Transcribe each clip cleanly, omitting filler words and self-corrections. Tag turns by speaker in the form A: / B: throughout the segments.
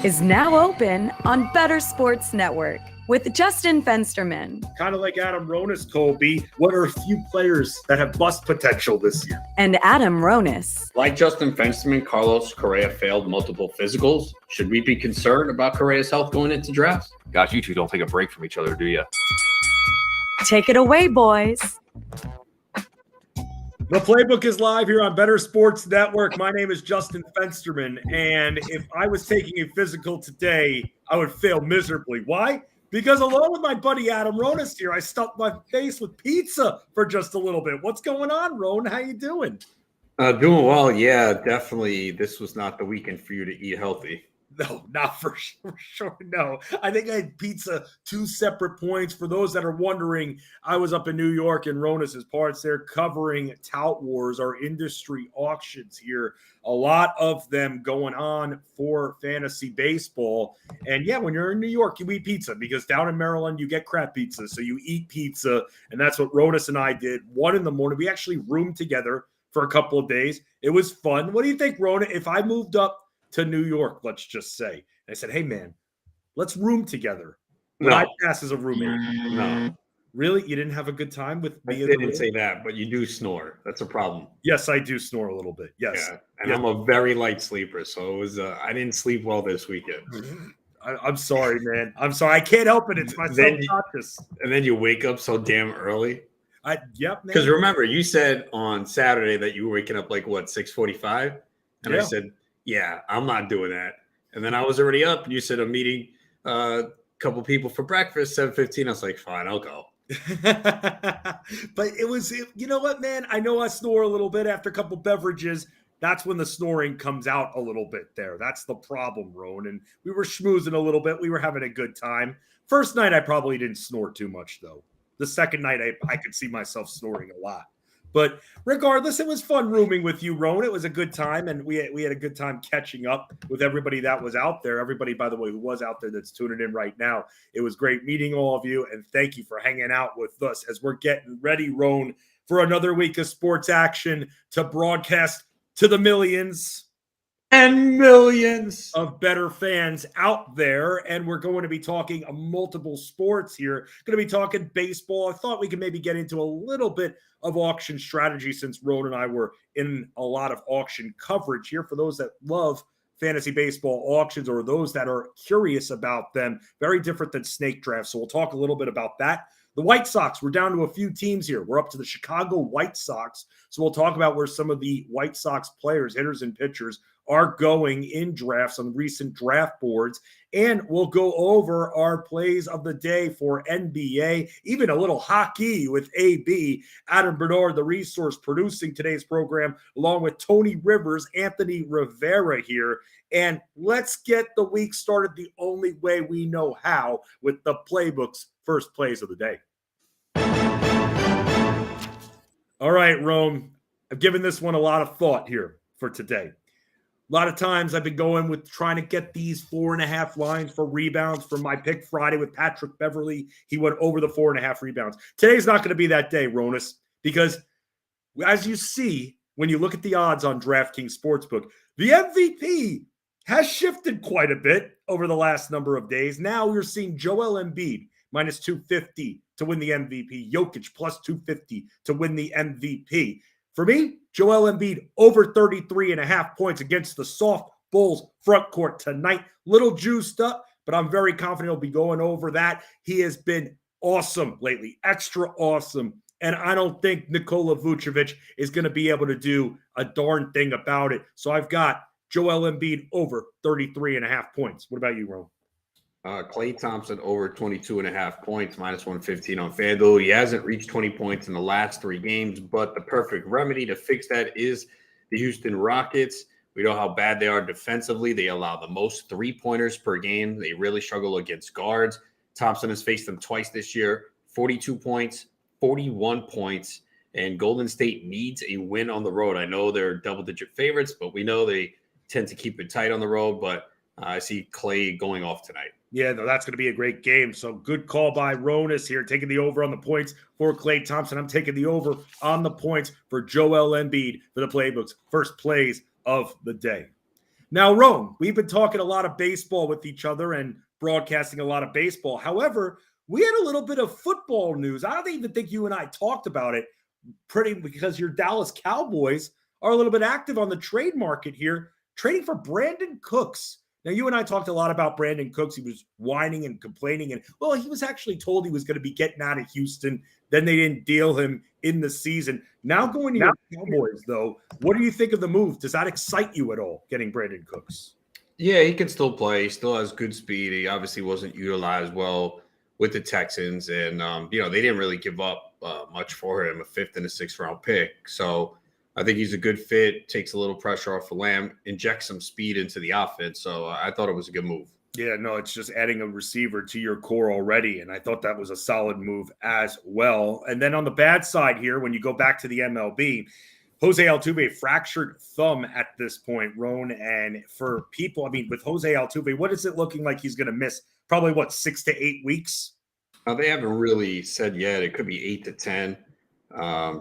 A: Is now open on Bettor Sports Network with Justin Fensterman.
B: Kind of like Adam Ronis, Colby. What are a few players that have bust potential this year?
A: And Adam Ronis.
C: Like Justin Fensterman, Carlos Correa failed multiple physicals. Should we be concerned about Correa's health going into drafts?
D: Gosh, you two don't take a break from each other, do you?
A: Take it away, boys.
B: The Playbook is live here on Bettor Sports Network. My name is Justin Fensterman, and if I was taking a physical today, I would fail miserably. Why? Because along with my buddy Adam Ronis here, I stuffed my face with pizza for just a little bit. What's going on, Ron? How you doing?
C: Doing well. Yeah, definitely. This was not the weekend for you to eat healthy.
B: No, not for sure. No, I think I had pizza 2 separate points. For those that are wondering, I was up in New York in Ronis's parts there covering Tout Wars, our industry auctions here. A lot of them going on for fantasy baseball. And yeah, when you're in New York, you eat pizza because down in Maryland, you get crap pizza. So you eat pizza. And that's what Ronis and I did. 1 a.m. We actually roomed together for a couple of days. It was fun. What do you think, Rona? If I moved up to New York, let's just say, and I said, hey, man, let's room together. Would I pass as a roommate?
C: No.
B: Really? You didn't have a good time with me?
C: I didn't say that, but you do snore. That's a problem.
B: Yes, I do snore a little bit. Yes.
C: Yeah. And I'm a very light sleeper, so it was I didn't sleep well this weekend.
B: I'm sorry, man. I'm sorry. I can't help it. It's my subconscious.
C: And then you wake up so damn early.
B: Yep.
C: Because remember, you said on Saturday that you were waking up like, what, 6:45? And I said, yeah, I'm not doing that. And then I was already up, and you said I'm meeting a couple people for breakfast, 7:15. I was like, fine, I'll go.
B: But you know what, man? I know I snore a little bit after a couple beverages. That's when the snoring comes out a little bit there. That's the problem, Roan. And we were schmoozing a little bit. We were having a good time. First night, I probably didn't snore too much, though. The second night, I could see myself snoring a lot. But regardless, it was fun rooming with you, Roan. It was a good time, and we had a good time catching up with everybody that was out there. Everybody, by the way, who was out there that's tuning in right now. It was great meeting all of you, and thank you for hanging out with us as we're getting ready, Roan, for another week of sports action to broadcast to the millions
C: and millions
B: of Bettor fans out there. And we're going to be talking multiple sports here. Going to be talking baseball. I thought we could maybe get into a little bit of auction strategy since Ron and I were in a lot of auction coverage here. For those that love fantasy baseball auctions or those that are curious about them, very different than snake drafts. So we'll talk a little bit about that. The White Sox, we're down to a few teams here. We're up to the Chicago White Sox. So we'll talk about where some of the White Sox players, hitters and pitchers, are going in drafts on recent draft boards. And we'll go over our plays of the day for NBA, even a little hockey with AB, Adam Bernard, the resource producing today's program, along with Tony Rivers, Anthony Rivera here. And let's get the week started the only way we know how, with the Playbook's first plays of the day. All right, Rome, I've given this one a lot of thought here for today. A lot of times I've been going with trying to get these 4.5 lines for rebounds from my pick Friday with Patrick Beverly. He went over the 4.5 rebounds. Today's not going to be that day, Ronis, because as you see, when you look at the odds on DraftKings Sportsbook, the MVP has shifted quite a bit over the last number of days. Now we're seeing Joel Embiid minus 250 to win the MVP. Jokic plus 250 to win the MVP. For me, Joel Embiid over 33.5 points against the soft Bulls front court tonight. Little juiced up, but I'm very confident he'll be going over that. He has been awesome lately, extra awesome. And I don't think Nikola Vucevic is going to be able to do a darn thing about it. So I've got Joel Embiid over 33.5 points. What about you, Rome?
C: Klay Thompson over 22.5 points, minus 115 on FanDuel. He hasn't reached 20 points in the last 3 games, but the perfect remedy to fix that is the Houston Rockets. We know how bad they are defensively. They allow the most 3-pointers per game. They really struggle against guards. Thompson has faced them twice this year, 42 points, 41 points, and Golden State needs a win on the road. I know they're double-digit favorites, but we know they tend to keep it tight on the road, but I see Klay going off tonight.
B: Yeah, no, that's going to be a great game. So good call by Ronis here, taking the over on the points for Klay Thompson. I'm taking the over on the points for Joel Embiid for the Playbook's first plays of the day. Now, Rome, we've been talking a lot of baseball with each other and broadcasting a lot of baseball. However, we had a little bit of football news. I don't even think you and I talked about it because your Dallas Cowboys are a little bit active on the trade market here, trading for Brandon Cooks. Now, you and I talked a lot about Brandon Cooks. He was whining and complaining. And, well, he was actually told he was going to be getting out of Houston. Then they didn't deal him in the season. Now going to your Cowboys, though, what do you think of the move? Does that excite you at all, getting Brandon Cooks?
C: Yeah, he can still play. He still has good speed. He obviously wasn't utilized well with the Texans. And, they didn't really give up much for him, a 5th and a 6th round pick. So I think he's a good fit, takes a little pressure off the Lamb, injects some speed into the offense. So I thought it was a good move.
B: Yeah, no, it's just adding a receiver to your core already. And I thought that was a solid move as well. And then on the bad side here, when you go back to the MLB, Jose Altuve, fractured thumb at this point, Roan. And for people, with Jose Altuve, what is it looking like he's going to miss? Probably, 6 to 8 weeks?
C: They haven't really said yet. It could be 8 to 10.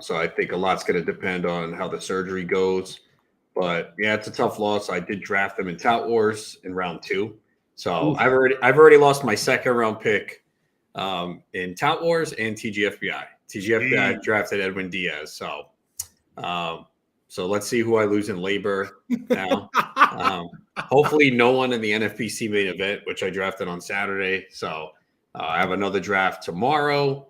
C: So I think a lot's going to depend on how the surgery goes. But, yeah, it's a tough loss. I did draft them in Tout Wars in round 2. So I've already lost my 2nd round pick in Tout Wars and TGFBI. TGFBI drafted Edwin Diaz. So let's see who I lose in labor now. Hopefully no one in the NFPC main event, which I drafted on Saturday. So I have another draft tomorrow.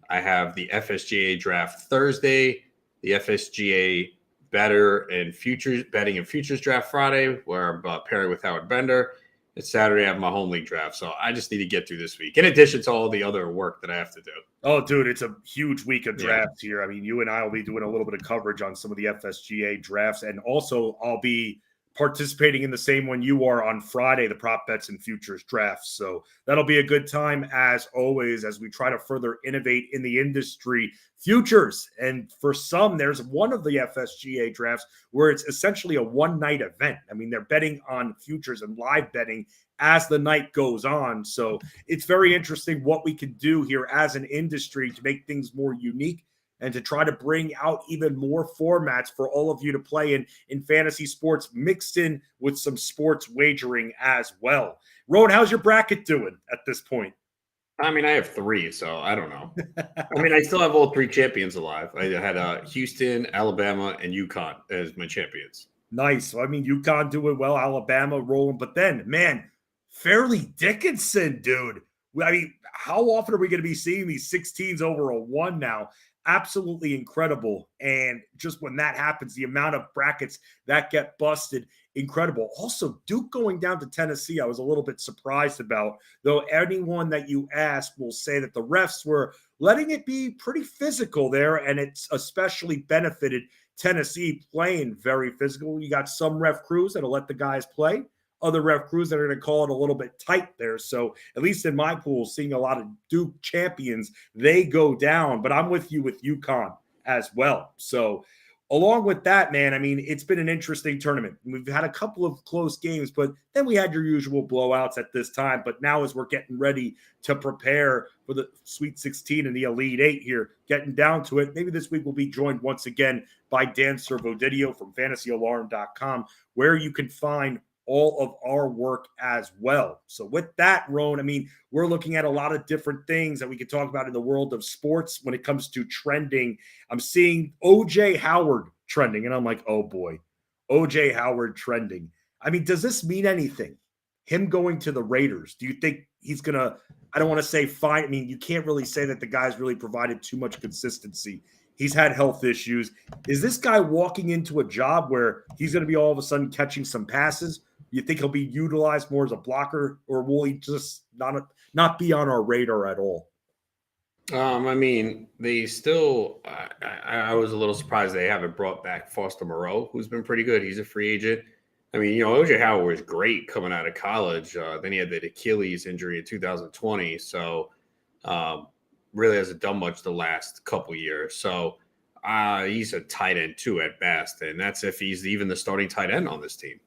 C: I have the FSGA draft Thursday, the FSGA Bettor and futures betting and futures draft Friday, where I'm pairing with Howard Bender. And Saturday, I have my home league draft. So I just need to get through this week, in addition to all the other work that I have to do.
B: Oh, dude, it's a huge week of drafts here. You and I will be doing a little bit of coverage on some of the FSGA drafts. And also, I'll be participating in the same one you are on Friday, the prop bets and futures drafts. So that'll be a good time, as always, as we try to further innovate in the industry. Futures, and for some, there's one of the FSGA drafts where it's essentially a one-night event. They're betting on futures and live betting as the night goes on. So it's very interesting what we can do here as an industry to make things more unique and to try to bring out even more formats for all of you to play in fantasy sports, mixed in with some sports wagering as well. Rowan, how's your bracket doing at this point?
C: I have 3, so I don't know. I still have all 3 champions alive. I had Houston, Alabama, and UConn as my champions.
B: Nice. So, UConn doing well, Alabama rolling. But then, man, Fairleigh Dickinson, dude. How often are we going to be seeing these 16s over a 1 now? Absolutely incredible. And just when that happens, the amount of brackets that get busted, incredible. Also, Duke going down to Tennessee, I was a little bit surprised about, though anyone that you ask will say that the refs were letting it be pretty physical there, and it's especially benefited Tennessee playing very physical. You got some ref crews that'll let the guys play, other ref crews that are going to call it a little bit tight there. So at least in my pool, seeing a lot of Duke champions, they go down. But I'm with you with UConn as well. So along with that, man, it's been an interesting tournament. We've had a couple of close games, but then we had your usual blowouts at this time. But now as we're getting ready to prepare for the Sweet 16 and the Elite 8 here, getting down to it, maybe this week we'll be joined once again by Dan Servodidio from fantasyalarm.com, where you can find all of our work as well. So with that, Roan, we're looking at a lot of different things that we could talk about in the world of sports when it comes to trending. I'm seeing OJ Howard trending, and I'm like, oh boy, OJ Howard trending. Does this mean anything? Him going to the Raiders, do you think he's going to, I don't want to say fine. You can't really say that the guy's really provided too much consistency. He's had health issues. Is this guy walking into a job where he's going to be all of a sudden catching some passes? You think he'll be utilized more as a blocker, or will he just not be on our radar at all?
C: They still. I was a little surprised they haven't brought back Foster Moreau, who's been pretty good. He's a free agent. OJ Howard was great coming out of college. Then he had the Achilles injury in 2020, so really hasn't done much the last couple years. So he's a tight end too at best, and that's if he's even the starting tight end on this team.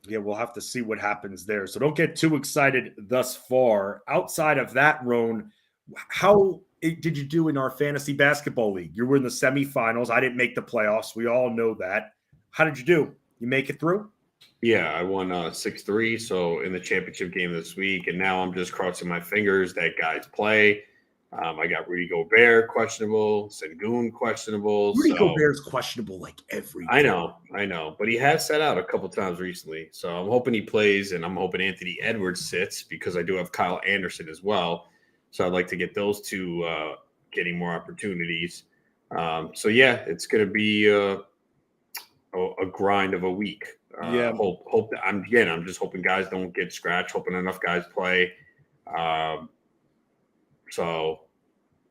B: Yeah, we'll have to see what happens there. So don't get too excited thus far. Outside of that, Roan, how did you do in our fantasy basketball league? You were in the semifinals. I didn't make the playoffs. We all know that. How did you do? You make it through?
C: Yeah, I won 6-3. So in the championship game this week, and now I'm just crossing my fingers that guys play. I got Rudy Gobert questionable, Sengun questionable.
B: Rudy
C: So
B: Gobert's questionable like every
C: I
B: day.
C: know, but he has sat out a couple times recently. So I'm hoping he plays, and I'm hoping Anthony Edwards sits because I do have Kyle Anderson as well. So I'd like to get those two getting more opportunities. So yeah, it's going to be a grind of a week.
B: Yeah.
C: Hope that I'm just hoping guys don't get scratched, hoping enough guys play. So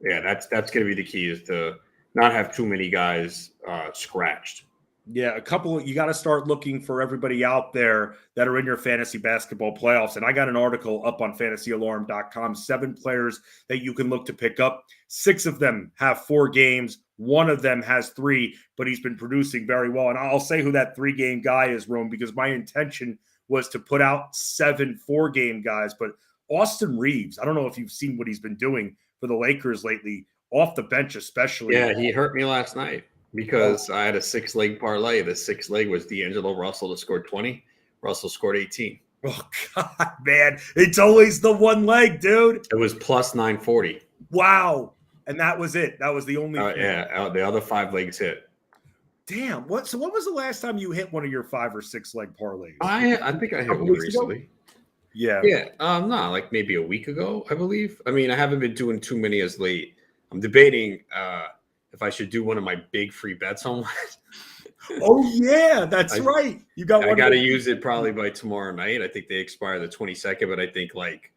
C: yeah, that's going to be the key, is to not have too many guys scratched.
B: Yeah, you got to start looking for everybody out there that are in your fantasy basketball playoffs. And I got an article up on fantasyalarm.com, 7 players that you can look to pick up. 6 of them have 4 games. 1 of them has 3, but he's been producing very well. And I'll say who that 3-game guy is, Rome, because my intention was to put out 7 4-game guys. But Austin Reeves, I don't know if you've seen what he's been doing for the Lakers lately, off the bench especially.
C: Yeah, he hurt me last night because I had a 6-leg parlay. The 6th leg was D'Angelo Russell to score 20. Russell scored 18.
B: Oh, God, man. It's always the one leg, dude.
C: It was plus 940.
B: Wow. And that was it. That was the only thing.
C: Yeah, the other 5 legs hit.
B: Damn. So when was the last time you hit one of your 5 or 6 leg parlays?
C: I think I hit one recently.
B: Yeah.
C: Yeah. No, like maybe a week ago, I believe. I mean, I haven't been doing too many as late. I'm debating if I should do one of my big free bets on.
B: Oh, yeah. That's right. You got one.
C: I got to use it probably by tomorrow night. I think they expire the 22nd, but I think like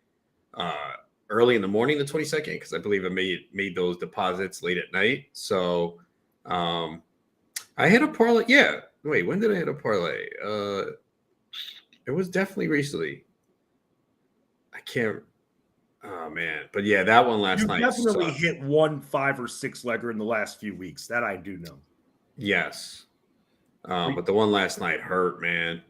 C: early in the morning, the 22nd, because I believe I made those deposits late at night. So I hit a parlay. Yeah. Wait, when did I hit a parlay? It was definitely recently. I can't. Oh man, but yeah, that one last night.
B: You definitely hit one 5 or 6 legger in the last few weeks. That I do know.
C: Yes, but the one last night hurt, man.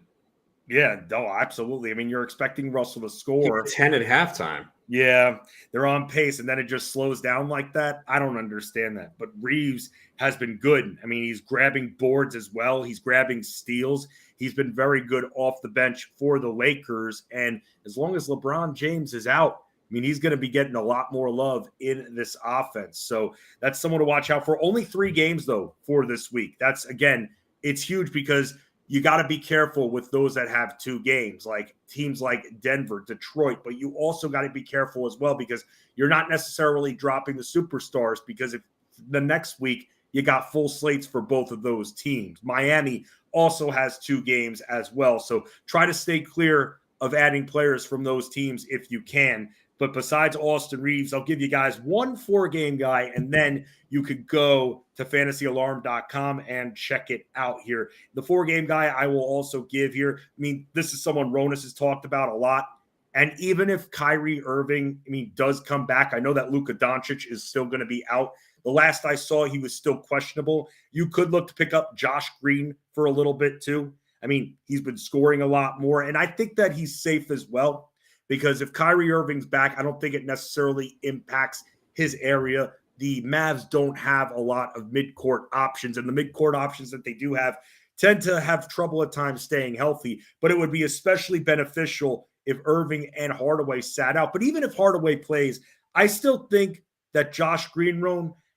B: Yeah, no, absolutely. I mean, you're expecting Russell to score
C: 10 at halftime.
B: Yeah, they're on pace, and then it just slows down like that. I don't understand that. But Reeves has been good. I mean, he's grabbing boards as well. He's grabbing steals. He's been very good off the bench for the Lakers. And as long as LeBron James is out, I mean, he's going to be getting a lot more love in this offense. So that's someone to watch out for. Only 3 games, though, for this week. That's, again, it's huge because you got to be careful with those that have 2 games, like teams like Denver, Detroit, but you also got to be careful as well because you're not necessarily dropping the superstars, because if the next week you got full slates for both of those teams. Miami also has 2 games as well. So try to stay clear of adding players from those teams if you can. But besides Austin Reeves, I'll give you guys one 4-game guy, and then you could go to fantasyalarm.com and check it out here. The 4-game guy I will also give here. I mean, this is someone Ronas has talked about a lot. And even if Kyrie Irving, does come back, I know that Luka Doncic is still going to be out. The last I saw, he was still questionable. You could look to pick up Josh Green for a little bit too. I mean, he's been scoring a lot more, and I think that he's safe as well. Because if Kyrie Irving's back, I don't think it necessarily impacts his area. The Mavs don't have a lot of midcourt options, and the midcourt options that they do have tend to have trouble at times staying healthy. But it would be especially beneficial if Irving and Hardaway sat out. But even if Hardaway plays, I still think that Josh Green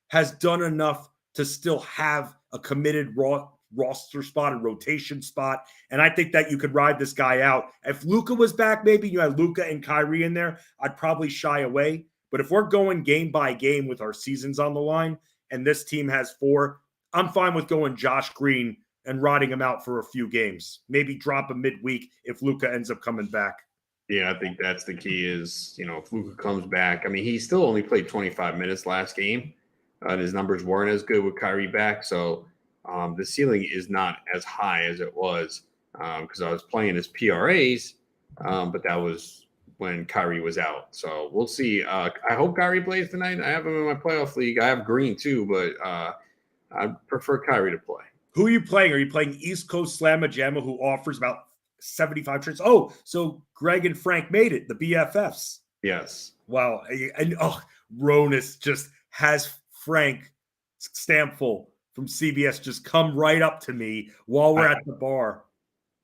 B: has done enough to still have a committed roster spot, a rotation spot. And I think that you could ride this guy out. If Luka was back, maybe you had Luka and Kyrie in there, I'd probably shy away. But if we're going game by game with our seasons on the line and this team has 4, I'm fine with going Josh Green and riding him out for a few games. Maybe drop him midweek if Luka ends up coming back.
C: Yeah, I think that's the key is, if Luka comes back. I mean, he still only played 25 minutes last game. And his numbers weren't as good with Kyrie back. So the ceiling is not as high as it was because I was playing as PRAs, but that was when Kyrie was out. So we'll see. I hope Kyrie plays tonight. I have him in my playoff league. I have Green too, but I prefer Kyrie to play.
B: Who are you playing? Are you playing East Coast Slamma Jamma, who offers about 75 trips? Oh, so Greg and Frank made it, the BFFs.
C: Yes.
B: Wow. And Ronas just has Frank Stampful from CBS just come right up to me while we're at the bar.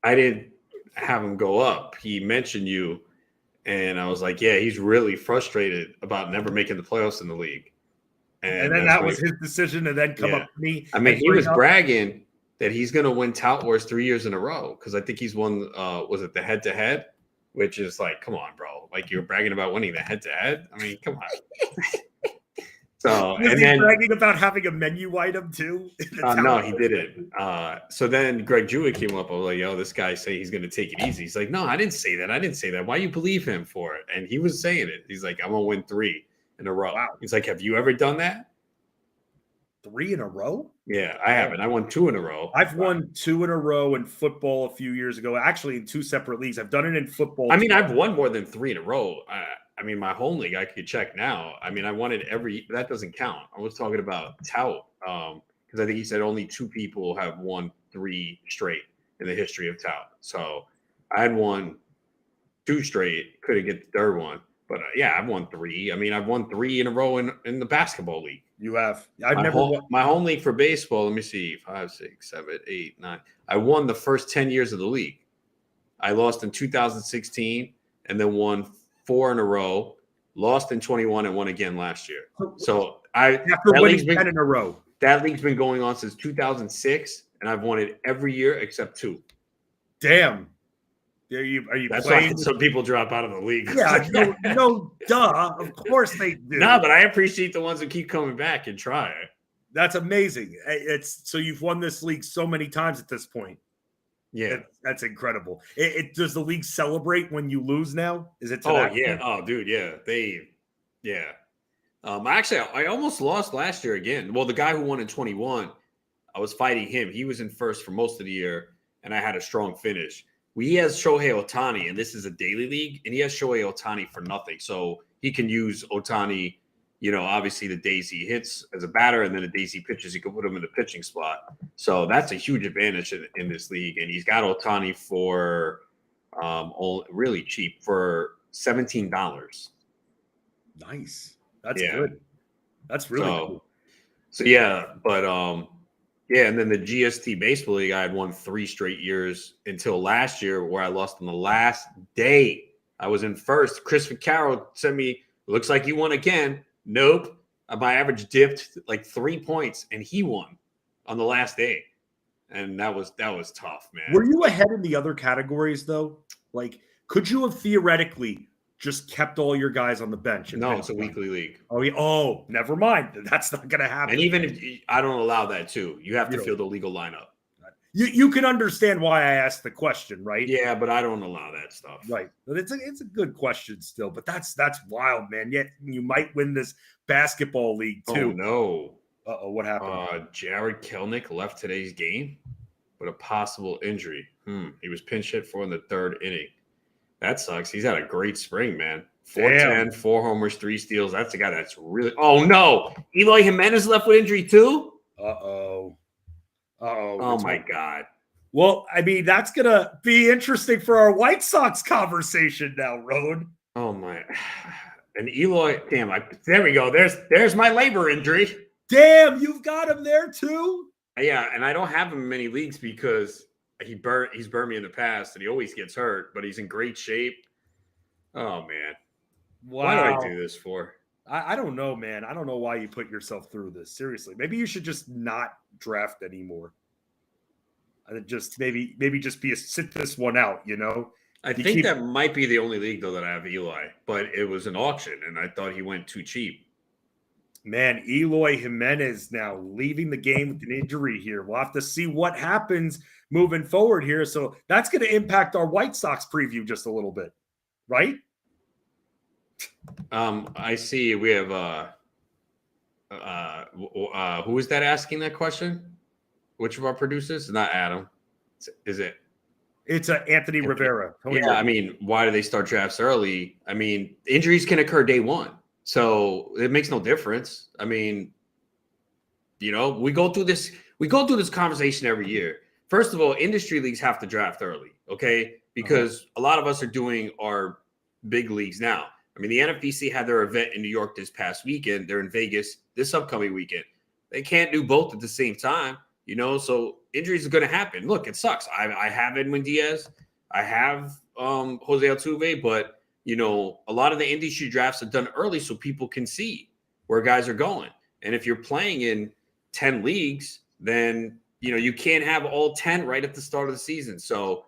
C: I did have him go up, he mentioned you, and I was like, yeah, he's really frustrated about never making the playoffs in the league.
B: And then that was his decision to then come up to me.
C: I mean, he was bragging that he's going to win Tout Wars 3 years in a row because I think he's won, was it the head-to-head? Which is like, come on, bro. Like, you're bragging about winning the head-to-head? I mean, come on. So,
B: was he bragging about having a menu item too?
C: No, he didn't. So then Greg Jewett came up. I was like, yo, this guy say he's going to take it easy. He's like, no, I didn't say that. I didn't say that. Why you believe him for it? And he was saying it. He's like, I'm going to win 3 in a row.
B: Wow.
C: He's like, have you ever done that?
B: 3 in a row?
C: Yeah, I haven't. I won 2 in a row.
B: I've won 2 in a row in football a few years ago, actually in 2 separate leagues. I've done it in football.
C: I mean, I've won more than 3 in a row. I mean, my home league, I could check now. I mean, I won it that doesn't count. I was talking about Tout because I think he said only 2 people have won 3 straight in the history of Tout. So I had won 2 straight, couldn't get the 3rd one. But yeah, I've won 3. I mean, I've won 3 in a row in the basketball league.
B: You have. I've never won.
C: My home league for baseball, let me see, 5, 6, 7, 8, 9. I won the first 10 years of the league. I lost in 2016 and then won 4 in a row, lost in 21 and won again last year. So
B: after winning 10 in a row.
C: That league's been going on since 2006, and I've won it every year except 2.
B: Damn. Are you
C: That's
B: playing?
C: why some people drop out of the league.
B: Yeah, no, duh. Of course they do.
C: No, but I appreciate the ones that keep coming back and try.
B: That's amazing. It's so you've won this league so many times at this point.
C: Yeah,
B: that's incredible. Does the league celebrate when you lose now? Is it?
C: Yeah. Oh, dude, yeah. Actually, I almost lost last year again. Well, the guy who won in 21, I was fighting him. He was in first for most of the year, and I had a strong finish. He has Shohei Ohtani, and this is a daily league, and he has Shohei Ohtani for nothing. So he can use Ohtani, obviously the days he hits as a batter, and then the days he pitches, he can put him in the pitching spot. So that's a huge advantage in this league. And he's got Ohtani for really cheap for $17.
B: Nice. That's good. That's really cool.
C: So yeah, but yeah, and then the GST Baseball League, I had won 3 straight years until last year where I lost on the last day. I was in first. Chris Vaccaro sent me, looks like you won again. Nope. My average dipped like 3 points, and he won on the last day. And that was tough, man.
B: Were you ahead in the other categories, though? Like, could you have theoretically just kept all your guys on the bench?
C: No, it's a weekly league.
B: Oh, never mind. That's not going to happen.
C: And even if I don't allow that too, you have to field a legal lineup.
B: You can understand why I asked the question, right?
C: Yeah, but I don't allow that stuff.
B: Right. But it's a good question still. But that's wild, man. Yet you might win this basketball league too.
C: Oh no.
B: Uh-oh, what happened?
C: Jared Kelnick left today's game with a possible injury. He was pinch hit for in the 3rd inning. That sucks. He's had a great spring, man. 410, 4 homers, 3 steals. That's a guy that's really. Oh no, Eloy Jimenez left with injury too.
B: Oh
C: my God.
B: Well, I mean, that's gonna be interesting for our White Sox conversation now, Road.
C: Oh my. And Eloy, damn, there we go. There's my labor injury.
B: Damn, you've got him there too.
C: Yeah, and I don't have him in many leagues because he's burned me in the past, and he always gets hurt. But he's in great shape. Oh man,
B: wow.
C: Why do I do this for?
B: I don't know, man. I don't know why you put yourself through this. Seriously, maybe you should just not draft anymore. Just maybe just sit this one out.
C: I think that might be the only league though that I have Eli, but it was an auction, and I thought he went too cheap.
B: Man, Eloy Jimenez now leaving the game with an injury here. We'll have to see what happens moving forward here. So that's going to impact our White Sox preview just a little bit, right?
C: I see we have who is that asking that question? Which of our producers? Not Adam. Is it?
B: It's Anthony Rivera.
C: I mean, why do they start drafts early? I mean, injuries can occur day one. So it makes no difference. I mean, we go through this conversation every year. First of all, industry leagues have to draft early, okay? Because a lot of us are doing our big leagues now. I mean, the NFBC had their event in New York this past weekend. They're in Vegas this upcoming weekend. They can't do both at the same time, so injuries are going to happen. Look, it sucks. I have Edwin Diaz. I have Jose Altuve, but a lot of the industry drafts are done early so people can see where guys are going. And if you're playing in 10 leagues, then you can't have all 10 right at the start of the season. So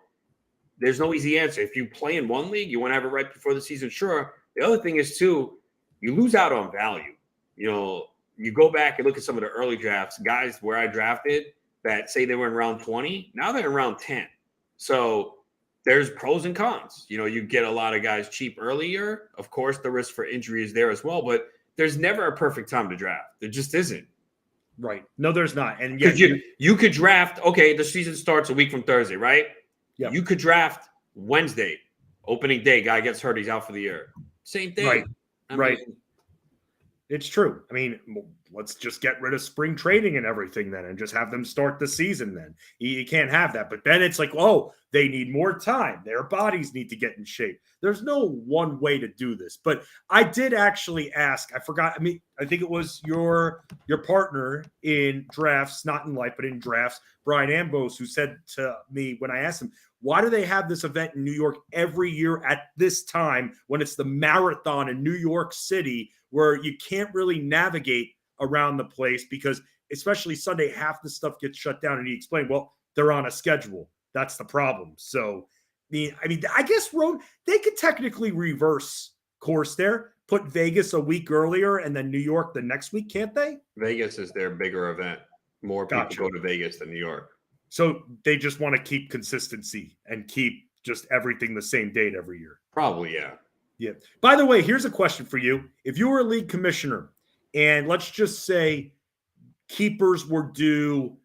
C: there's no easy answer. If you play in one league, you want to have it right before the season. Sure. The other thing is too, you lose out on value. You go back and look at some of the early drafts, guys where I drafted that say they were in round 20, now they're in round 10. So there's pros and cons. You get a lot of guys cheap earlier. Of course, the risk for injury is there as well, but there's never a perfect time to draft. There just isn't.
B: Right. No, there's not. And
C: because you could draft, okay, the season starts a week from Thursday, right?
B: Yeah.
C: You could draft Wednesday, opening day, guy gets hurt, he's out for the year. Same thing.
B: Right.
C: Right.
B: It's true. I mean, let's just get rid of spring trading and everything then and just have them start the season then. You can't have that. But then it's like, oh, they need more time. Their bodies need to get in shape. There's no one way to do this. But I did actually ask, I forgot. I mean, I think it was your partner in drafts, not in life, but in drafts, Brian Ambos, who said to me when I asked him, why do they have this event in New York every year at this time when it's the marathon in New York City where you can't really navigate around the place because especially Sunday, half the stuff gets shut down. And he explained, well, they're on a schedule. That's the problem. So, I guess, Ron, they could technically reverse course there, put Vegas a week earlier and then New York the next week, can't they?
C: Vegas is their bigger event. More people go to Vegas than New York.
B: So they just want to keep consistency and keep just everything the same date every year.
C: Probably, yeah.
B: Yeah. By the way, here's a question for you. If you were a league commissioner and let's just say keepers were due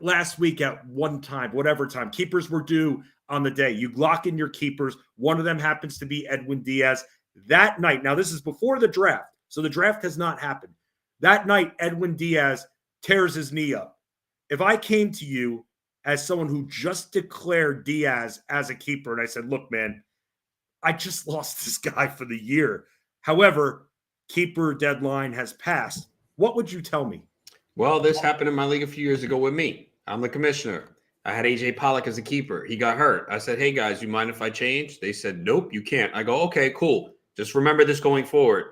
B: last week at one time, whatever time, keepers were due on the day. You lock in your keepers. One of them happens to be Edwin Diaz. That night, now this is before the draft, so the draft has not happened. That night, Edwin Diaz tears his knee up. If I came to you as someone who just declared Diaz as a keeper and I said, look, man, I just lost this guy for the year. However, keeper deadline has passed. What would you tell me?
C: Well, this happened in my league a few years ago with me. I'm the commissioner. I had AJ Pollock as a keeper. He got hurt. I said, hey, guys, you mind if I change? They said, nope, you can't. I go, okay, cool. Just remember this going forward.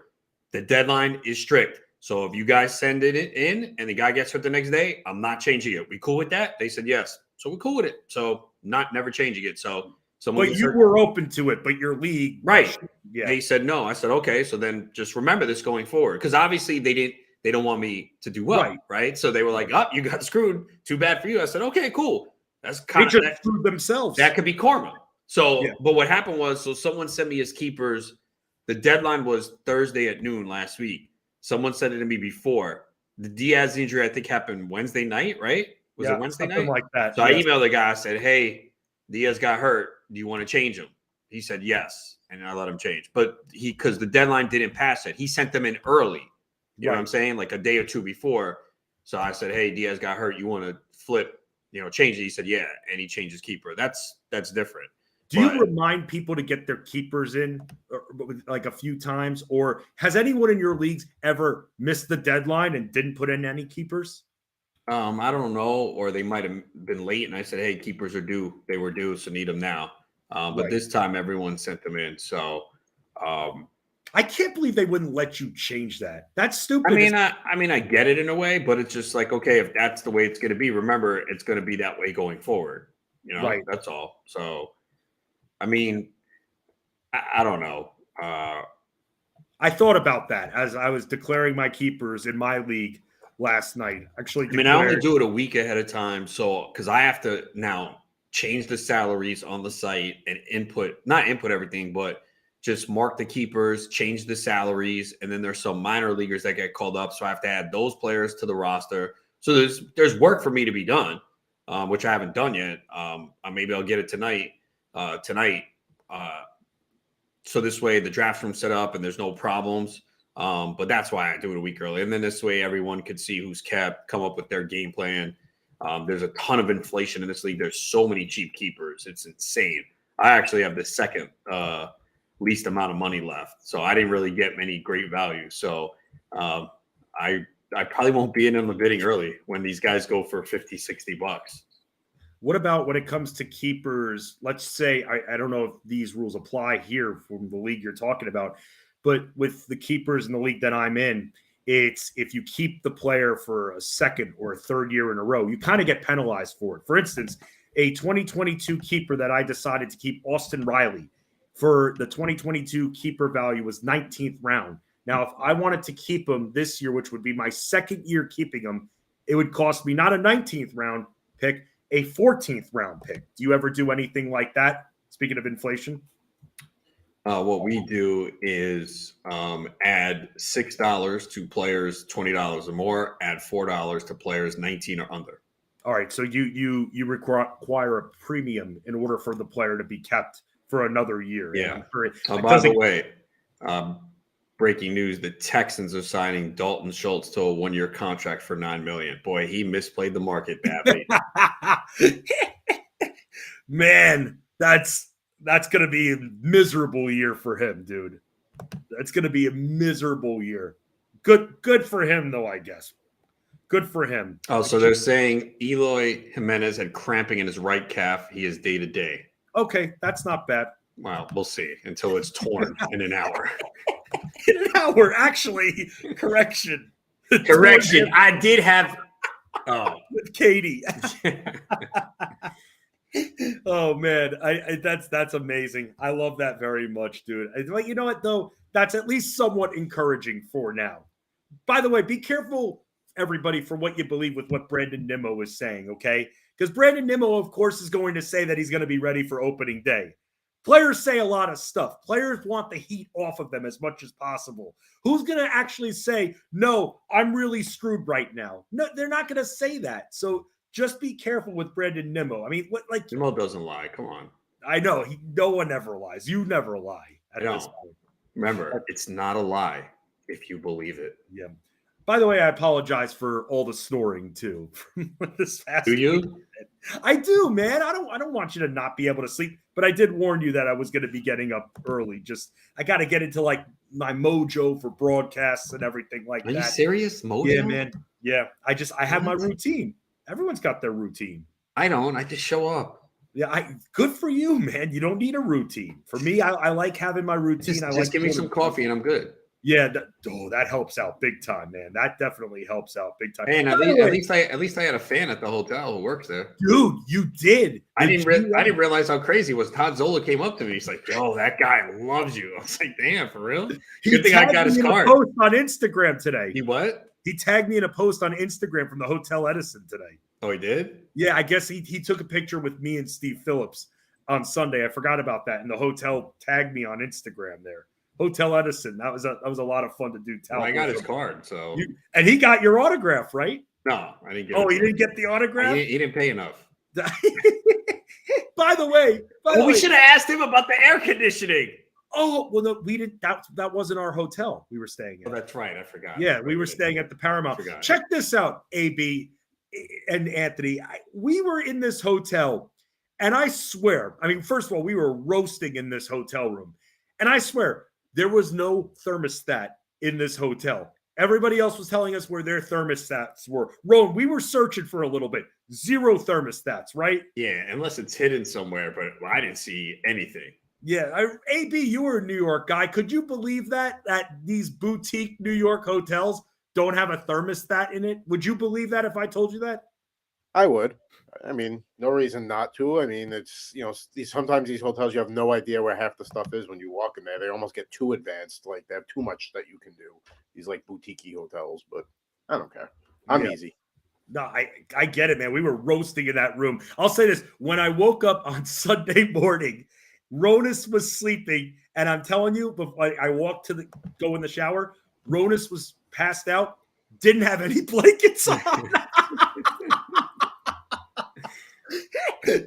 C: The deadline is strict. So if you guys send it in and the guy gets hurt the next day, I'm not changing it. We cool with that? They said yes. So we're cool with it. So never changing it. So
B: but you were open to it, but your league,
C: right?
B: Yeah.
C: They said no. I said okay. So then just remember this going forward, because obviously they don't want me to do well, right? So they were like, "Oh, you got screwed. Too bad for you." I said, "Okay, cool. That's kind of
B: screwed themselves.
C: That could be karma." So, but what happened was, someone sent me his keepers. The deadline was Thursday at noon last week. Someone sent it to me before. The Diaz injury, I think, happened Wednesday night, right? Was it Wednesday night?
B: Like that.
C: So I emailed the guy. I said, hey, Diaz got hurt. Do you want to change him? He said yes. And I let him change. But because the deadline didn't pass it, he sent them in early. You know what I'm saying? Like a day or two before. So I said, hey, Diaz got hurt. You want to flip, change it? He said, yeah. And he changed his keeper. That's different.
B: Do you remind people to get their keepers in like a few times? Or has anyone in your leagues ever missed the deadline and didn't put in any keepers?
C: I don't know. Or they might have been late. And I said, hey, keepers are due. They were due, so need them now. But this time everyone sent them in. So
B: I can't believe they wouldn't let you change that. That's stupid.
C: I mean, I get it in a way, but it's just like, okay, if that's the way it's going to be, remember, it's going to be that way going forward. That's all. So, I mean, I don't know.
B: I thought about that as I was declaring my keepers in my league last night. Actually,
C: I only do it a week ahead of time. So, because I have to now change the salaries on the site and not input everything, but just mark the keepers, change the salaries. And then there's some minor leaguers that get called up. So I have to add those players to the roster. So there's work for me to be done, which I haven't done yet. Maybe I'll get it tonight. So this way the draft room's set up and there's no problems. But that's why I do it a week early. And then this way everyone could see who's kept, come up with their game plan. There's a ton of inflation in this league. There's so many cheap keepers. It's insane. I actually have the second least amount of money left. So I didn't really get many great values. So I probably won't be in on the bidding early when these guys go for $50, $60.
B: What about when it comes to keepers? Let's say, I don't know if these rules apply here from the league you're talking about, but with the keepers in the league that I'm in, it's if you keep the player for a second or a third year in a row, you kind of get penalized for it. For instance, a 2022 keeper that I decided to keep, Austin Riley, for the 2022 keeper value was 19th round. Now, if I wanted to keep him this year, which would be my second year keeping him, it would cost me not a 19th round pick, a 14th round pick. Do you ever do anything like that? Speaking of inflation.
C: What we do is add $6 to players $20 or more, add $4 to players 19 or under.
B: All right, so you require a premium in order for the player to be kept for another year.
C: Yeah.
B: Sure
C: By the way, breaking news: the Texans are signing Dalton Schultz to a 1-year contract for $9 million. Boy, he misplayed the market badly.
B: Man, that's going to be a miserable year for him, dude. That's going to be a miserable year. Good for him, though, I guess. Good for him.
C: Oh, so they're saying Eloy Jimenez had cramping in his right calf. He is day to day.
B: Okay, that's not bad.
C: Well, we'll see until it's torn in an hour.
B: In an hour, actually. Correction.
C: Correction. I did have. Oh,
B: with Katie. Oh man, that's amazing. I love that very much, dude. Like, you know what though? That's at least somewhat encouraging for now. By the way, be careful, everybody, for what you believe with what Brandon Nimmo is saying, okay? Because Brandon Nimmo, of course, is going to say that he's going to be ready for opening day. Players say a lot of stuff. Players want the heat off of them as much as possible. Who's going to actually say, no, I'm really screwed right now? No, they're not going to say that. So just be careful with Brandon Nimmo. I mean, what, like,
C: Nimmo doesn't lie. Come on.
B: I know. No one ever lies. You never lie at this point.
C: Remember, it's not a lie if you believe it.
B: Yeah. By the way, I apologize for all the snoring too. This past
C: do you?
B: weekend. I do, man. I don't want you to not be able to sleep, but I did warn you that I was going to be getting up early. Just I got to get into like my mojo for broadcasts and everything like that.
C: Are you serious? Mojo?
B: Yeah, man. Yeah. I have my routine. Everyone's got their routine.
C: I don't. I just show up.
B: Yeah, good for you, man. You don't need a routine. For me, I like having my routine.
C: Just give me some coffee and I'm good.
B: Yeah, that helps out big time, man. That definitely helps out big time.
C: And at least I had a fan at the hotel who works there.
B: Dude, you did.
C: I didn't realize how crazy it was. Todd Zola came up to me. He's like, "Yo, that guy loves you." I was like, "Damn, for real?" Good thing I got his card.
B: He post on Instagram today.
C: He what?
B: He tagged me in a post on Instagram from the Hotel Edison today.
C: Oh, he did?
B: Yeah, I guess he took a picture with me and Steve Phillips on Sunday. I forgot about that. And the hotel tagged me on Instagram there. Hotel Edison. That was a lot of fun to do.
C: Well, I got his card, so
B: and he got your autograph, right?
C: No, I didn't get.
B: Oh, he didn't get the autograph.
C: He didn't pay enough.
B: By the way,
C: we should have asked him about the air conditioning.
B: Oh well, no, we didn't. That wasn't our hotel we were staying at.
C: Oh, that's right. I forgot.
B: Yeah, we were staying at the Paramount. Check this out, AB and Anthony. We were in this hotel, and I swear, I mean, first of all, we were roasting in this hotel room, and I swear. There was no thermostat in this hotel. Everybody else was telling us where their thermostats were. Ron, we were searching for a little bit. Zero thermostats, right?
C: Yeah, unless it's hidden somewhere, but I didn't see anything.
B: Yeah, AB, you were a New York guy. Could you believe that these boutique New York hotels don't have a thermostat in it? Would you believe that if I told you that?
E: I would. I mean, no reason not to. I mean, it's, sometimes these hotels, you have no idea where half the stuff is when you walk in there. They almost get too advanced. Like, they have too much that you can do. These, like, boutique-y hotels. But I don't care. I'm easy.
B: No, I get it, man. We were roasting in that room. I'll say this. When I woke up on Sunday morning, Ronus was sleeping. And I'm telling you, before I walked to go in the shower, Ronus was passed out. Didn't have any blankets on.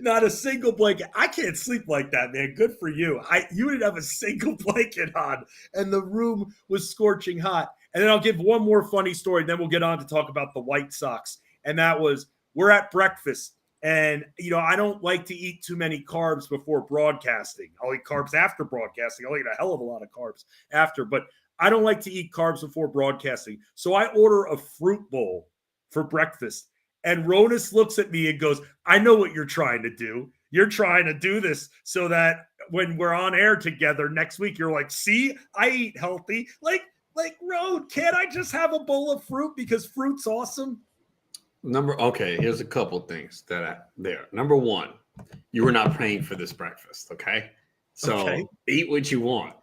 B: Not a single blanket. I can't sleep like that, man. Good for you. You didn't have a single blanket on, and the room was scorching hot. And then I'll give one more funny story, then we'll get on to talk about the White Sox. And that was, we're at breakfast, and I don't like to eat too many carbs before broadcasting. I'll eat carbs after broadcasting. I'll eat a hell of a lot of carbs after, but I don't like to eat carbs before broadcasting. So I order a fruit bowl for breakfast. And Ronus looks at me and goes, I know what you're trying to do. You're trying to do this so that when we're on air together next week, you're like, see, I eat healthy. Like, Ron, can't I just have a bowl of fruit because fruit's awesome?
C: Okay, here's a couple things there. Number one, you were not paying for this breakfast, okay? So eat what you want.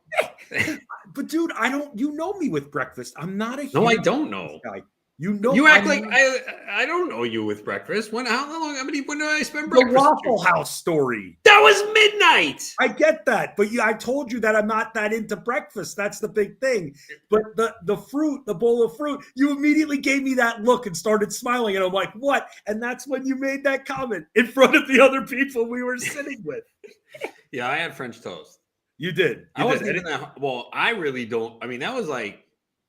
B: But dude, you know me with breakfast. I'm not a
C: No, I
B: huge
C: don't know.
B: guy. You know,
C: You act like I don't know you with breakfast. When did I spend
B: the
C: breakfast?
B: Waffle House story.
C: That was midnight.
B: I get that, but I told you that I'm not that into breakfast. That's the big thing. But the fruit, the bowl of fruit, you immediately gave me that look and started smiling, and I'm like, what? And that's when you made that comment in front of the other people we were sitting with.
C: Yeah, I had French toast.
B: You did.
C: I wasn't even that. Well, I really don't. I mean, that was like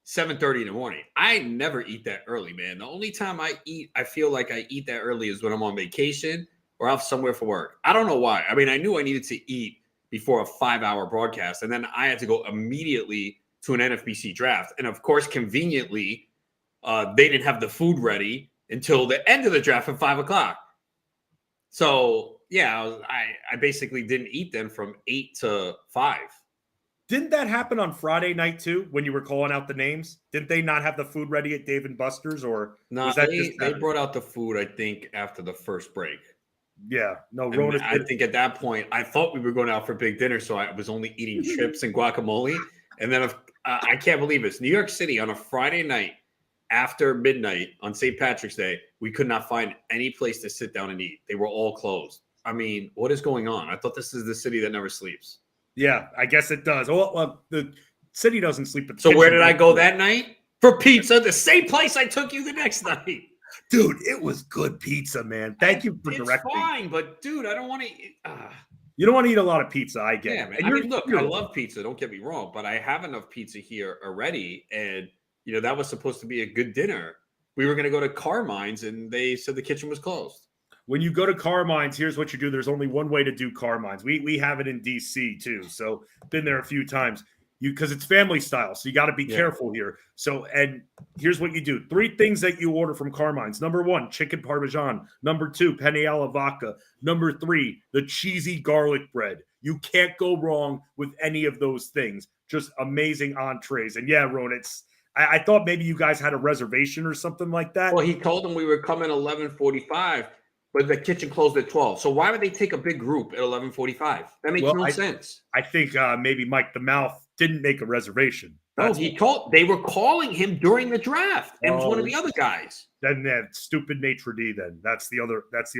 C: 7:30 in the morning. I never eat that early, man. The only time I feel like I eat that early is when I'm on vacation or I'm somewhere for work. I don't know why. I mean, I knew I needed to eat before a 5-hour broadcast, and then I had to go immediately to an NFBC draft. And of course, conveniently, they didn't have the food ready until the end of the draft at 5:00. So yeah, I basically didn't eat then from 8 to 5.
B: Didn't that happen on Friday night too when you were calling out the names? Didn't they not have the food ready at Dave and Buster's, or
C: no?
B: Was that
C: they brought out the food, I think, after the first break.
B: Yeah, no.
C: I think at that point I thought we were going out for big dinner, so I was only eating chips and guacamole. And then I can't believe this, New York City on a Friday night after midnight on St. Patrick's Day, we could not find any place to sit down and eat. They were all closed. I mean, what is going on? I thought this is the city that never sleeps.
B: Yeah, I guess it does. Well, the city doesn't sleep at the
C: So where did I go that night? For pizza, the same place I took you the next night.
B: Dude, it was good pizza, man. Thank you for directing.
C: It's fine, but dude, I don't want to eat.
B: You don't want to eat a lot of pizza, I get it.
C: Man. I mean, look, I love pizza. Don't get me wrong, but I have enough pizza here already. And, that was supposed to be a good dinner. We were going to go to Carmine's, and they said the kitchen was closed.
B: When you go to Carmine's, here's what you do. There's only one way to do Carmine's. We have it in DC too, so been there a few times. Because it's family style, so you got to be careful here. So, and here's what you do: 3 things that you order from Carmine's. Number 1, chicken parmesan. Number 2, penne alla vodka. Number 3, the cheesy garlic bread. You can't go wrong with any of those things. Just amazing entrees. And yeah, Ron, I thought maybe you guys had a reservation or something like that.
C: Well, he told them we were coming 11:45. But the kitchen closed at 12. So why would they take a big group at 11:45? That makes no sense.
B: I think maybe Mike the Mouth didn't make a reservation.
C: They were calling him during the draft. It was one of the other guys.
B: Then that stupid maitre d'. Then that's the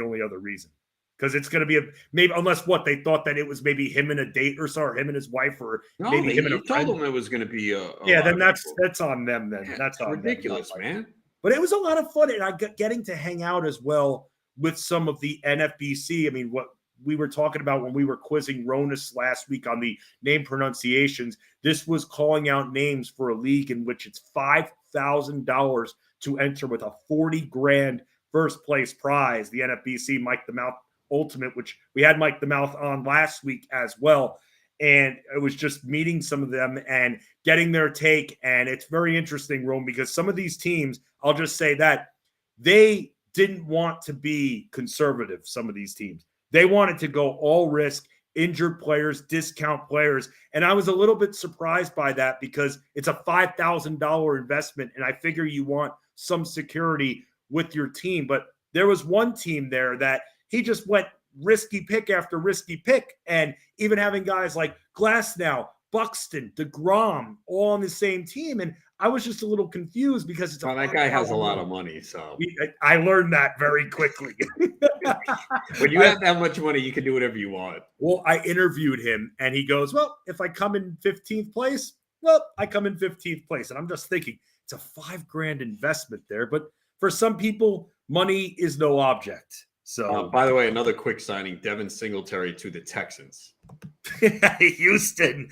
B: only other reason. Because it's going to be maybe unless they thought that it was maybe him and a date or so, or him and his wife, or maybe him and a friend.
C: Told them it was going to be
B: then that's on them. Then that's on
C: ridiculous,
B: them,
C: man.
B: But it was a lot of fun, and I got getting to hang out as well with some of the NFBC. I mean, what we were talking about when we were quizzing Ronus last week on the name pronunciations, this was calling out names for a league in which it's $5,000 to enter with a 40 grand first place prize. The NFBC Mike the Mouth Ultimate, which we had Mike the Mouth on last week as well. And it was just meeting some of them and getting their take. And it's very interesting, Rome, because some of these teams, I'll just say that they didn't want to be conservative, some of these teams. They wanted to go all risk, injured players, discount players. And I was a little bit surprised by that because it's a $5,000 investment. And I figure you want some security with your team. But there was one team there that he just went risky pick after risky pick. And even having guys like Glasnow, Buxton, DeGrom, all on the same team. And I was just a little confused because it's
C: that guy has a lot of money. So
B: I learned that very quickly.
C: When you have that much money, you can do whatever you want.
B: Well, I interviewed him and he goes, well, if I come in 15th place, well, I come in 15th place. And I'm just thinking it's a $5,000 investment there. But for some people, money is no object. So,
C: by the way, another quick signing, Devin Singletary to the Texans.
B: Houston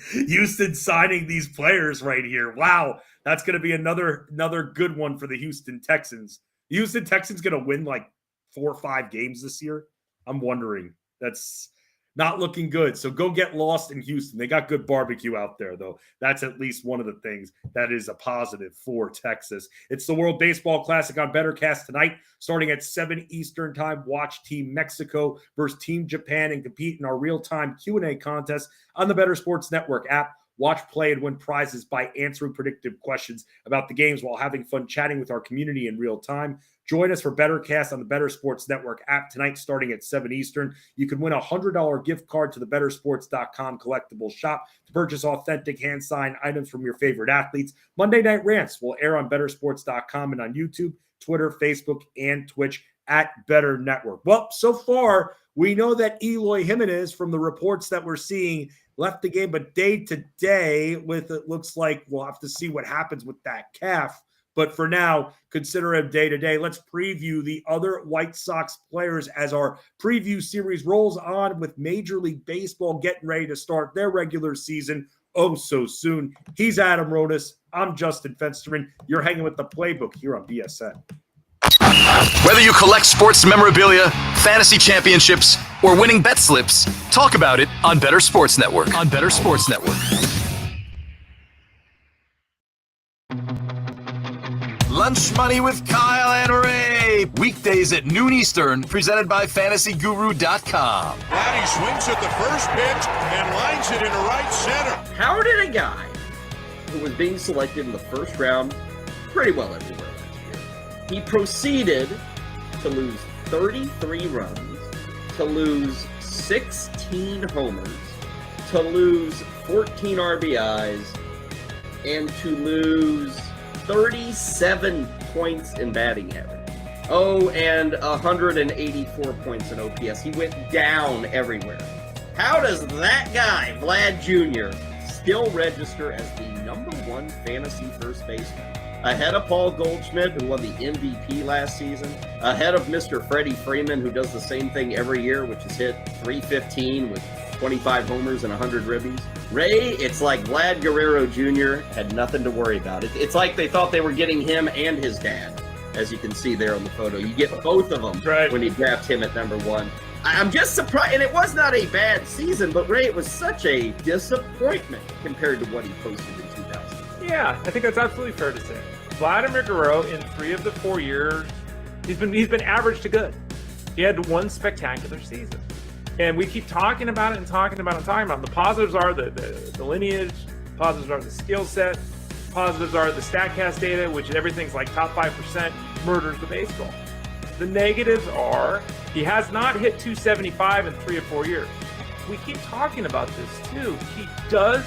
B: signing these players right here. Wow. That's going to be another good one for the Houston Texans. The Houston Texans going to win like 4 or 5 games this year. I'm wondering. Not looking good. So go get lost in Houston. They got good barbecue out there, though. That's at least one of the things that is a positive for Texas. It's the World Baseball Classic on Bettorcast tonight, starting at 7 Eastern time. Watch Team Mexico versus Team Japan and compete in our real-time Q&A contest on the Bettor Sports Network app. Watch, play, and win prizes by answering predictive questions about the games while having fun chatting with our community in real time. Join us for Bettorcast on the Bettor Sports Network app tonight starting at 7 Eastern. You can win a $100 gift card to the bettorsports.com collectible shop to purchase authentic hand-signed items from your favorite athletes. Monday Night Rants will air on bettorsports.com and on YouTube, Twitter, Facebook, and Twitch at Bettor Network. Well, so far, we know that Eloy Jimenez, from the reports that we're seeing, left the game, but day to day, with it looks like we'll have to see what happens with that calf. But for now, consider him day to day. Let's preview the other White Sox players as our preview series rolls on with Major League Baseball getting ready to start their regular season oh so soon. He's Adam Ronis. I'm Justin Fensterman. You're hanging with the Playbook here on BSN.
F: Whether you collect sports memorabilia, fantasy championships, or winning bet slips, talk about it on Bettor Sports Network. Lunch Money with Kyle and Ray. Weekdays at noon Eastern, presented by FantasyGuru.com.
G: Vladdy swings at the first pitch and lines it into right center.
H: How did a guy who was being selected in the first round pretty well everywhere last year, he proceeded to lose 33 runs, to lose 16 homers, to lose 14 RBIs, and to lose 37 points in batting average. Oh, and 184 points in OPS. He went down everywhere. How does that guy, Vlad Jr., still register as the #1 fantasy first baseman? Ahead of Paul Goldschmidt, who won the MVP last season. Ahead of Mr. Freddie Freeman, who does the same thing every year, which is hit .315 with 25 homers and 100 ribbies. Ray, it's like Vlad Guerrero Jr. had nothing to worry about. It's like they thought they were getting him and his dad, as you can see there on the photo. You get both of them when you draft him at #1. I'm just surprised, and it was not a bad season, but Ray, it was such a disappointment compared to what he posted in 2000.
I: Yeah, I think that's absolutely fair to say. Vladimir Guerrero, in 3 of the 4 years, he's been average to good. He had one spectacular season. And we keep talking about it and talking about it and talking about it. The positives are the lineage, positives are the skill set, positives are the StatCast data, which everything's like top 5%, murders the baseball. The negatives are he has not hit 275 in 3 or 4 years. We keep talking about this too. He does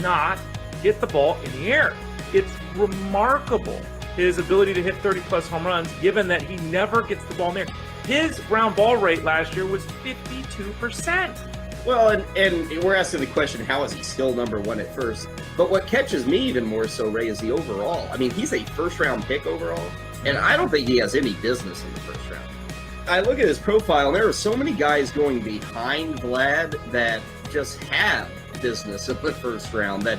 I: not hit the ball in the air. It's remarkable, his ability to hit 30-plus home runs, given that he never gets the ball in the air. His ground ball rate last year was 52%.
H: Well, and we're asking the question, how is he still #1 at first? But what catches me even more so, Ray, is the overall. I mean, he's a first-round pick overall, and I don't think he has any business in the first round. I look at his profile, and there are so many guys going behind Vlad that just have business in the first round that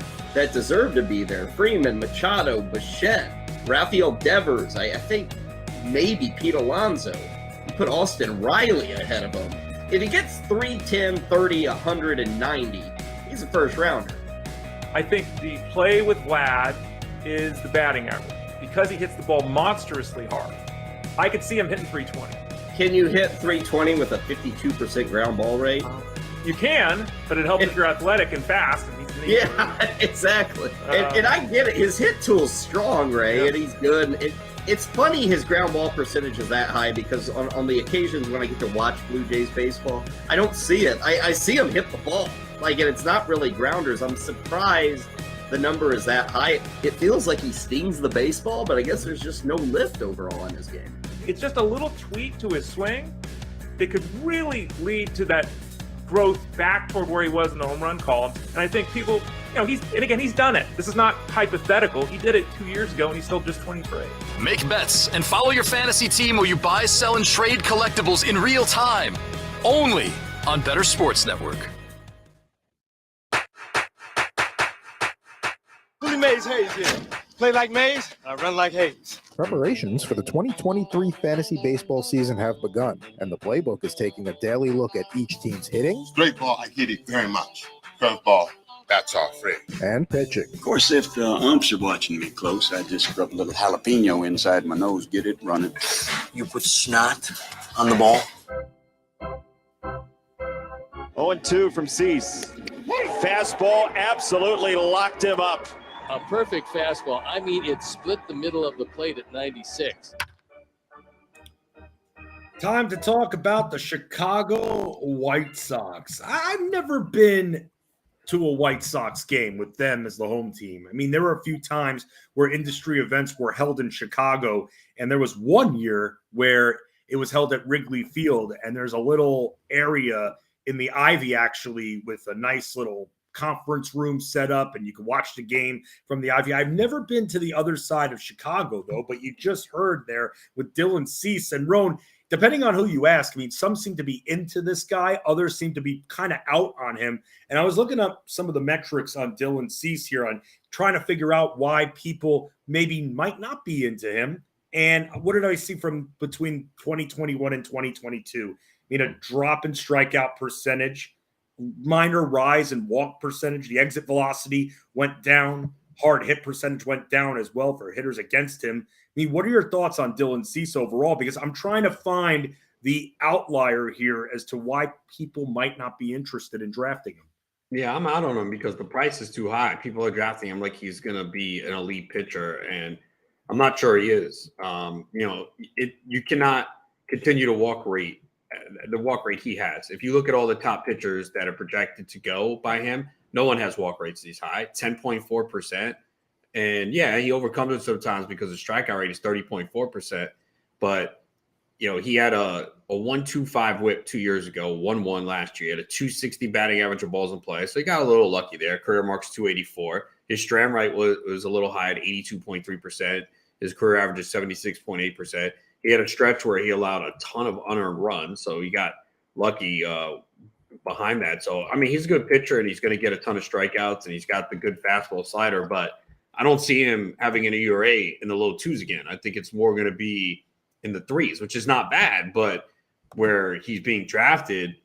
H: deserve to be there. Freeman, Machado, Bichette, Rafael Devers, I think maybe Pete Alonso. You put Austin Riley ahead of him. If he gets 310, 30, 190, he's a first rounder.
I: I think the play with Vlad is the batting average because he hits the ball monstrously hard. I could see him hitting 320.
H: Can you hit 320 with a 52% ground ball rate?
I: You can, but it helps if you're athletic and fast. And
H: yeah, exactly. And I get it. His hit tool's strong, Ray, and he's good. It's funny his ground ball percentage is that high because on the occasions when I get to watch Blue Jays baseball, I don't see it. I see him hit the ball. And it's not really grounders. I'm surprised the number is that high. It feels like he stings the baseball, but I guess there's just no lift overall in his game.
I: It's just a little tweak to his swing that could really lead to that growth back toward where he was in the home run column. And I think people, he's done it. This is not hypothetical. He did it 2 years ago, and he's still just 23.
F: Make bets and follow your fantasy team while you buy, sell, and trade collectibles in real time. Only on Bettor Sports Network.
J: Mays Hayes here. Play like Mays, I run like Hayes. Preparations for the 2023 fantasy baseball season have begun, and the Playbook is taking a daily look at each team's hitting.
G: Straight ball, I hit it very much. Curveball, that's our friend.
J: And pitching.
K: Of course, if the umps are watching me close, I just rub a little jalapeno inside my nose, get it running.
L: You put snot on the ball?
M: 0-2 from Cease. Fastball absolutely locked him up.
N: A perfect fastball. I mean, it split the middle of the plate at 96.
B: Time to talk about the Chicago White Sox. I've never been to a White Sox game with them as the home team. I mean, there were a few times where industry events were held in Chicago, and there was one year where it was held at Wrigley Field, and there's a little area in the Ivy actually with a nice little conference room set up, and you can watch the game from the Ivy. I've never been to the other side of Chicago, though, but you just heard there with Dylan Cease and Roan. Depending on who you ask, I mean, some seem to be into this guy. Others seem to be kind of out on him. And I was looking up some of the metrics on Dylan Cease here on trying to figure out why people maybe might not be into him. And what did I see from between 2021 and 2022? I mean, a drop in strikeout percentage, minor rise in walk percentage. The exit velocity went down. Hard hit percentage went down as well for hitters against him. I mean, what are your thoughts on Dylan Cease overall? Because I'm trying to find the outlier here as to why people might not be interested in drafting him.
C: Yeah, I'm out on him because the price is too high. People are drafting him like he's going to be an elite pitcher, and I'm not sure he is. You cannot continue to walk rate the walk rate he has. If you look at all the top pitchers that are projected to go by him, no one has walk rates these high, 10.4%. And yeah, he overcomes it sometimes because the strikeout rate is 30.4%. But, he had a 1.25 whip 2 years ago, 1.1 last year. He had a 260 batting average of balls in play. So he got a little lucky there. Career marks 284. His strand rate was a little high at 82.3%. His career average is 76.8%. He had a stretch where he allowed a ton of unearned runs, so he got lucky behind that. So, I mean, he's a good pitcher, and he's going to get a ton of strikeouts, and he's got the good fastball slider, but I don't see him having an ERA in the low twos again. I think it's more going to be in the threes, which is not bad, but where he's being drafted,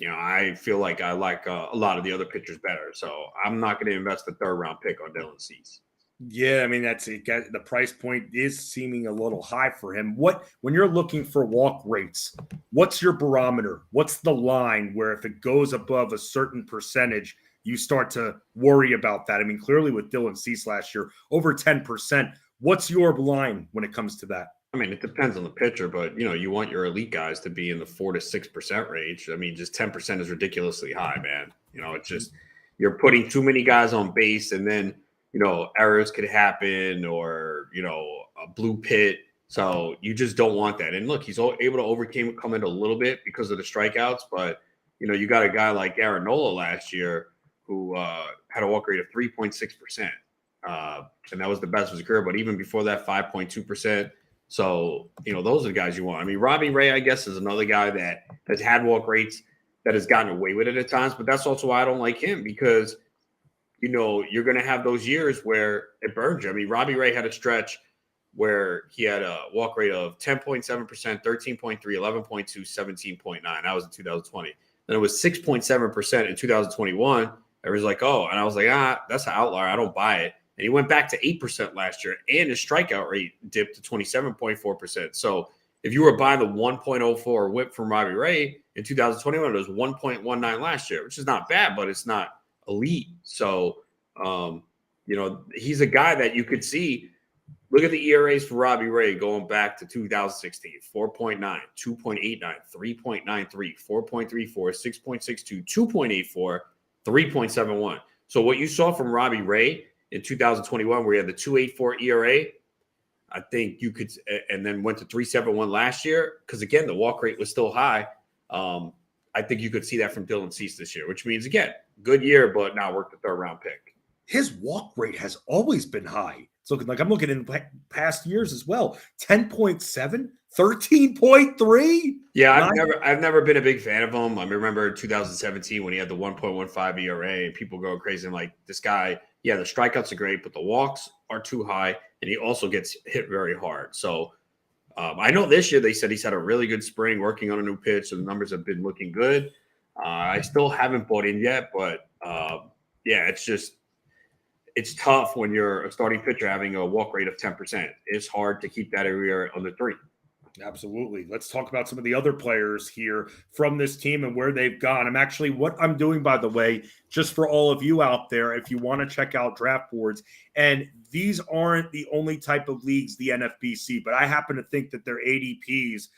C: I feel like I like a lot of the other pitchers better. So I'm not going to invest the third-round pick on Dylan Cease.
B: Yeah, I mean, that's it. The price point is seeming a little high for him. When you're looking for walk rates, what's your barometer? What's the line where if it goes above a certain percentage, you start to worry about that? I mean, clearly with Dylan Cease last year, over 10%. What's your line when it comes to that?
C: I mean, it depends on the pitcher, but, you want your elite guys to be in the 4 to 6% range. I mean, just 10% is ridiculously high, man. It's just you're putting too many guys on base, and then errors could happen or, a blue pit. So you just don't want that. And look, he's able to overcome it a little bit because of the strikeouts. But, you got a guy like Aaron Nola last year who had a walk rate of 3.6%. And that was the best of his career. But even before that, 5.2%. So, those are the guys you want. I mean, Robbie Ray, I guess, is another guy that has had walk rates that has gotten away with it at times. But that's also why I don't like him because – you're going to have those years where it burns you. I mean, Robbie Ray had a stretch where he had a walk rate of 10.7%, 13.3, 11.2, 17.9. That was in 2020. Then it was 6.7% in 2021. Everyone's like, oh, and I was like, that's an outlier. I don't buy it. And he went back to 8% last year, and his strikeout rate dipped to 27.4%. So if you were buying the 1.04 whip from Robbie Ray in 2021, it was 1.19 last year, which is not bad, but it's not elite. So, he's a guy that you could see. Look at the ERAs for Robbie Ray going back to 2016, 4.9, 2.89, 3.93, 4.34, 6.62, 2.84, 3.71. So what you saw from Robbie Ray in 2021, where he had the 2.84 ERA, I think you could, and then went to 3.71 last year, because again, the walk rate was still high. I think you could see that from Dylan Cease this year, which means, again, good year, but not worth the third-round pick.
B: His walk rate has always been high. It's looking like I'm looking in past years as well. 10.7, 13.3.
C: Yeah, I've never been a big fan of him. I remember 2017 when he had the 1.15 ERA and people go crazy. I'm like, this guy, yeah, the strikeouts are great, but the walks are too high. and he also gets hit very hard. So I know this year they said he's had a really good spring working on a new pitch, so the numbers have been looking good. I still haven't bought in yet, but yeah, it's tough when you're a starting pitcher having a walk rate of 10%. It's hard to keep that area under 3.
B: Absolutely. Let's talk about some of the other players here from this team and where they've gone. What I'm doing, by the way, just for all of you out there, if you want to check out draft boards, and these aren't the only type of leagues, the NFBC, but I happen to think that their ADPs,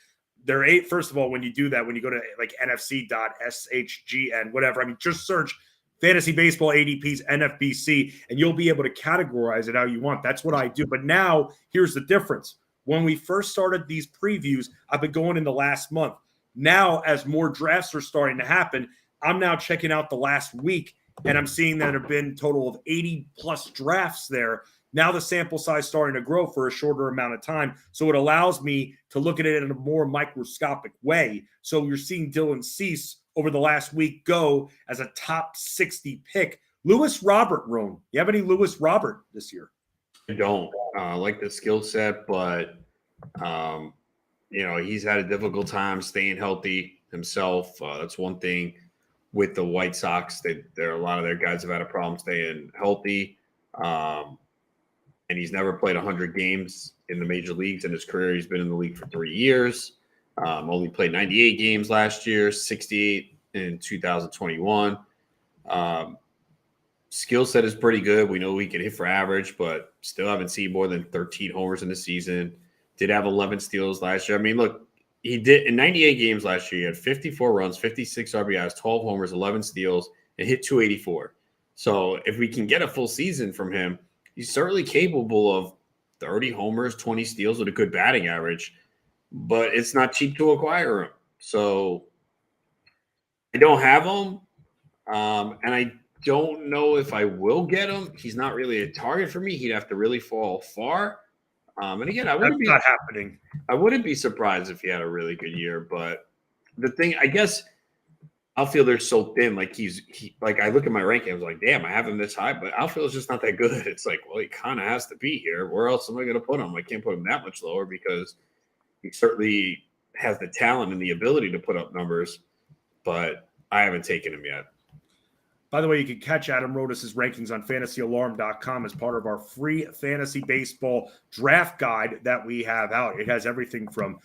B: first of all, when you do that, when you go to like nfc.shgn, whatever, I mean, just search Fantasy Baseball ADPs NFBC, and you'll be able to categorize it how you want. That's what I do. But now here's the difference. When we first started these previews, I've been going in the last month. Now, as more drafts are starting to happen, I'm now checking out the last week, and I'm seeing that there have been a total of 80-plus drafts there. Now the sample size starting to grow for a shorter amount of time, so it allows me to look at it in a more microscopic way. So you're seeing Dylan Cease over the last week go as a top 60 pick. Lewis Robert, Rome. You have any Lewis Robert this year?
C: I don't like the skill set, but he's had a difficult time staying healthy himself. That's one thing with the White Sox. A lot of their guys have had a problem staying healthy, and he's never played 100 games in the major leagues in his career. He's been in the league for 3 years. Only played 98 games last year, 68 in 2021. Skill set is pretty good. We know he can hit for average, but still haven't seen more than 13 homers in the season. Did have 11 steals last year. I mean, look, he did in 98 games last year. He had 54 runs, 56 RBIs, 12 homers, 11 steals, and hit 284. So if we can get a full season from him, he's certainly capable of 30 homers, 20 steals with a good batting average, but it's not cheap to acquire him. So I don't have him, and I don't know if I will get him. He's not really a target for me. He'd have to really fall far. And again,
B: That's not happening.
C: I wouldn't be surprised if he had a really good year. But the thing, I guess, outfielder's so thin. Like like I look at my ranking, I was like, damn, I have him this high, but outfield's just not that good. It's like, well, he kind of has to be here. Where else am I going to put him? I can't put him that much lower because he certainly has the talent and the ability to put up numbers, but I haven't taken him yet.
B: By the way, you can catch Adam Rodas' rankings on fantasyalarm.com as part of our free fantasy baseball draft guide that we have out. It has everything from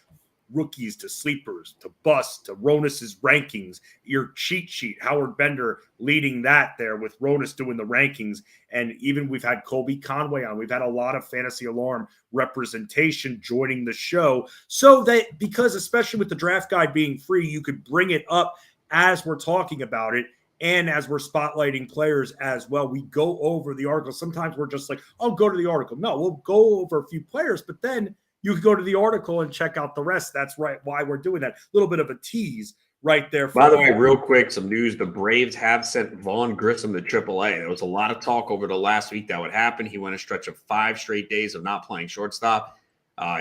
B: rookies to sleepers to busts to Ronas' rankings, your cheat sheet, Howard Bender leading that there with Ronas doing the rankings. And even we've had Colby Conway on. We've had a lot of Fantasy Alarm representation joining the show so that because especially with the draft guide being free, you could bring it up as we're talking about it. And as we're spotlighting players as well, we go over the article. Sometimes we're just like, oh, go to the article. No, we'll go over a few players, but then you can go to the article and check out the rest. That's right. Why we're doing that. A little bit of a tease right there.
C: By the way, real quick, some news. The Braves have sent Vaughn Grissom to AAA. There was a lot of talk over the last week that would happen. He went a stretch of 5 straight days of not playing shortstop.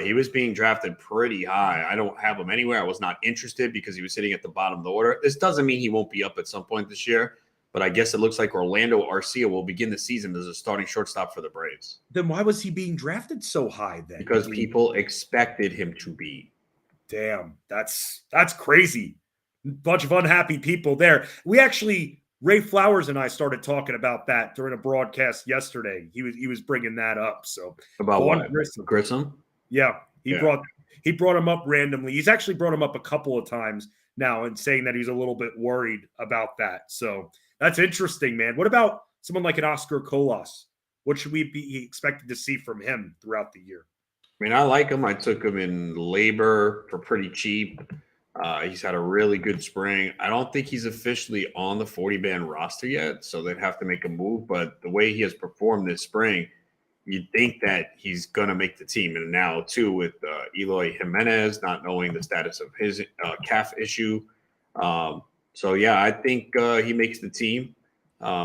C: He was being drafted pretty high. I don't have him anywhere. I was not interested because he was sitting at the bottom of the order. This doesn't mean he won't be up at some point this year, but I guess it looks like Orlando Arcia will begin the season as a starting shortstop for the Braves.
B: Then why was he being drafted so high then?
C: Because people expected him to be.
B: Damn, that's crazy. Bunch of unhappy people there. Ray Flowers and I started talking about that during a broadcast yesterday. He was bringing that up. So
C: about what? Grissom?
B: Yeah, he brought him up randomly. He's actually brought him up a couple of times now and saying that he's a little bit worried about that. So that's interesting, man. What about someone like an Oscar Colas? What should we be expected to see from him throughout the year?
C: I mean, I like him. I took him in labor for pretty cheap. He's had a really good spring. I don't think he's officially on the 40-man roster yet, so they'd have to make a move. But the way he has performed this spring, you'd think that he's going to make the team. And now, too, with Eloy Jimenez not knowing the status of his calf issue. So, yeah, I think he makes the team.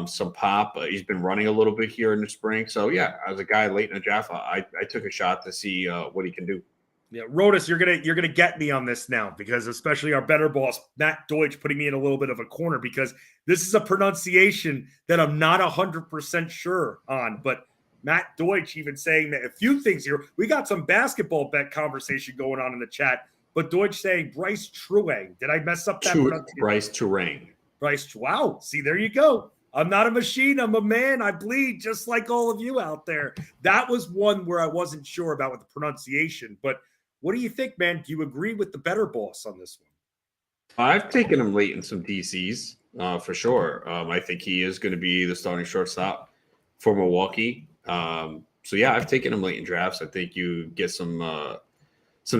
C: Some pop. He's been running a little bit here in the spring. So, yeah, as a guy late in the draft, I took a shot to see what he can do.
B: Yeah, Rodas, you're gonna get me on this now because especially our better boss, Matt Deutsch, putting me in a little bit of a corner because this is a pronunciation that I'm not 100% sure on. But Matt Deutsch even saying that a few things here. We got some basketball bet conversation going on in the chat, but Deutsch saying Bryce Truang. Did I mess up that pronunciation?
C: Bryce Truang.
B: Bryce, wow. See, there you go. I'm not a machine. I'm a man. I bleed just like all of you out there. That was one where I wasn't sure about with the pronunciation. But what do you think, man? Do you agree with the Bettor boss on this one?
C: I've taken him late in some DCs for sure. I think he is going to be the starting shortstop for Milwaukee. So yeah, I've taken him late in drafts. I think you get some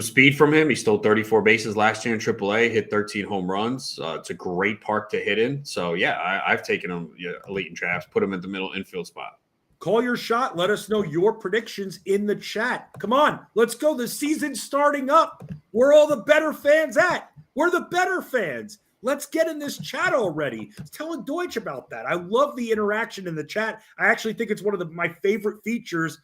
C: speed from him. He stole 34 bases last year in AAA, hit 13 home runs. It's a great park to hit in. So yeah, I've taken him late in drafts, put him in the middle infield spot.
B: Call your shot. Let us know your predictions in the chat. Come on, let's go. The season's starting up. Where are all the Bettor fans at? We're the Bettor fans. Let's get in this chat already. I was telling Deutsch about that. I love the interaction in the chat. I actually think it's one of my favorite features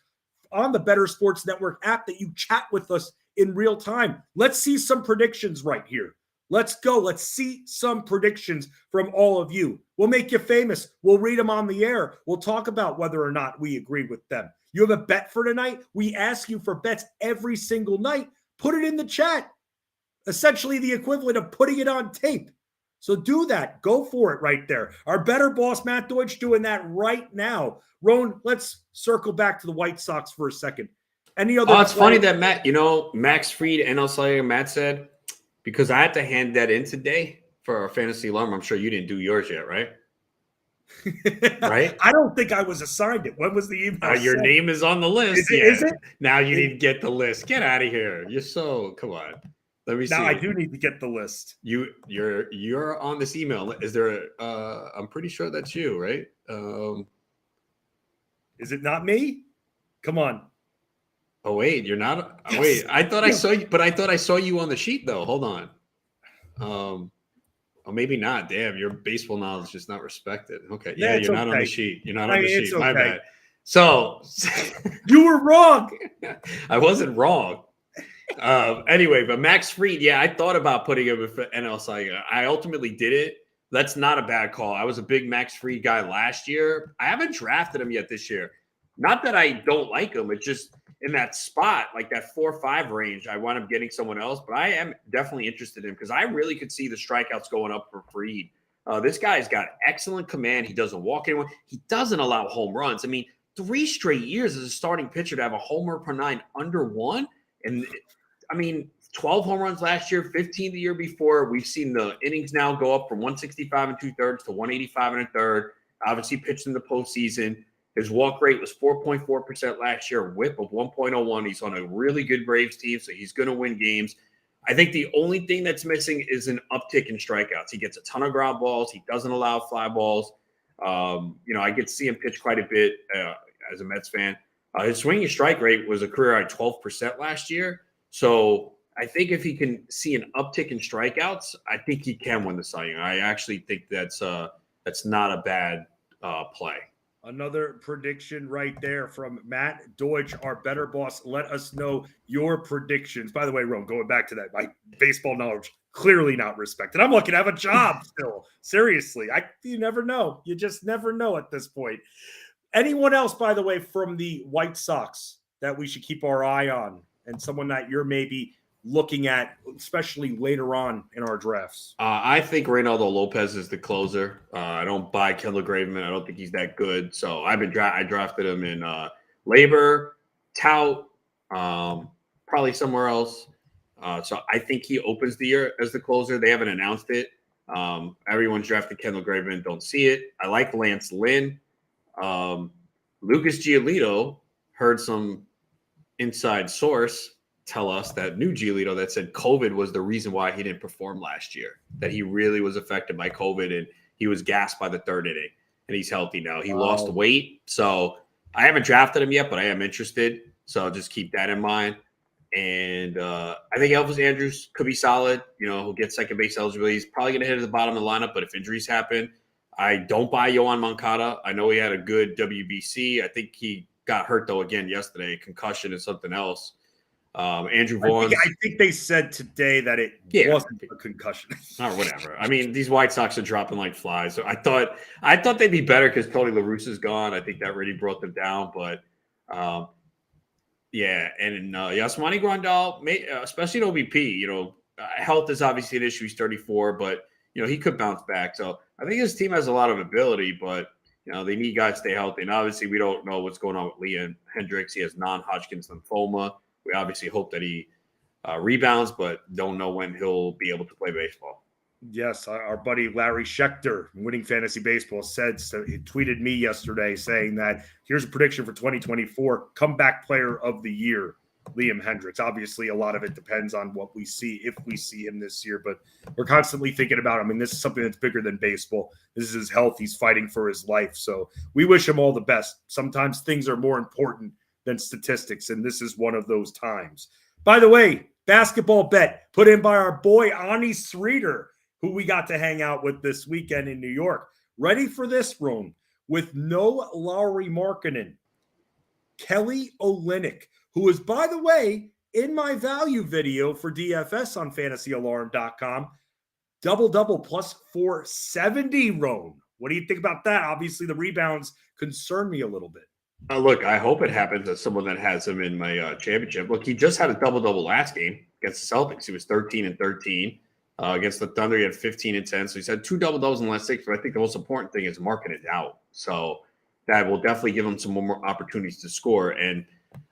B: on the Bettor Sports Network app that you chat with us in real time. Let's see some predictions right here. Let's go. Let's see some predictions from all of you. We'll make you famous. We'll read them on the air. We'll talk about whether or not we agree with them. You have a bet for tonight? We ask you for bets every single night. Put it in the chat. Essentially the equivalent of putting it on tape. So do that. Go for it right there. Our Bettor boss, Matt Deutsch, doing that right now. Roan, let's circle back to the White Sox for a second. Any other?
C: Oh, it's funny that Max Fried and El Slayer, Matt said, because I had to hand that in today for our fantasy alarm. I'm sure you didn't do yours yet, right? Right?
B: I don't think I was assigned it. When was the email?
C: Your name is on the list.
B: Is it?
C: Now you need to get the list. Get out of here. Come on. Let me see.
B: Now I do need to get the list.
C: You're on this email. Is there I'm pretty sure that's you, right?
B: Is it not me? Come on.
C: Oh wait, you're not. Yes. Wait, I thought I saw you, but I thought I saw you on the sheet though. Hold on. Oh, maybe not. Damn, your baseball knowledge is just not respected. Okay, yeah, you're not on the sheet. You're not on the sheet. My bad. So
B: you were wrong.
C: I wasn't wrong. Anyway, but Max Fried, yeah, I thought about putting him with NL Saiga. I ultimately did it. That's not a bad call. I was a big Max Fried guy last year. I haven't drafted him yet this year. Not that I don't like him. It's just in that spot, like that 4-5 range, I wound up getting someone else. But I am definitely interested in him because I really could see the strikeouts going up for Fried. This guy's got excellent command. He doesn't walk anyone. He doesn't allow home runs. I mean, 3 straight years as a starting pitcher to have a homer per 9 under 1. And I mean, 12 home runs last year, 15 the year before. We've seen the innings now go up from 165 2/3 to 185 1/3. Obviously pitched in the postseason. His walk rate was 4.4% last year, whip of 1.01. He's on a really good Braves team, so he's going to win games. I think the only thing that's missing is an uptick in strikeouts. He gets a ton of ground balls. He doesn't allow fly balls. I get to see him pitch quite a bit as a Mets fan. His swinging strike rate was a career high 12% last year. So I think if he can see an uptick in strikeouts, I think he can win the Cy Young. I actually think that's not a bad play.
B: Another prediction right there from Matt Deutsch, our Bettor boss. Let us know your predictions. By the way, Rome, going back to that, my baseball knowledge clearly not respected. I'm lucky to have a job still. Seriously, you never know. You just never know at this point. Anyone else, by the way, from the White Sox that we should keep our eye on, and someone that you're maybe looking at, especially later on in our drafts?
C: I think Reynaldo Lopez is the closer. I don't buy Kendall Graveman. I don't think he's that good. So I drafted him in Labor, Tout, probably somewhere else. So I think he opens the year as the closer. They haven't announced it. Everyone's drafted Kendall Graveman. Don't see it. I like Lance Lynn. Lucas Giolito, heard some inside source tell us that new Giolito that said COVID was the reason why he didn't perform last year, that he really was affected by COVID and he was gassed by the 3rd inning, and he's healthy now. He lost weight. So I haven't drafted him yet, but I am interested. So just keep that in mind. And I think Elvis Andrus could be solid. He'll get second base eligibility. He's probably going to hit at the bottom of the lineup, but if injuries happen, I don't buy Yohan Moncada. I know he had a good WBC. I think he got hurt, though, again yesterday. Concussion and something else. Andrew Vaughn.
B: I think they said today that it wasn't a concussion.
C: Or whatever. I mean, these White Sox are dropping like flies. So I thought they'd be better because Tony La Russa's gone. I think that really brought them down. But Yeah, and Yasmani Grandal, especially in OBP, health is obviously an issue. He's 34, but he could bounce back. So I think his team has a lot of ability, but they need guys to stay healthy. And obviously, we don't know what's going on with Liam Hendricks. He has non-Hodgkin's lymphoma. We obviously hope that he rebounds, but don't know when he'll be able to play baseball.
B: Yes, our buddy Larry Schechter, Winning Fantasy Baseball, he tweeted me yesterday saying that here's a prediction for 2024 comeback player of the year, Liam Hendricks. Obviously, a lot of it depends on what we see, if we see him this year, but we're constantly thinking about him. I mean, this is something that's bigger than baseball. This is his health. He's fighting for his life. So we wish him all the best. Sometimes things are more important than statistics, and this is one of those times. By the way, basketball bet put in by our boy Ani Sreeder, who we got to hang out with this weekend in New York. Ready for this, Rome? With no Lauri Markkanen, Kelly Olynyk, who is, by the way, in my value video for DFS on fantasyalarm.com, double-double plus 470, Rome. What do you think about that? Obviously, the rebounds concern me a little bit.
C: Look, I hope it happens as someone that has him in my championship. Look, he just had a double-double last game against the Celtics. He was 13 and 13. Against the Thunder, he had 15 and 10. So he's had 2 double-doubles in the last 6. But I think the most important thing is marking it out. So that will definitely give him some more opportunities to score. And,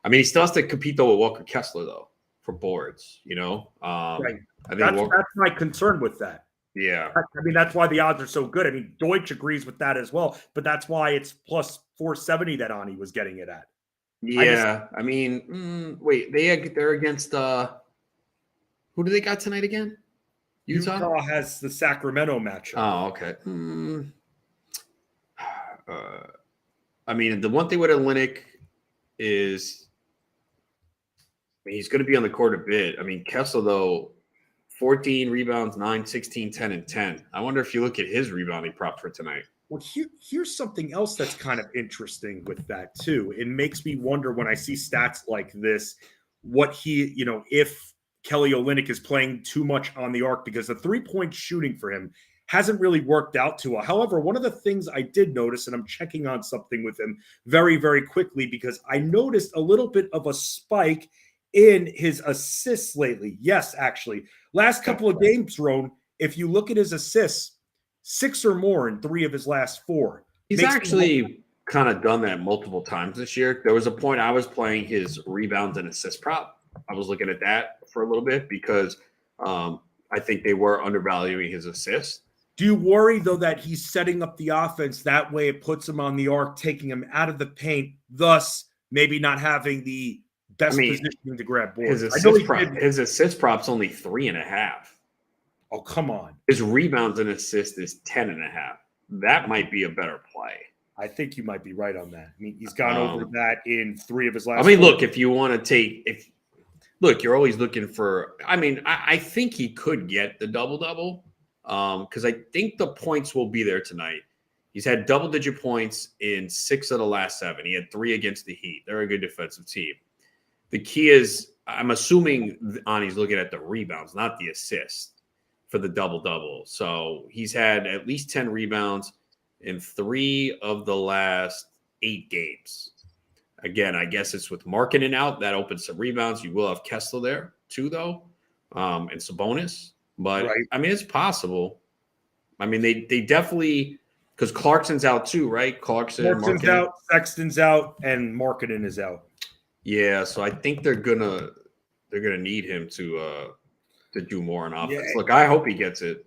C: I mean, he still has to compete, though, with Walker Kessler, though, for boards,
B: Right.
C: I think
B: That's my concern with that.
C: Yeah.
B: I mean, that's why the odds are so good. I mean, Deutsch agrees with that as well. But that's why it's plus 470 that Ani was getting it at.
C: Yeah. Wait, they're against who do they got tonight again?
B: Utah has the Sacramento matchup.
C: Oh, okay. I mean, the one thing with Olynyk is he's going to be on the court a bit. I mean, Kessler, though, 14 rebounds, 9, 16, 10, and 10. I wonder if you look at his rebounding prop for tonight.
B: Well, here's something else that's kind of interesting with that, too. It makes me wonder when I see stats like this, what if Kelly Olynyk is playing too much on the arc, because the three-point shooting for him hasn't really worked out too well. However, one of the things I did notice, and I'm checking on something with him very, very quickly, because I noticed a little bit of a spike in his assists lately. Yes, actually. Last couple of games, Ron, if you look at his assists, 6 or more in 3 of his last 4.
C: He's actually kind of done that multiple times this year. There was a point I was playing his rebounds and assist prop. I was looking at that for a little bit because I think they were undervaluing his assists.
B: Do you worry, though, that he's setting up the offense that way it puts him on the arc, taking him out of the paint, thus maybe not having the best positioning to grab boards?
C: His assist prop's only 3.5.
B: Oh, come on.
C: His rebounds and assist is 10.5. That might be a better play.
B: I think you might be right on that. I mean, he's gone over that in 3 of his last.
C: Look, if you want to you're always looking for. I think he could get the double-double because I think the points will be there tonight. He's had double-digit points in 6 of the last 7. He had 3 against the Heat. They're a good defensive team. The key is, I'm assuming Ani's looking at the rebounds, not the assists for the double-double. So he's had at least 10 rebounds in 3 of the last 8 games. Again, I guess it's with Markkanen out. That opens some rebounds. You will have Kessler there too, though, and Sabonis. But,
B: right.
C: It's possible. They definitly – because Clarkson's out too, right?
B: Clarkson's out, Sexton's out, and Markkanen is out.
C: Yeah, so I think they're gonna need him to do more on offense. Yeah. Look, I hope he gets it.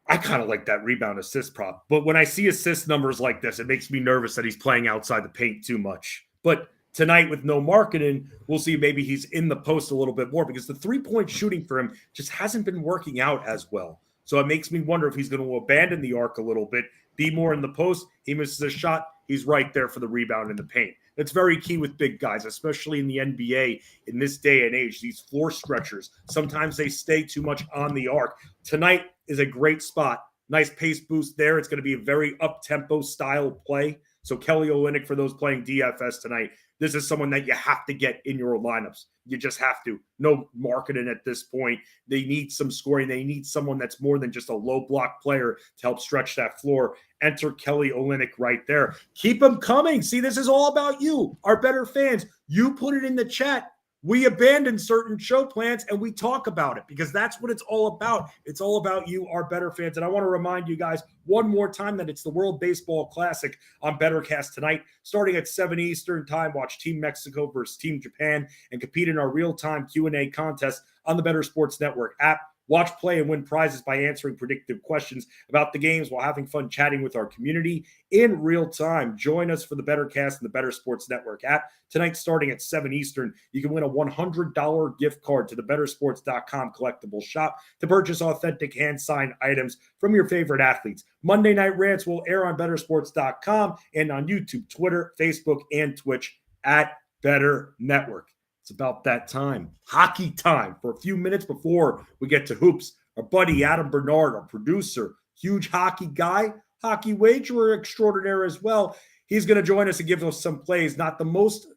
B: I kind of like that rebound assist prop, but when I see assist numbers like this, it makes me nervous that he's playing outside the paint too much. But tonight with no Markkanen, we'll see maybe he's in the post a little bit more because the three-point shooting for him just hasn't been working out as well. So it makes me wonder if he's going to abandon the arc a little bit, be more in the post. He misses a shot, he's right there for the rebound in the paint. That's very key with big guys, especially in the NBA in this day and age. These floor stretchers, sometimes they stay too much on the arc. Tonight is a great spot. Nice pace boost there. It's going to be a very up-tempo style play. So Kelly Olynyk, for those playing DFS tonight, this is someone that you have to get in your lineups. You just have to. No marketing at this point. They need some scoring. They need someone that's more than just a low block player to help stretch that floor. Enter Kelly Olynyk right there. Keep them coming. See, this is all about you, our better fans. You put it in the chat. We abandon certain show plans and we talk about it because that's what it's all about. It's all about you, our better fans. And I want to remind you guys one more time that it's the World Baseball Classic on Bettorcast tonight, starting at 7 Eastern time. Watch Team Mexico versus Team Japan and compete in our real-time Q&A contest on the Bettor Sports Network app. Watch, play, and win prizes by answering predictive questions about the games while having fun chatting with our community in real time. Join us for the Bettorcast and the Bettor Sports Network app. Tonight, starting at 7 Eastern, you can win a $100 gift card to the bettorsports.com collectible shop to purchase authentic hand-signed items from your favorite athletes. Monday Night Rants will air on bettorsports.com and on YouTube, Twitter, Facebook, and Twitch at Bettor Network. It's about that time, hockey time, for a few minutes before we get to hoops. Our buddy Adam Bernard, our producer, huge hockey guy, hockey wagerer extraordinaire as well. He's going to join us and give us some plays. Not the most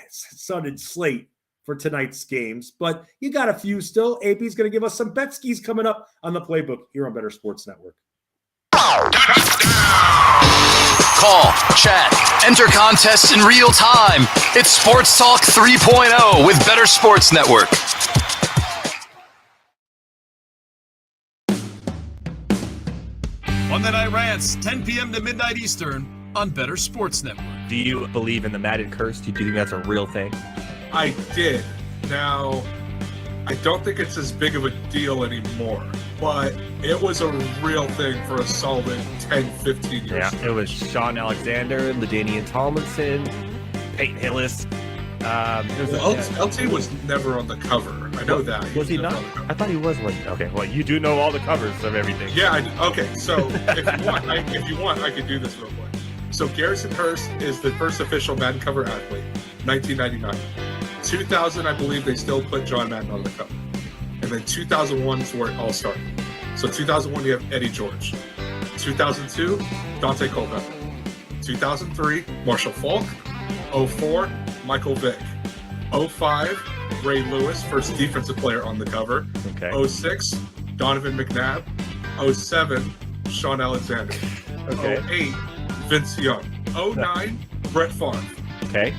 B: sunted slate for tonight's games, but you got a few still. AP's going to give us some bet skis coming up on the Playbook here on Bettor Sports Network.
F: Call, chat, enter contests in real time. It's Sports Talk 3.0 with Bettor Sports Network. Monday Night Rants, 10 p.m. to midnight Eastern on Bettor Sports Network.
D: Do you believe in the Madden curse? Do you think that's a real thing?
O: I did. Now, I don't think it's as big of a deal anymore, but it was a real thing for a solid 10, 15 years.
D: Yeah, it was Sean Alexander, LaDainian Tomlinson, Peyton Hillis.
O: LT was never on the cover. I know that.
D: Was he not? I thought he was one. Okay, well, you do know all the covers of everything.
O: Yeah, okay. So if you want, I could do this real quick. So Garrison Hurst is the first official Madden cover athlete, 1999. 2000, I believe they still put John Madden on the cover. And then 2001 is where it all started. So 2001, you have Eddie George. 2002, Dante Culpepper. 2003, Marshall Falk. 04, Michael Vick. 05, Ray Lewis, first defensive player on the cover.
D: Okay.
O: 06, Donovan McNabb. 07, Sean Alexander.
D: Okay.
O: 08, Vince Young. 09, Brett Favre.
D: Okay.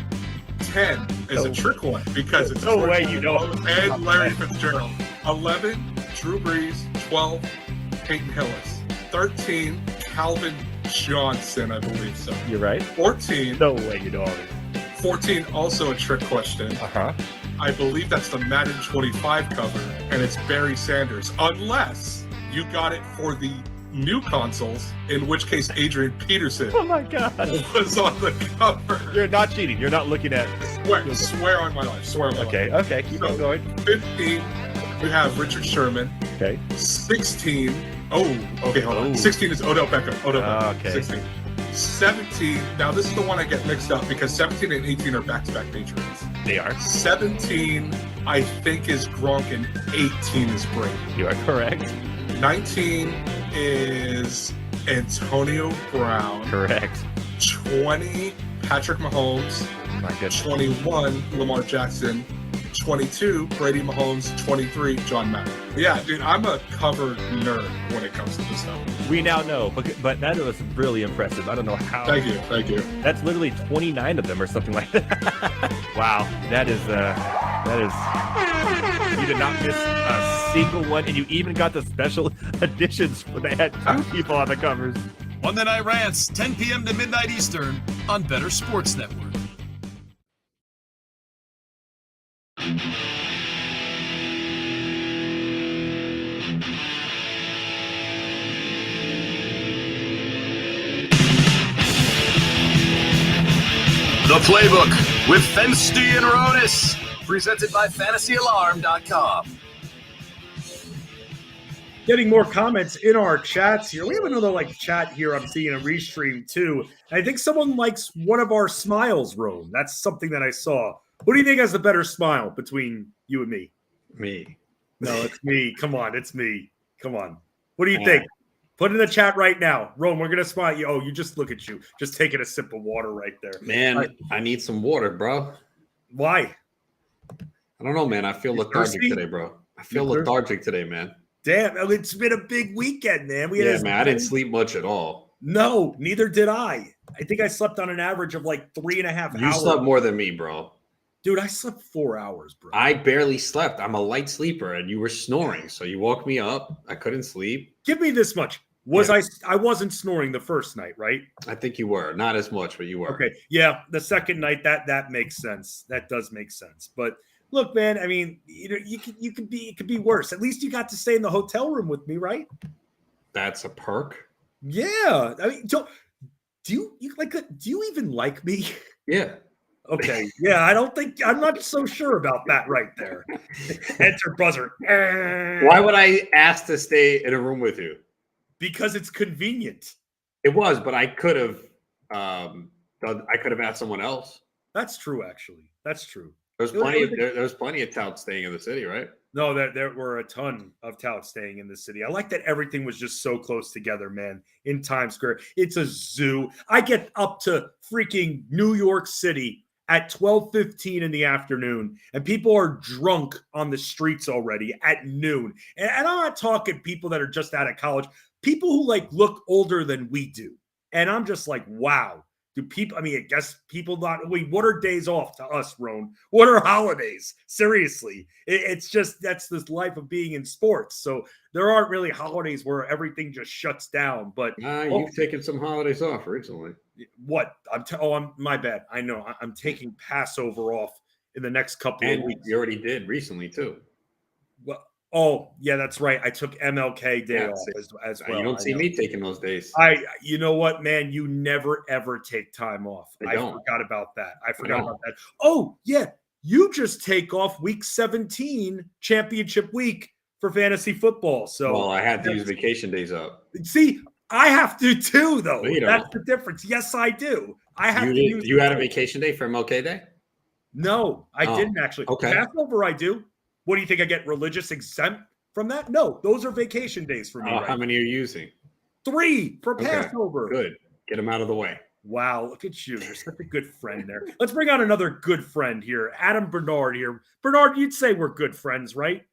O: 10 is a trick one because it's
D: no way you know.
O: And Larry Fitzgerald. 11, Drew Brees. 12, Peyton Hillis. 13, Calvin Johnson, I believe so.
D: You're right.
O: 14.
D: No way you know all this.
O: 14, also a trick question.
D: Uh-huh.
O: I believe that's the Madden 25 cover, and it's Barry Sanders. Unless you got it for the new consoles, in which case Adrian Peterson
D: oh my God.
O: was on the cover.
D: You're not cheating. You're not looking at...
O: Swear on my life. Swear on my life.
D: Okay. Keep on going.
O: 15, we have Richard Sherman.
D: Okay.
O: 16. Okay, hold on. 16 is Odell Beckham.
D: Okay.
O: 16. 17. Now, this is the one I get mixed up because 17 and 18 are back-to-back Patriots.
D: They are.
O: 17, I think, is Gronk, and 18 is Brady.
D: You are correct.
O: 19 is Antonio Brown.
D: Correct.
O: 20, Patrick Mahomes.
D: My goodness.
O: 21, Lamar Jackson. 22, Brady Mahomes. 23, John Madden. Yeah, dude, I'm a cover nerd when it comes to this stuff.
D: We now know, but that was really impressive. I don't know how.
O: Thank you.
D: That's literally 29 of them or something like that. Wow, that is. You did not miss a single one, and you even got the special editions where they had two people on the covers.
F: Monday Night Rants, 10 p.m. to midnight Eastern on Bettor Sports Network. The Playbook with Fensty and Ronis, presented by FantasyAlarm.com.
B: Getting more comments in our chats here. We have another chat here. I'm seeing a restream too. I think someone likes one of our smiles, Rome. That's something that I saw. Who do you think has the better smile between you and me?
C: Me.
B: No, it's me. Come on, it's me. Come on. What do you think? Put in the chat right now. Rome, we're going to spot you. Oh, you just look at you. Just taking a sip of water right there.
C: Man, I need some water, bro.
B: Why?
C: I don't know, man. I feel lethargic today, bro. I feel lethargic today, man.
B: Damn, it's been a big weekend, man.
C: Man, I didn't sleep much at all.
B: No, neither did I. I think I slept on an average of like 3.5 hours.
C: You slept more than me, bro.
B: Dude, I slept 4 hours, bro.
C: I barely slept. I'm a light sleeper, and you were snoring, so you woke me up. I couldn't sleep.
B: Give me this much. I wasn't snoring the first night, right?
C: I think you were. Not as much, but you were.
B: Okay. Yeah, the second night, that makes sense. That does make sense. But look, man, I mean, it could be worse. At least you got to stay in the hotel room with me, right?
C: That's a perk.
B: Yeah. I mean, do you even like me?
C: Yeah.
B: Okay. Yeah, I'm not so sure about that right there. Enter buzzer.
C: Why would I ask to stay in a room with you?
B: Because it's convenient.
C: It was, but I could have asked someone else.
B: That's true, actually. That's true.
C: There was plenty of touts staying in the city, right?
B: No, there were a ton of touts staying in the city. I like that everything was just so close together, man, in Times Square. It's a zoo. I get up to freaking New York City at 12:15 in the afternoon, and people are drunk on the streets already at noon. And I'm not talking people that are just out of college, people who like look older than we do. And I'm just like, wow. Do people, I guess people what are days off to us, Roan? What are holidays? Seriously. It's just, that's this life of being in sports. So there aren't really holidays where everything just shuts down. But
C: you've taken some holidays off recently.
B: What? I'm my bad. I know. I'm taking Passover off in the next couple of weeks.
C: You already did recently too.
B: Well, oh yeah, that's right. I took MLK Day off as well.
C: You don't see me taking those days.
B: You know what, man? You never ever take time off. I forgot about that. I forgot about that. Oh yeah, you just take off week 17, championship week for fantasy football. So
C: I had to use vacation days up.
B: See, I have to too, though.
C: No,
B: that's the difference. Yes, I do. I have to use.
C: You had a vacation day for MLK Day?
B: No, I didn't actually.
C: Okay.
B: Passover, I do. What do you think? I get religious exempt from that? No, those are vacation days for me.
C: How many are you using?
B: 3 for Passover.
C: Good. Get them out of the way.
B: Wow, look at you. You're such a good friend there. Let's bring on another good friend here. Adam Bernard here. Bernard, you'd say we're good friends, right?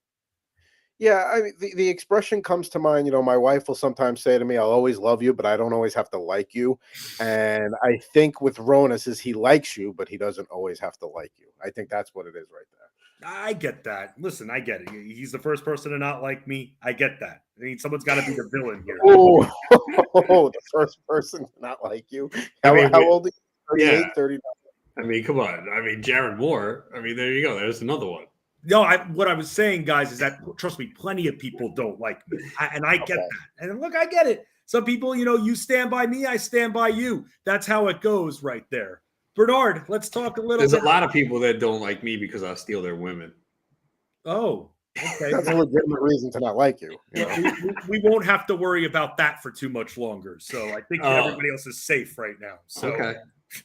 E: Yeah, I mean, the expression comes to mind. You know, my wife will sometimes say to me, "I'll always love you, but I don't always have to like you." And I think with Ronas is he likes you, but he doesn't always have to like you. I think that's what it is right there.
B: I get that. Listen, I get it. He's the first person to not like me. I get that. I mean, someone's got to be the villain here.
E: The first person to not like you. How old are you? 38, 39?
C: I mean, come on. I mean, Jared Moore. I mean, there you go. There's another one.
B: No, what I was saying, guys, is that, trust me, plenty of people don't like me. And I get that. And look, I get it. Some people, you stand by me, I stand by you. That's how it goes right there. Bernard, let's talk a little bit.
C: There's a lot of people that don't like me because I steal their women.
B: Oh, okay.
E: That's a legitimate reason to not like you.
B: We won't have to worry about that for too much longer. So I think everybody else is safe right now. So,
C: okay.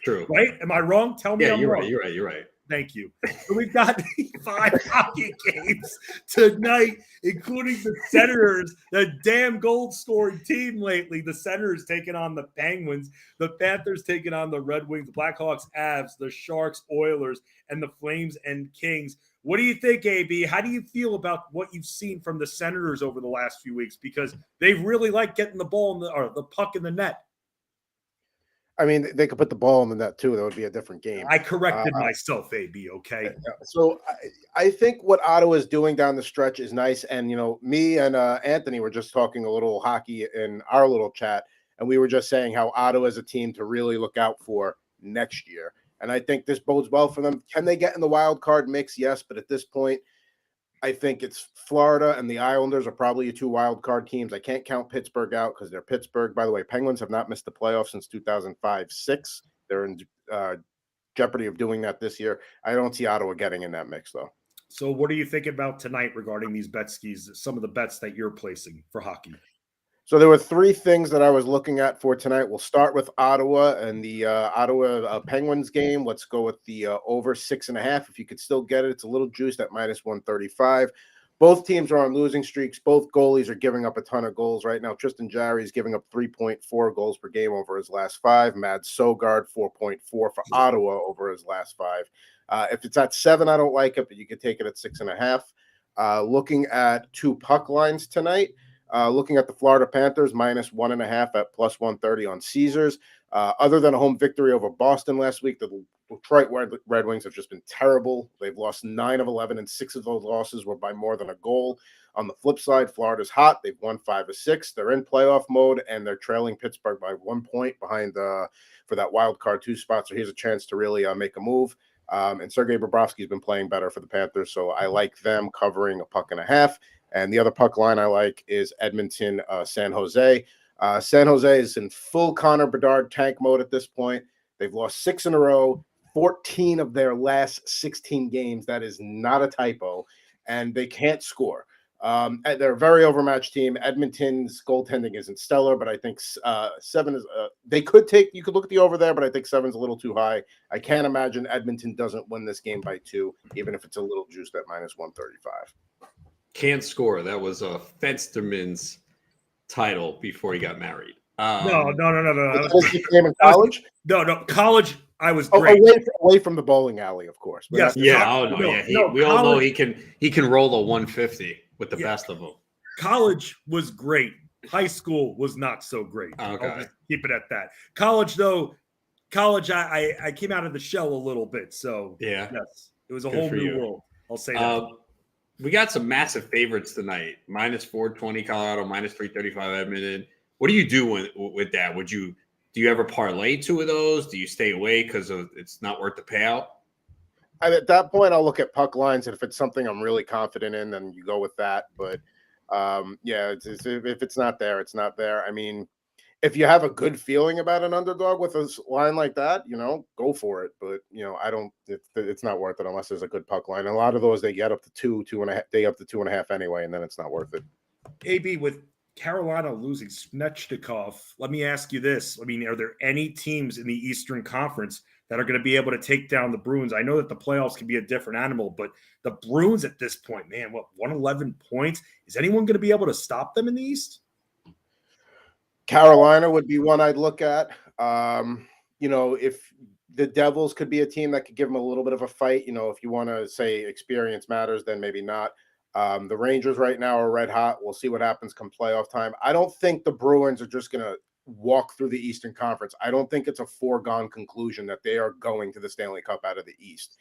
C: True.
B: Right? Am I wrong? Tell me I'm
C: you're
B: wrong.
C: Right. You're right.
B: Thank you. So we've got 5 hockey games tonight, including the Senators, the damn gold scoring team lately. The Senators taking on the Penguins, the Panthers taking on the Red Wings, the Blackhawks, Avs, the Sharks, Oilers, and the Flames and Kings. What do you think, AB? How do you feel about what you've seen from the Senators over the last few weeks? Because they really like getting the ball or the puck in the net.
E: I mean, they could put the ball in the net too. That would be a different game.
B: I corrected myself, AB, okay?
E: So I think what Ottawa is doing down the stretch is nice. And, me and Anthony were just talking a little hockey in our little chat, and we were just saying how Ottawa is a team to really look out for next year. And I think this bodes well for them. Can they get in the wild card mix? Yes. But at this point, I think it's Florida and the Islanders are probably your 2 wild card teams. I can't count Pittsburgh out because they're Pittsburgh. By the way, Penguins have not missed the playoffs since 2005-06. They're in jeopardy of doing that this year. I don't see Ottawa getting in that mix, though.
B: So what do you think about tonight regarding these bet skis, some of the bets that you're placing for hockey?
E: So there were 3 things that I was looking at for tonight. We'll start with Ottawa and the Ottawa Penguins game. Let's go with the over 6.5. If you could still get it, it's a little juiced at -135. both teams are on losing streaks. Both goalies are giving up a ton of goals right now. Tristan Jarry is giving up 3.4 goals per game over his last 5. Mads Sogard, 4.4 for Ottawa over his last 5. If it's at 7, I don't like it, but you could take it at 6.5. Looking at 2 puck lines tonight, looking at the Florida Panthers, -1.5 at +130 on Caesars. Other than a home victory over Boston last week, the Detroit Red Wings have just been terrible. They've lost 9 of 11, and 6 of those losses were by more than a goal. On the flip side, Florida's hot. They've won 5 of 6. They're in playoff mode, and they're trailing Pittsburgh by 1 point behind for that wild card 2 spot. So here's a chance to really make a move. And Sergei Bobrovsky's been playing better for the Panthers, so I like them covering 1.5. And the other puck line I like is Edmonton, San Jose. San Jose is in full Connor Bedard tank mode at this point. They've lost 6 in a row, 14 of their last 16 games. That is not a typo, and they can't score. They're a very overmatched team. Edmonton's goaltending isn't stellar, but I think 7 is. You could look at the over there, but I think 7's a little too high. I can't imagine Edmonton doesn't win this game by 2, even if it's a little juiced at -135.
C: Can't score. That was Fensterman's title before he got married.
B: No.
E: Was he playing in college?
B: No. College, I was great.
E: Away from the bowling alley, of course.
B: Yes.
C: Yeah. We all know he can roll a 150 with the best of them.
B: College was great. High school was not so great.
C: Okay.
B: I'll just keep it at that. College, I came out of the shell a little bit. So
C: yeah,
B: yes, it was a
C: Good
B: whole
C: for
B: new
C: you.
B: world. I'll say that.
C: We got some massive favorites tonight. -420 Colorado, -335 Edmonton. What do you do with that? Do you ever parlay 2 of those? Do you stay away because it's not worth the payout?
E: At that point, I'll look at puck lines, and if it's something I'm really confident in, then you go with that. But if it's not there, it's not there. I mean, if you have a good feeling about an underdog with a line like that, go for it. But I don't. It's not worth it unless there's a good puck line. And a lot of those they get up to 2.5. They up to 2.5 anyway, and then it's not worth it.
B: AB, with Carolina losing Svechnikov, let me ask you this. I mean, are there any teams in the Eastern Conference that are going to be able to take down the Bruins? I know that the playoffs can be a different animal, but the Bruins at this point, man, 111 points? Is anyone going to be able to stop them in the East?
E: Carolina would be one I'd look at. If the Devils could be a team that could give them a little bit of a fight, if you want to say experience matters, then maybe not. The Rangers right now are red hot. We'll see what happens come playoff time. I don't think the Bruins are just going to walk through the Eastern Conference. I don't think it's a foregone conclusion that they are going to the Stanley Cup out of the East.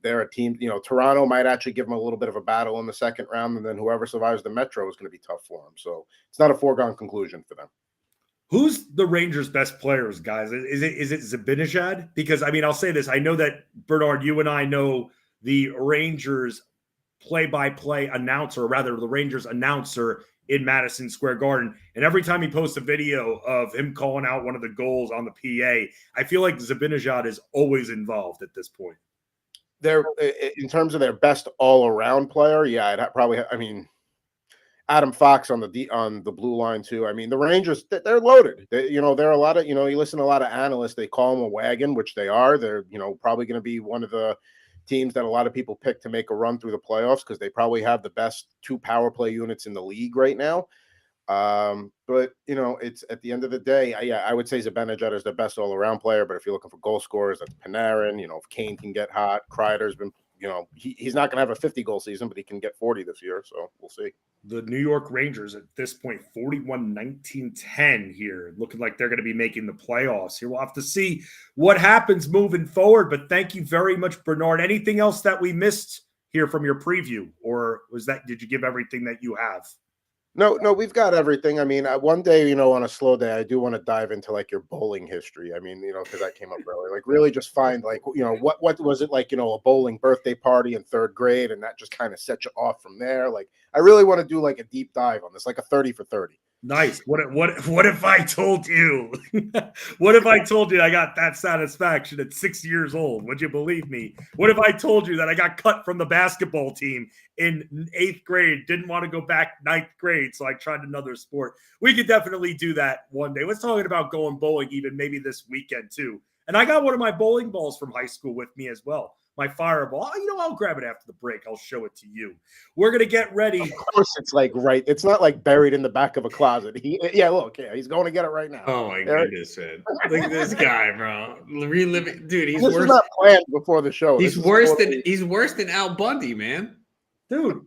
E: They're a team, Toronto might actually give them a little bit of a battle in the second round, and then whoever survives the Metro is going to be tough for them. So it's not a foregone conclusion for them.
B: Who's the Rangers' best players, guys? Is it Zibanejad? Because, I mean, I'll say this. I know that, Bernard, you and I know the Rangers play-by-play announcer, or rather the Rangers announcer in Madison Square Garden. And every time he posts a video of him calling out one of the goals on the PA, I feel like Zibanejad is always involved at this point.
E: They're, in terms of their best all-around player, Adam Fox on the blue line too. I mean, the Rangers, they're loaded. There are a lot of, you listen to a lot of analysts, they call them a wagon, which they are. They're, probably going to be one of the teams that a lot of people pick to make a run through the playoffs because they probably have the best 2 power play units in the league right now. But it's at the end of the day, I would say Zibanejad is the best all-around player. But if you're looking for goal scorers, that's Panarin. If Kane can get hot, Kreider's been, he's not going to have a 50-goal season, but he can get 40 this year. So we'll see.
B: The New York Rangers at this point, 41-19-10 here, looking like they're going to be making the playoffs here. We'll have to see what happens moving forward. But thank you very much, Bernard. Anything else that we missed here from your preview, or did you give everything that you have?
E: No, we've got everything. I mean, one day, on a slow day, I do want to dive into like your bowling history. I mean, because that came up earlier. Like, really just find like, what was it like, a bowling birthday party in 3rd grade, and that just kind of set you off from there. Like, I really want to do like a deep dive on this, like a 30 for 30.
B: Nice. What if I told you? What if I told you I got that satisfaction at 6 years old? Would you believe me? What if I told you that I got cut from the basketball team in 8th grade, didn't want to go back 9th grade, so I tried another sport? We could definitely do that one day. Let's talk about going bowling even maybe this weekend too. And I got one of my bowling balls from high school with me as well. my fireball. I'll grab it after the break. I'll show it to you. We're going to get ready.
E: Of course, it's like it's not like buried in the back of a closet. He's going to get it right now.
C: Oh my goodness, man! Look at this guy, bro. Reliving, dude. He's
E: this
C: worse.
E: is not planned before the show.
C: He's worse than Al Bundy, man.
B: Dude,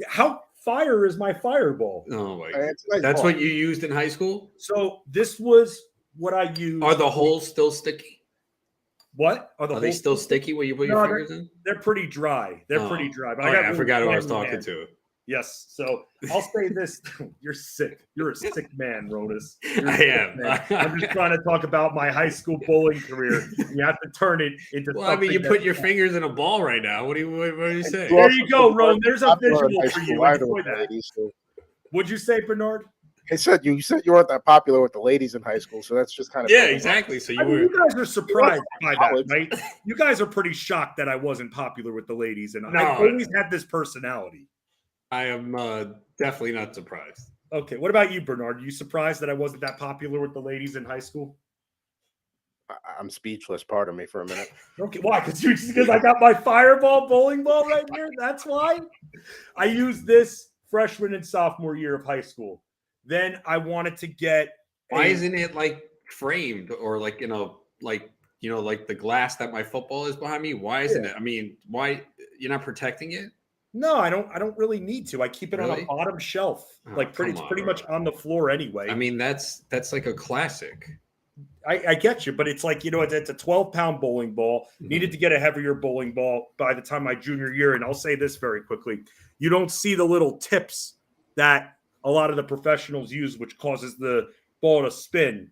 B: how fire is my fireball?
C: Oh my god, that's what you used in high school.
B: So this was what I used.
C: Are the holes still sticky?
B: What
C: are they still sticky when you put your fingers in?
B: They're pretty dry. They're pretty dry. But
C: I forgot who I was talking to.
B: Yes. So I'll say this. You're sick. You're a sick man, Ronas.
C: I am.
B: I'm just trying to talk about my high school bowling career. You have to turn it into
C: Well, I mean, you put your fingers in a ball right now. What do you say?
B: There you go, Ron. There's a visual for you. Enjoy that. What'd you say, Bernard?
E: I said you weren't that popular with the ladies in high school, so that's just kind of
C: exactly. So
B: you guys are surprised by that, right? You guys are pretty shocked that I wasn't popular with the ladies, and I always had this personality.
C: I am definitely not surprised.
B: Okay, what about you, Bernard? Are you surprised that I wasn't that popular with the ladies in high school?
E: I'm speechless. Pardon me for a minute.
B: Okay, why? Because I got my fireball bowling ball right here. That's why I used this freshman and sophomore year of high school. Then I wanted to get.
C: Why isn't it like framed or like like the glass that my football is behind me? Why isn't it? I mean, why you're not protecting it?
B: No, I don't really need to. I keep it on a bottom shelf, pretty much on the floor anyway.
C: I mean, that's like a classic.
B: I get you, but it's like it's a 12-pound bowling ball. Mm-hmm. Needed to get a heavier bowling ball by the time my junior year. And I'll say this very quickly: you don't see the little tips that a lot of the professionals use, which causes the ball to spin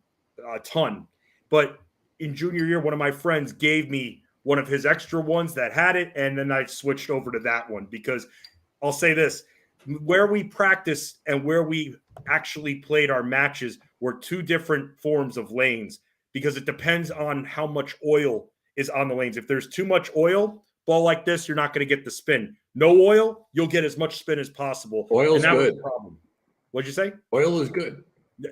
B: a ton. But in junior year, one of my friends gave me one of his extra ones that had it, and then I switched over to that one because I'll say this, where we practiced and where we actually played our matches were two different forms of lanes because it depends on how much oil is on the lanes. If there's too much oil, ball like this, you're not going to get the spin. No oil, you'll get as much spin as possible.
C: Oil's good.
B: Was the problem. What'd you say?
C: Oil is good.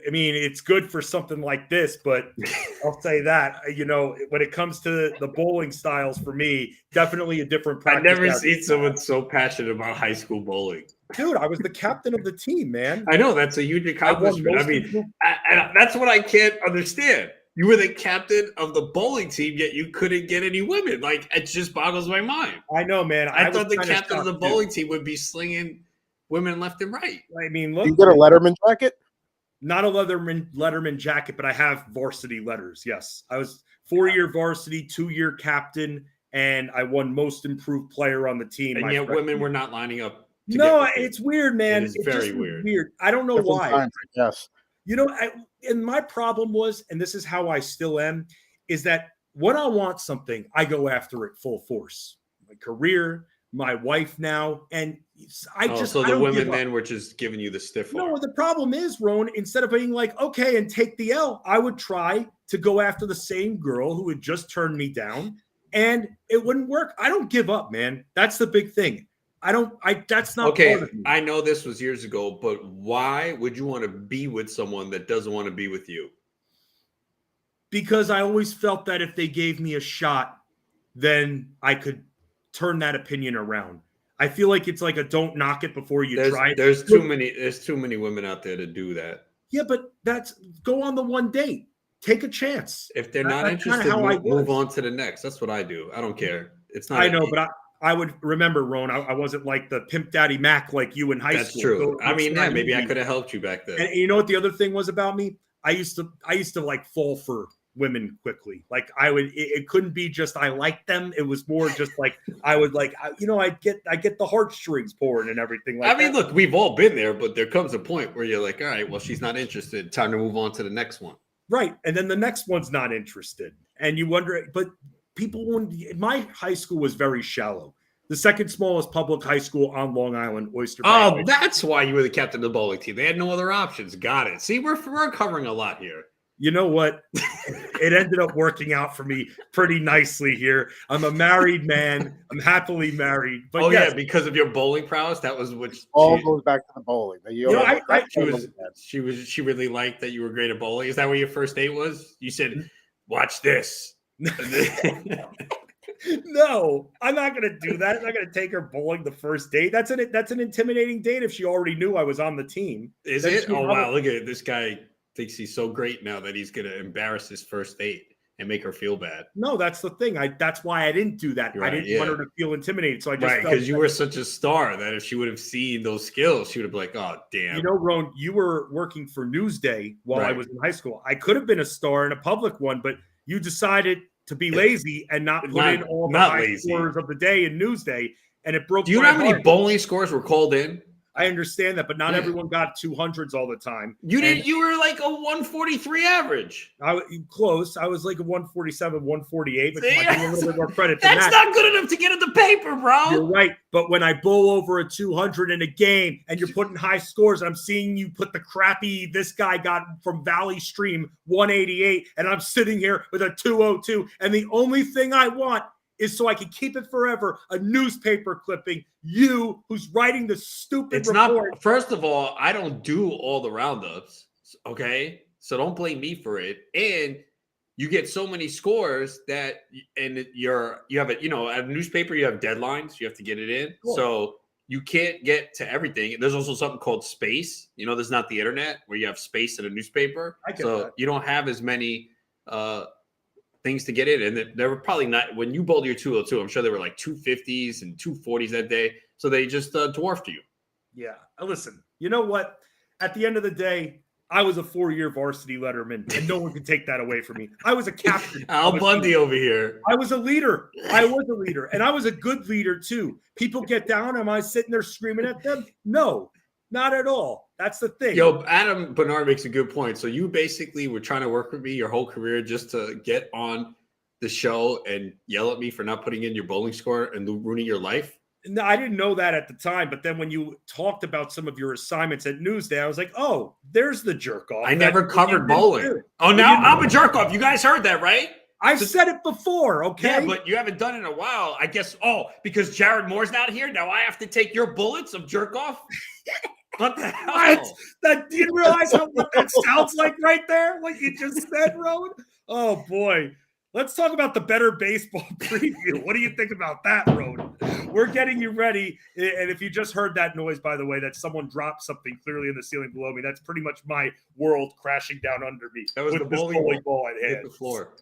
B: I mean, it's good for something like this, but I'll say that, when it comes to the bowling styles for me, definitely a different practice.
C: I've never seen someone so passionate about high school bowling.
B: Dude, I was the captain of the team, man.
C: I know, that's a huge accomplishment. I mean, that's what I can't understand. You were the captain of the bowling team, yet you couldn't get any women. Like, it just boggles my mind.
B: I know, man.
C: I thought the captain of the bowling team would be slinging women left and right.
B: I mean, look.
E: You get a Letterman jacket?
B: Not a Letterman jacket, but I have varsity letters. Yes. I was 4-year varsity, 2-year captain, and I won most improved player on the team.
C: And yet women were not lining up.
B: No, it's weird, man.
C: It's very weird.
B: I don't know why.
E: Yes.
B: And my problem was, and this is how I still am, is that when I want something, I go after it full force. My career, my wife now, and
C: so the women then were just giving you the stiff arm.
B: No, the problem is, Roan, instead of being like, okay, and take the L, I would try to go after the same girl who had just turned me down, and it wouldn't work. I don't give up, man. That's the big thing. That's not
C: okay.
B: part of me.
C: I know this was years ago, but why would you want to be with someone that doesn't want to be with you?
B: Because I always felt that if they gave me a shot, then I could turn that opinion around. I feel like it's like a don't knock it before you try it.
C: There's too many women out there to do that.
B: Yeah, but go on the one date. Take a chance.
C: If they're not interested, move on to the next. That's what I do. I don't care. It's not.
B: I know, but I would remember, Ron. I wasn't like the Pimp Daddy Mac like you in high school.
C: That's true.
B: So
C: I mean, maybe I could have helped you back then.
B: And you know what the other thing was about me? I used to like fall for women quickly. Like it couldn't be just I liked them. It was more just like I would like, I get the heartstrings pouring and everything like that.
C: I mean, look, we've all been there, but there comes a point where you're like, all right, well, she's not interested. Time to move on to the next one.
B: Right. And then the next one's not interested. And you wonder, but my high school was very shallow. The second smallest public high school on Long Island, Oyster Bay.
C: Oh, that's why you were the captain of the bowling team. They had no other options. Got it. See, we're covering a lot here.
B: You know what? It ended up working out for me pretty nicely here. I'm a married man. I'm happily married. But
C: yeah, because of your bowling prowess, that was which
E: all goes back to the bowling.
C: She really liked that you were great at bowling. Is that where your first date was? You said, "Watch this."
B: No, I'm not going to do that. I'm not going to take her bowling the first date. That's an intimidating date if she already knew I was on the team.
C: Is
B: Then
C: it?
B: she
C: Oh,
B: probably-
C: wow. Look at it. This guy thinks he's so great now that he's going to embarrass his first date and make her feel bad.
B: No, that's the thing. That's why I didn't do that.
C: Right,
B: I didn't want her to feel intimidated. So I just
C: Right,
B: felt
C: because you
B: like-
C: were such a star that if she would have seen those skills, she would have been like, oh, damn.
B: You know, Roan, you were working for Newsday while I
C: Right.
B: was in high school. I could have been a star in a public one, but you decided to be lazy and not put in all the high
C: lazy.
B: scores of the day in Newsday, and it broke
C: Do you know
B: my
C: how many
B: heart.
C: bowling scores were called in?
B: I understand that, but not
C: Yeah.
B: everyone got 200s all the time.
C: You
B: And
C: did. You were like a 143 average.
B: close. I was like a 147, 148, but
C: See?
B: I give you a little bit more credit than
C: That's
B: that.
C: not good enough to get in the paper, bro.
B: You're right. But when I bowl over a 200 in a game and you're putting high scores, I'm seeing you put the crappy, this guy got from Valley Stream 188, and I'm sitting here with a 202. And the only thing I want is so I can keep it forever, a newspaper clipping, you who's writing the stupid
C: It's
B: report.
C: not. First of all, I don't do all the roundups. Okay, so don't blame me for it. And you get so many scores that, and you have a, at a newspaper you have deadlines. You have to get it in.
B: Cool.
C: So you can't get to everything. There's also something called space. There's not the internet where you have space in a newspaper.
B: I get
C: So
B: that.
C: you don't have as many things to get in. And there were probably not, when you bowled your 202, I'm sure there were like 250s and 240s that day. So they just dwarfed you.
B: Yeah. Listen, you know what? At the end of the day, I was a 4-year varsity letterman, and no one can take that away from me. I was a captain.
C: Al Bundy over here.
B: I was a leader. I was a leader, and I was a good leader too. People get down. Am I sitting there screaming at them? No, not at all. That's the thing.
C: Yo, Adam Bernard makes a good point. So you basically were trying to work with me your whole career just to get on the show and yell at me for not putting in your bowling score and ruining your life?
B: No, I didn't know that at the time. But then when you talked about some of your assignments at Newsday, I was like, oh, there's the jerk off.
C: I never
B: That's what you
C: covered
B: didn't
C: bowling.
B: do.
C: Oh,
B: You
C: now
B: didn't-
C: I'm a jerk off. You guys heard that, right?
B: I've said it before, okay?
C: Yeah, but you haven't done it in a while. I guess, because Jared Moore's not here, now I have to take your bullets of jerk off? What the hell?
B: What? Do you realize what that sounds like right there? What you just said, Rowan? Oh, boy. Let's talk about the Bettor baseball preview. What do you think about that, Rowan? We're getting you ready. And if you just heard that noise, by the way, that someone dropped something clearly in the ceiling below me, that's pretty much my world crashing down under me.
C: That was
B: with
C: the
B: this
C: bowling
B: ball in
C: hit
B: hand.
C: the floor.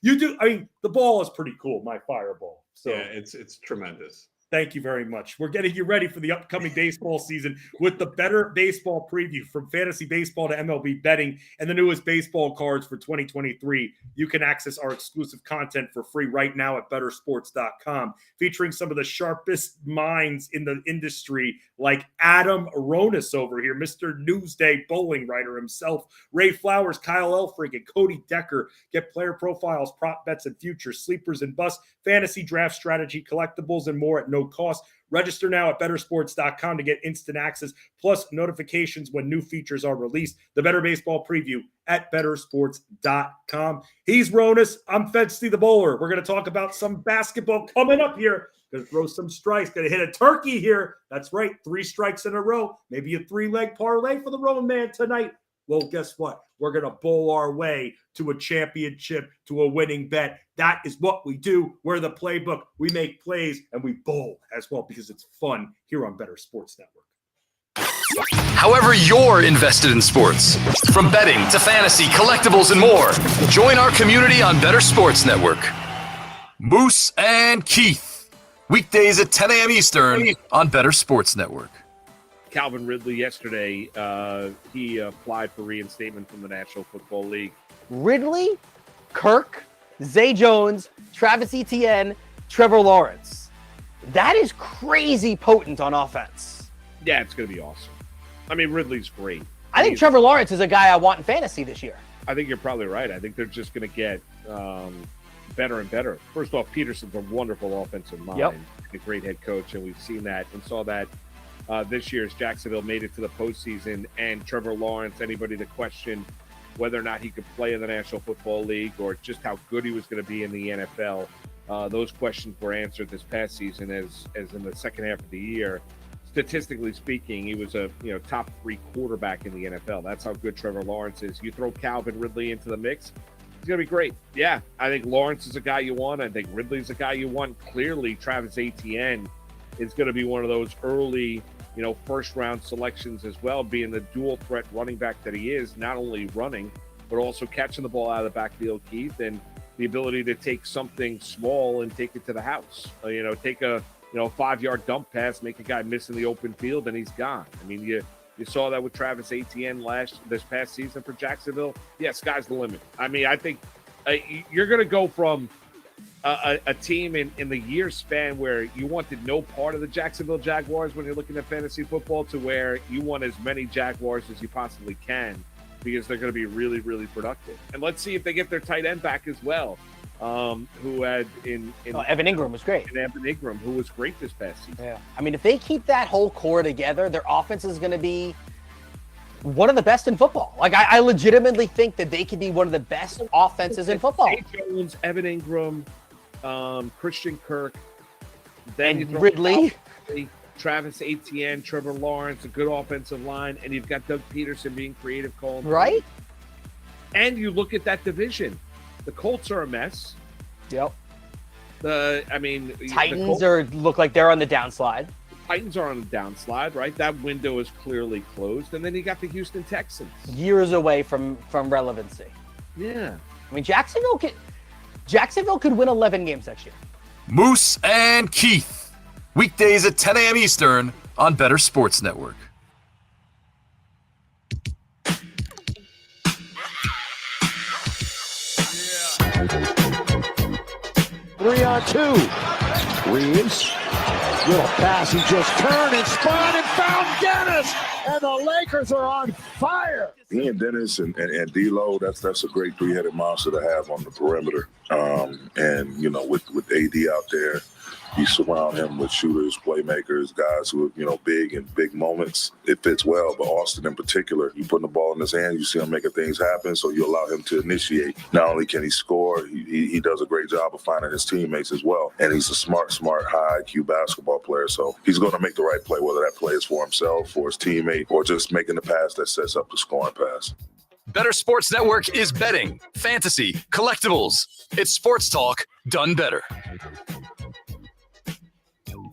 B: You do. I mean, the ball is pretty cool, my fireball. So
C: Yeah, it's tremendous.
B: thank you very much. We're getting you ready for the upcoming baseball season with the Bettor baseball preview, from fantasy baseball to MLB betting and the newest baseball cards for 2023. You can access our exclusive content for free right now at bettorsports.com, featuring some of the sharpest minds in the industry like Adam Aronis over here, Mr. Newsday bowling writer himself, Ray Flowers, Kyle Elfrink, and Cody Decker. Get player profiles, prop bets and futures, sleepers and busts, fantasy draft strategy, collectibles, and more at no cost. Register now at bettorsports.com to get instant access, plus notifications when new features are released. The Bettor Baseball Preview at bettorsports.com. He's Ronis. I'm Fetsty the Bowler. We're going to talk about some basketball coming up here. Going to throw some strikes. Going to hit a turkey here. That's right. 3 strikes in a row. Maybe a 3-leg parlay for the Rowan man tonight. Well, guess what? We're going to bowl our way to a championship, to a winning bet. That is what we do. We're the Playbook. We make plays and we bowl as well because it's fun here on Bettor Sports Network.
F: However you're invested in sports, from betting to fantasy, collectibles, and more, join our community on Bettor Sports Network. Moose and Keith, weekdays at 10 a.m. Eastern on Bettor Sports Network.
D: Calvin Ridley yesterday, he applied for reinstatement from the National Football League.
P: Ridley, Kirk, Zay Jones, Travis Etienne, Trevor Lawrence. That is crazy potent on offense.
D: Yeah, it's going to be awesome. I mean, Ridley's great.
P: I think Trevor Lawrence is a guy I want in fantasy this year.
D: I think you're probably right. I think they're just going to get better and better. First off, Peterson's a wonderful offensive mind.
P: Yep.
D: A great head coach, and we've seen that and saw that this year as Jacksonville made it to the postseason. And Trevor Lawrence, anybody that questioned whether or not he could play in the National Football League or just how good he was going to be in the NFL, those questions were answered this past season as in the second half of the year. Statistically speaking, he was a top 3 quarterback in the NFL. That's how good Trevor Lawrence is. You throw Calvin Ridley into the mix, He's going to be great. Yeah, I think Lawrence is a guy you want. I think Ridley's a guy you want. Clearly, Travis Etienne is going to be one of those early, first-round selections as well, being the dual-threat running back that he is, not only running, but also catching the ball out of the backfield, Keith, and the ability to take something small and take it to the house. Take a 5-yard dump pass, make a guy miss in the open field, and he's gone. I mean, you saw that with Travis Etienne this past season for Jacksonville. Yeah, sky's the limit. I mean, I think you're going to go from a team in the year span where you wanted no part of the Jacksonville Jaguars when you're looking at fantasy football to where you want as many Jaguars as you possibly can, because they're going to be really, really productive. And let's see if they get their tight end back as well, who had
P: Evan Ingram was great.
D: And Evan Ingram, who was great this past season.
P: Yeah. I mean, if they keep that whole core together, their offense is going to be one of the best in football. Like, I legitimately think that they could be one of the best offenses in football.
D: Zay Jones, Evan Ingram, Christian Kirk, then
P: and Ridley.
D: Travis Etienne, Trevor Lawrence, a good offensive line, and you've got Doug Peterson being creative calling.
P: Right?
D: And you look at that division. The Colts are a mess.
P: Yep.
D: Titans
P: look like they're on the downslide.
D: Titans are on the downslide, right? That window is clearly closed. And then you got the Houston Texans.
P: Years away from relevancy.
D: Yeah.
P: I mean, Jacksonville could win 11 games next year.
F: Moose and Keith. Weekdays at 10 a.m. Eastern on Bettor Sports Network.
M: Three on two. Reeves. Little pass. He just turned and spun and found Dennis. And the Lakers are on fire.
Q: He and Dennis and D-Lo, that's a great three-headed monster to have on the perimeter. With AD out there, you surround him with shooters, playmakers, guys who are, big in big moments. It fits well, but Austin in particular, you put the ball in his hand, you see him making things happen, so you allow him to initiate. Not only can he score, he does a great job of finding his teammates as well. And he's a smart, high IQ basketball player, so he's going to make the right play, whether that play is for himself, for his teammate, or just making the pass that sets up the scoring pass.
F: Bettor Sports Network is betting, fantasy, collectibles. It's sports talk done better.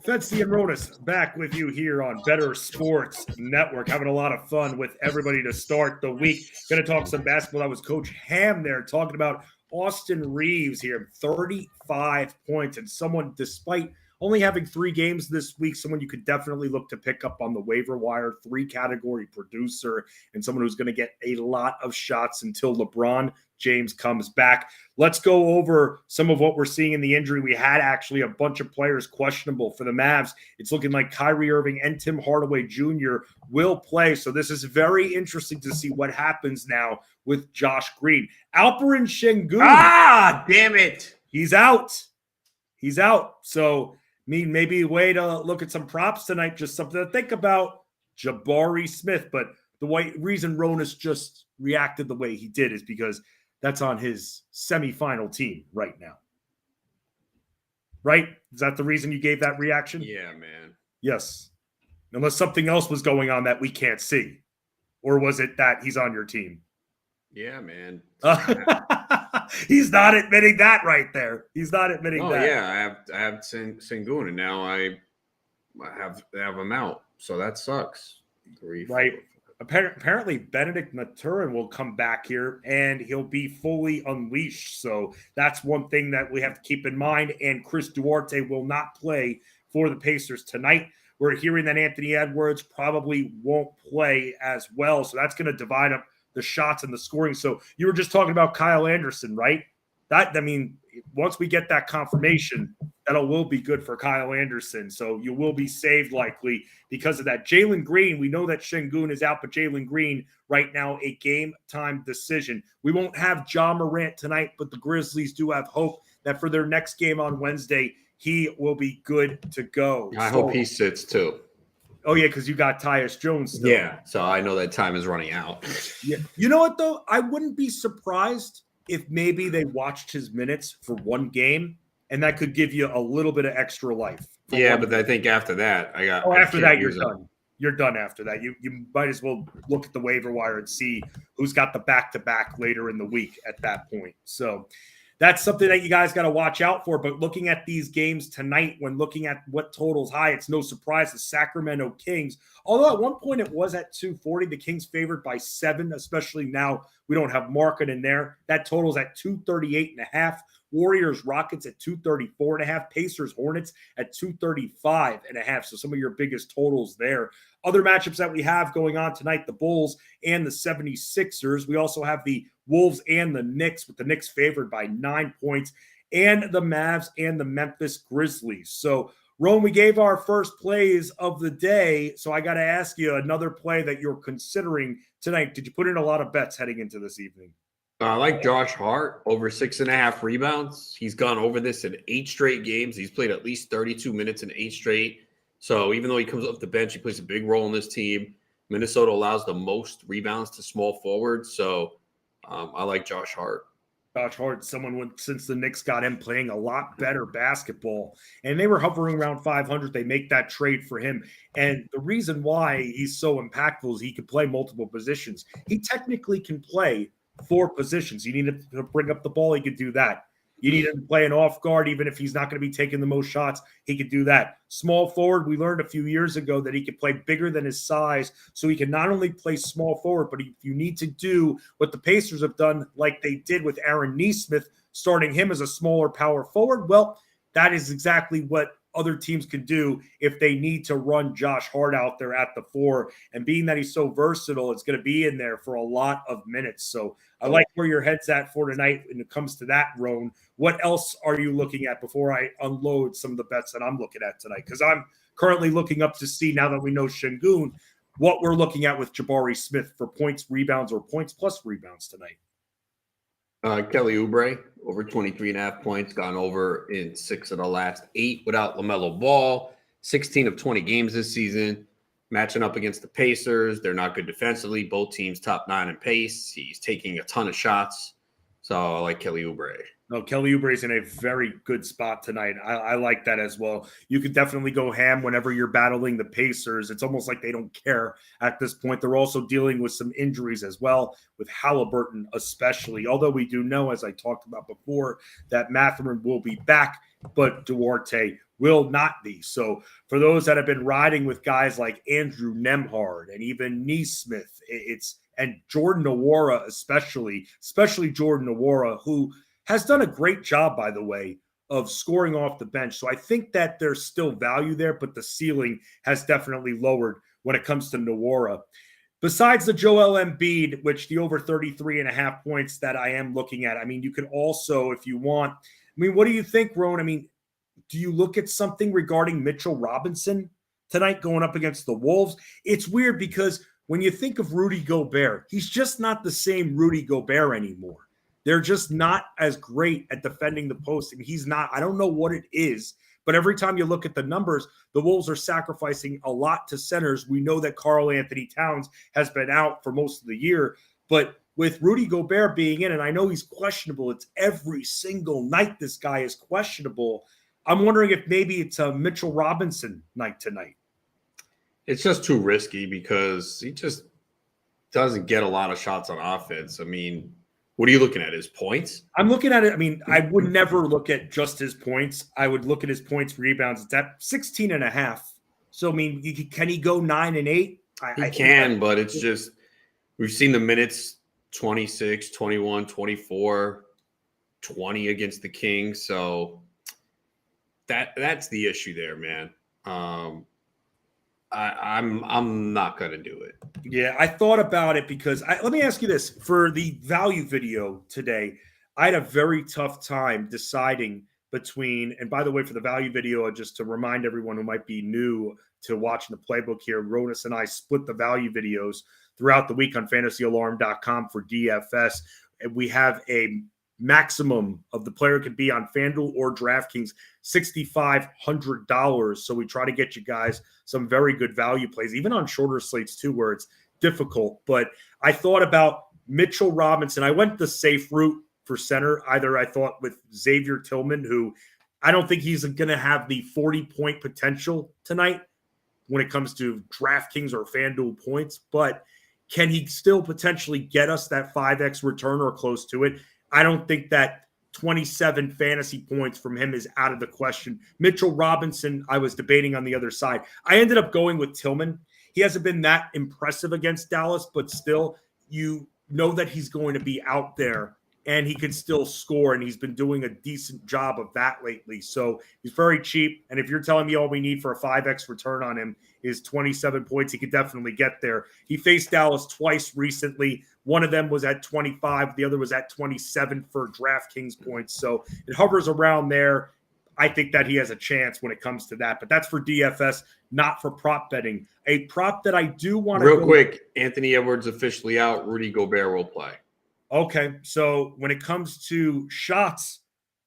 B: Fetsy and Rodas back with you here on Bettor Sports Network. Having a lot of fun with everybody to start the week. Going to talk some basketball. That was Coach Ham there talking about Austin Reeves here. 35 points. And someone, despite only having 3 games this week, someone you could definitely look to pick up on the waiver wire. 3-category producer and someone who's going to get a lot of shots until LeBron James comes back. Let's go over some of what we're seeing in the injury. We had actually a bunch of players questionable for the Mavs. It's looking like Kyrie Irving and Tim Hardaway Jr. will play. So this is very interesting to see what happens now with Josh Green. Alperen Şengün.
C: Ah, damn it.
B: He's out. So, maybe a way to look at some props tonight, just something to think about. Jabari Smith. But the reason Ronas just reacted the way he did is because that's on his semifinal team right now. Right? Is that the reason you gave that reaction?
C: Yeah, man.
B: Yes. Unless something else was going on that we can't see. Or was it that he's on your team?
C: Yeah, man.
B: He's not admitting that right there. He's not admitting that.
C: Yeah, I have Şengün, and now I have him out. So that sucks. 3, 4,
B: right. Apparently, Benedict Mathurin will come back here, and he'll be fully unleashed. So that's one thing that we have to keep in mind. And Chris Duarte will not play for the Pacers tonight. We're hearing that Anthony Edwards probably won't play as well. So that's going to divide up the shots and the scoring. So you were just talking about Kyle Anderson, right? Once we get that confirmation, that will be good for Kyle Anderson. So you will be saved likely because of that. Jalen Green, we know that Şengün is out, but Jalen Green right now, a game-time decision. We won't have Ja Morant tonight, but the Grizzlies do have hope that for their next game on Wednesday, he will be good to go.
C: I hope he sits too.
B: Oh, yeah, because you got Tyus Jones still.
C: Yeah, so I know that time is running out.
B: Yeah. You know what, though? I wouldn't be surprised if maybe they watched his minutes for one game, and that could give you a little bit of extra life.
C: Yeah, but I think after that,
B: after that, you're done. You're done after that. You might as well look at the waiver wire and see who's got the back-to-back later in the week at that point. So that's something that you guys got to watch out for. But looking at these games tonight, when looking at what totals high, it's no surprise the Sacramento Kings, although at one point it was at 240, the Kings favored by 7, especially now we don't have market in there. That totals at 238.5. Warriors, Rockets at 234.5. Pacers, Hornets at 235.5. So some of your biggest totals there. Other matchups that we have going on tonight, the Bulls and the 76ers. We also have the Wolves and the Knicks, with the Knicks favored by 9 points, and the Mavs and the Memphis Grizzlies. So, Rome, we gave our first plays of the day. So I got to ask you another play that you're considering tonight. Did you put in a lot of bets heading into this evening?
C: I like Josh Hart over 6.5 rebounds. He's gone over this in 8 straight games. He's played at least 32 minutes in 8 straight. So even though he comes off the bench, he plays a big role in this team. Minnesota allows the most rebounds to small forwards. So I like Josh Hart.
B: Josh Hart, since the Knicks got him playing a lot better basketball, and they were hovering around 500, they make that trade for him. And the reason why he's so impactful is he can play multiple positions. He technically can play 4 positions. You need to bring up the ball, he could do that. You need him to play an off guard, even if he's not going to be taking the most shots, he could do that. Small forward, we learned a few years ago that he could play bigger than his size, so he can not only play small forward, but if you need to do what the Pacers have done, like they did with Aaron Nesmith, starting him as a smaller power forward, well, that is exactly what other teams can do if they need to run Josh Hart out there at the 4. And being that he's so versatile, it's going to be in there for a lot of minutes. So I like where your head's at for tonight when it comes to that, Roan. What else are you looking at before I unload some of the bets that I'm looking at tonight? Because I'm currently looking up to see, now that we know Şengün, what we're looking at with Jabari Smith for points, rebounds, or points plus rebounds tonight.
C: Kelly Oubre, over 23.5 points, gone over in 6 of the last 8 without LaMelo Ball. 16 of 20 games this season. Matching up against the Pacers. They're not good defensively. Both teams top 9 in pace. He's taking a ton of shots. So I like Kelly Oubre.
B: No, Kelly Oubre is in a very good spot tonight. I like that as well. You could definitely go ham whenever you're battling the Pacers. It's almost like they don't care at this point. They're also dealing with some injuries as well, with Halliburton especially. Although we do know, as I talked about before, that Mathurin will be back, but Duarte will not be. So for those that have been riding with guys like Andrew Nembhard and even Nesmith, and Jordan Nwora especially Jordan Nwora, who has done a great job, by the way, of scoring off the bench. So I think that there's still value there, but the ceiling has definitely lowered when it comes to Nwora. Besides the Joel Embiid, which the over 33.5 points that I am looking at, I mean, you can also, if you want, I mean, what do you think, Roan? I mean, do you look at something regarding Mitchell Robinson tonight going up against the Wolves? It's weird because when you think of Rudy Gobert, he's just not the same Rudy Gobert anymore. They're just not as great at defending the post. I mean, he's not. I don't know what it is, but every time you look at the numbers, the Wolves are sacrificing a lot to centers. We know that Karl Anthony Towns has been out for most of the year, but with Rudy Gobert being in, and I know he's questionable, it's every single night this guy is questionable. I'm wondering if maybe it's a Mitchell Robinson night tonight.
C: It's just too risky because he just doesn't get a lot of shots on offense. I mean, what are you looking at? His points?
B: I'm looking at it. I mean, I would never look at just his points. I would look at his points, rebounds. It's at 16.5. So, I mean, can he go 9 and 8?
C: He can, but it's just, we've seen the minutes 26, 21, 24, 20 against the Kings. So that's the issue there, man. I'm not going to do it.
B: Yeah, I thought about it because let me ask you this. For the value video today, I had a very tough time deciding between, and by the way, for the value video, just to remind everyone who might be new to watching the playbook here, Ronas and I split the value videos throughout the week on fantasyalarm.com for DFS. And we have a maximum of the player could be on FanDuel or DraftKings, $6,500. So we try to get you guys some very good value plays, even on shorter slates too, where it's difficult. But I thought about Mitchell Robinson. I went the safe route for center. Either I thought with Xavier Tillman, who I don't think he's going to have the 40-point potential tonight, when it comes to DraftKings or FanDuel points, but can he still potentially get us that 5x return or close to it? I don't think that 27 fantasy points from him is out of the question. Mitchell Robinson, I was debating on the other side. I ended up going with Tillman. He hasn't been that impressive against Dallas, but still, you know that he's going to be out there and he can still score, and he's been doing a decent job of that lately. So he's very cheap, and if you're telling me all we need for a 5x return on him is 27 points, he could definitely get there. He faced Dallas twice recently. One of them was at 25. The other was at 27 for DraftKings points. So it hovers around there. I think that he has a chance when it comes to that. But that's for DFS, not for prop betting. A prop that I do want to
C: Real quick, Anthony Edwards officially out. Rudy Gobert will play.
B: Okay, so when it comes to shots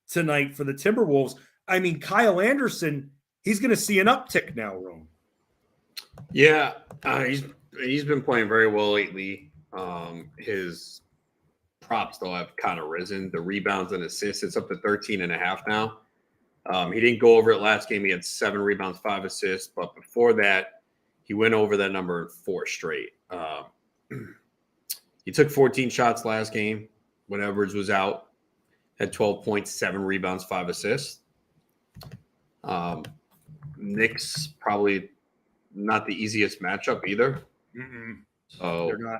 B: tonight for the Timberwolves, I mean, Kyle Anderson, he's going to see an uptick now, Rome.
C: Yeah, he's been playing very well lately. His props, though, have kind of risen. The rebounds and assists, it's up to 13.5 now. He didn't go over it last game. He had 7 rebounds, 5 assists. But before that, he went over that number in 4 straight. He took 14 shots last game when Edwards was out. Had 12 points, 7 rebounds, 5 assists. Knicks probably not the easiest matchup either. So
B: they're not.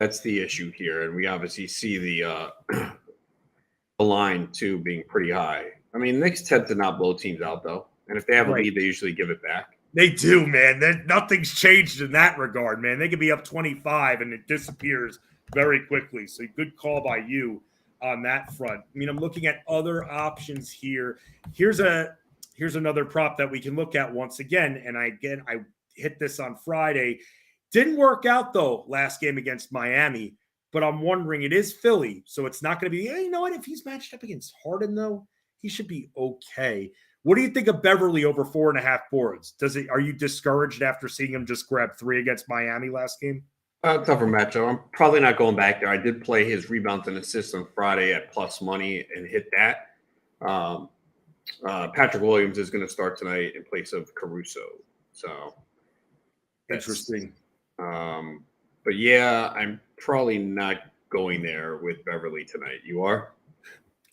C: That's the issue here. And we obviously see the line, too, being pretty high. I mean, Knicks tend to not blow teams out, though. And if they have a lead, they usually give it back.
B: They do, man. Nothing's changed in that regard, man. They could be up 25 and it disappears very quickly. So good call by you on that front. I mean, I'm looking at other options here. Here's another prop that we can look at once again. And I hit this on Friday. Didn't work out, though, last game against Miami. But I'm wondering, it is Philly. So it's not going to be, you know what? If he's matched up against Harden, though, he should be okay. What do you think of Beverly over 4.5 boards? Are you discouraged after seeing him just grab 3 against Miami last game?
C: Tougher matchup. I'm probably not going back there. I did play his rebounds and assists on Friday at plus money and hit that. Patrick Williams is going to start tonight in place of Caruso. So
B: interesting.
C: But yeah, I'm probably not going there with Beverly tonight. You are?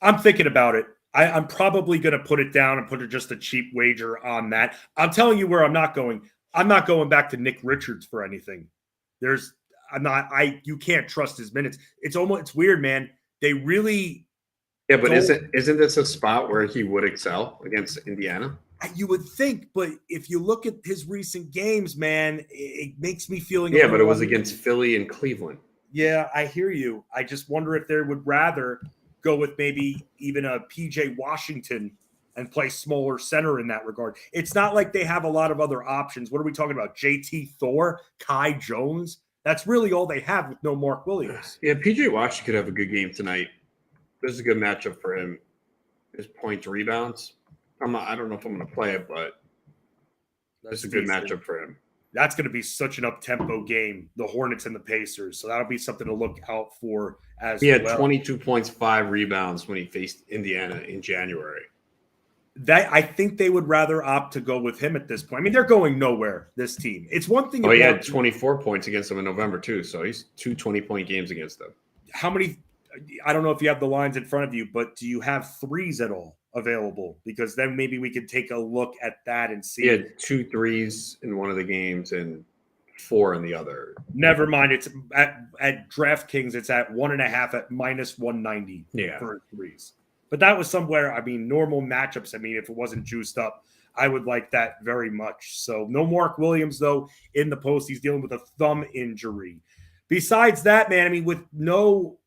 B: I'm thinking about it. I'm probably going to put it down and put just a cheap wager on that. I'm telling you where I'm not going. I'm not going back to Nick Richards for anything. You can't trust his minutes. It's weird, man. They really.
C: Yeah, but isn't this a spot where he would excel against Indiana?
B: You would think, but if you look at his recent games, man, it makes me feeling.
C: Yeah, but it was against Philly and Cleveland.
B: Yeah, I hear you. I just wonder if they would rather go with maybe even a PJ Washington and play smaller center in that regard. It's not like they have a lot of other options. What are we talking about? JT Thor, Kai Jones? That's really all they have with no Mark Williams.
C: Yeah, PJ Washington could have a good game tonight. This is a good matchup for him. His points, rebounds. I don't know if I'm going to play it, but this is a good matchup for him.
B: That's going to be such an up-tempo game, the Hornets and the Pacers. So that'll be something to look out for as well.
C: He had 22 points, 5 rebounds when he faced Indiana in January.
B: I think they would rather opt to go with him at this point. I mean, they're going nowhere, this team. It's one thing.
C: He had 24 points against them in November, too. So he's 2 20-point games against them.
B: How many? I don't know if you have the lines in front of you, but do you have threes at all available? Because then maybe we could take a look at that and see.
C: He had 2 threes in one of the games and 4 in the other.
B: Never mind. It's at DraftKings. It's at 1.5 at -190 for threes. But that was somewhere. I mean, normal matchups. I mean, if it wasn't juiced up, I would like that very much. So no Mark Williams though in the post. He's dealing with a thumb injury. Besides that, man, I mean, with no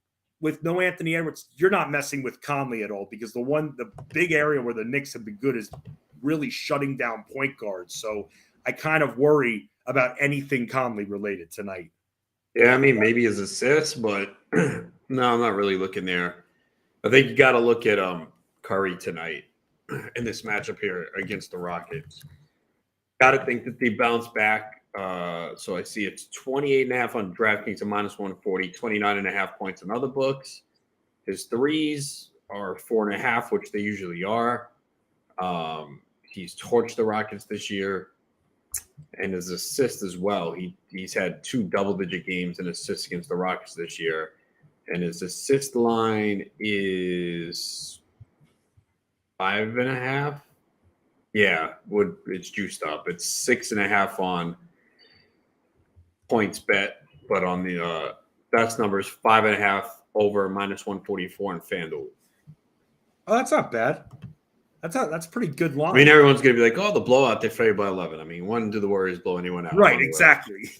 B: Anthony Edwards, you're not messing with Conley at all because the big area where the Knicks have been good is really shutting down point guards. So I kind of worry about anything Conley related tonight.
C: Yeah, I mean, maybe his assists, but no, I'm not really looking there. I think you got to look at Curry tonight in this matchup here against the Rockets. Got to think that they bounce back. So I see it's 28.5 on DraftKings to -140, 29.5 points in other books. His threes are 4.5, which they usually are. He's torched the Rockets this year. And his assists as well. He's had 2 double-digit games in assists against the Rockets this year. And his assist line is 5.5. Yeah, it's juiced up. It's 6.5 on points bet, but on the best numbers, 5.5 over -144 on FanDuel.
B: Oh, that's not bad. That's a pretty good line.
C: I mean, everyone's going to be like, oh, the blowout, they favored by 11. I mean, when do the Warriors blow anyone out?
B: Right, exactly.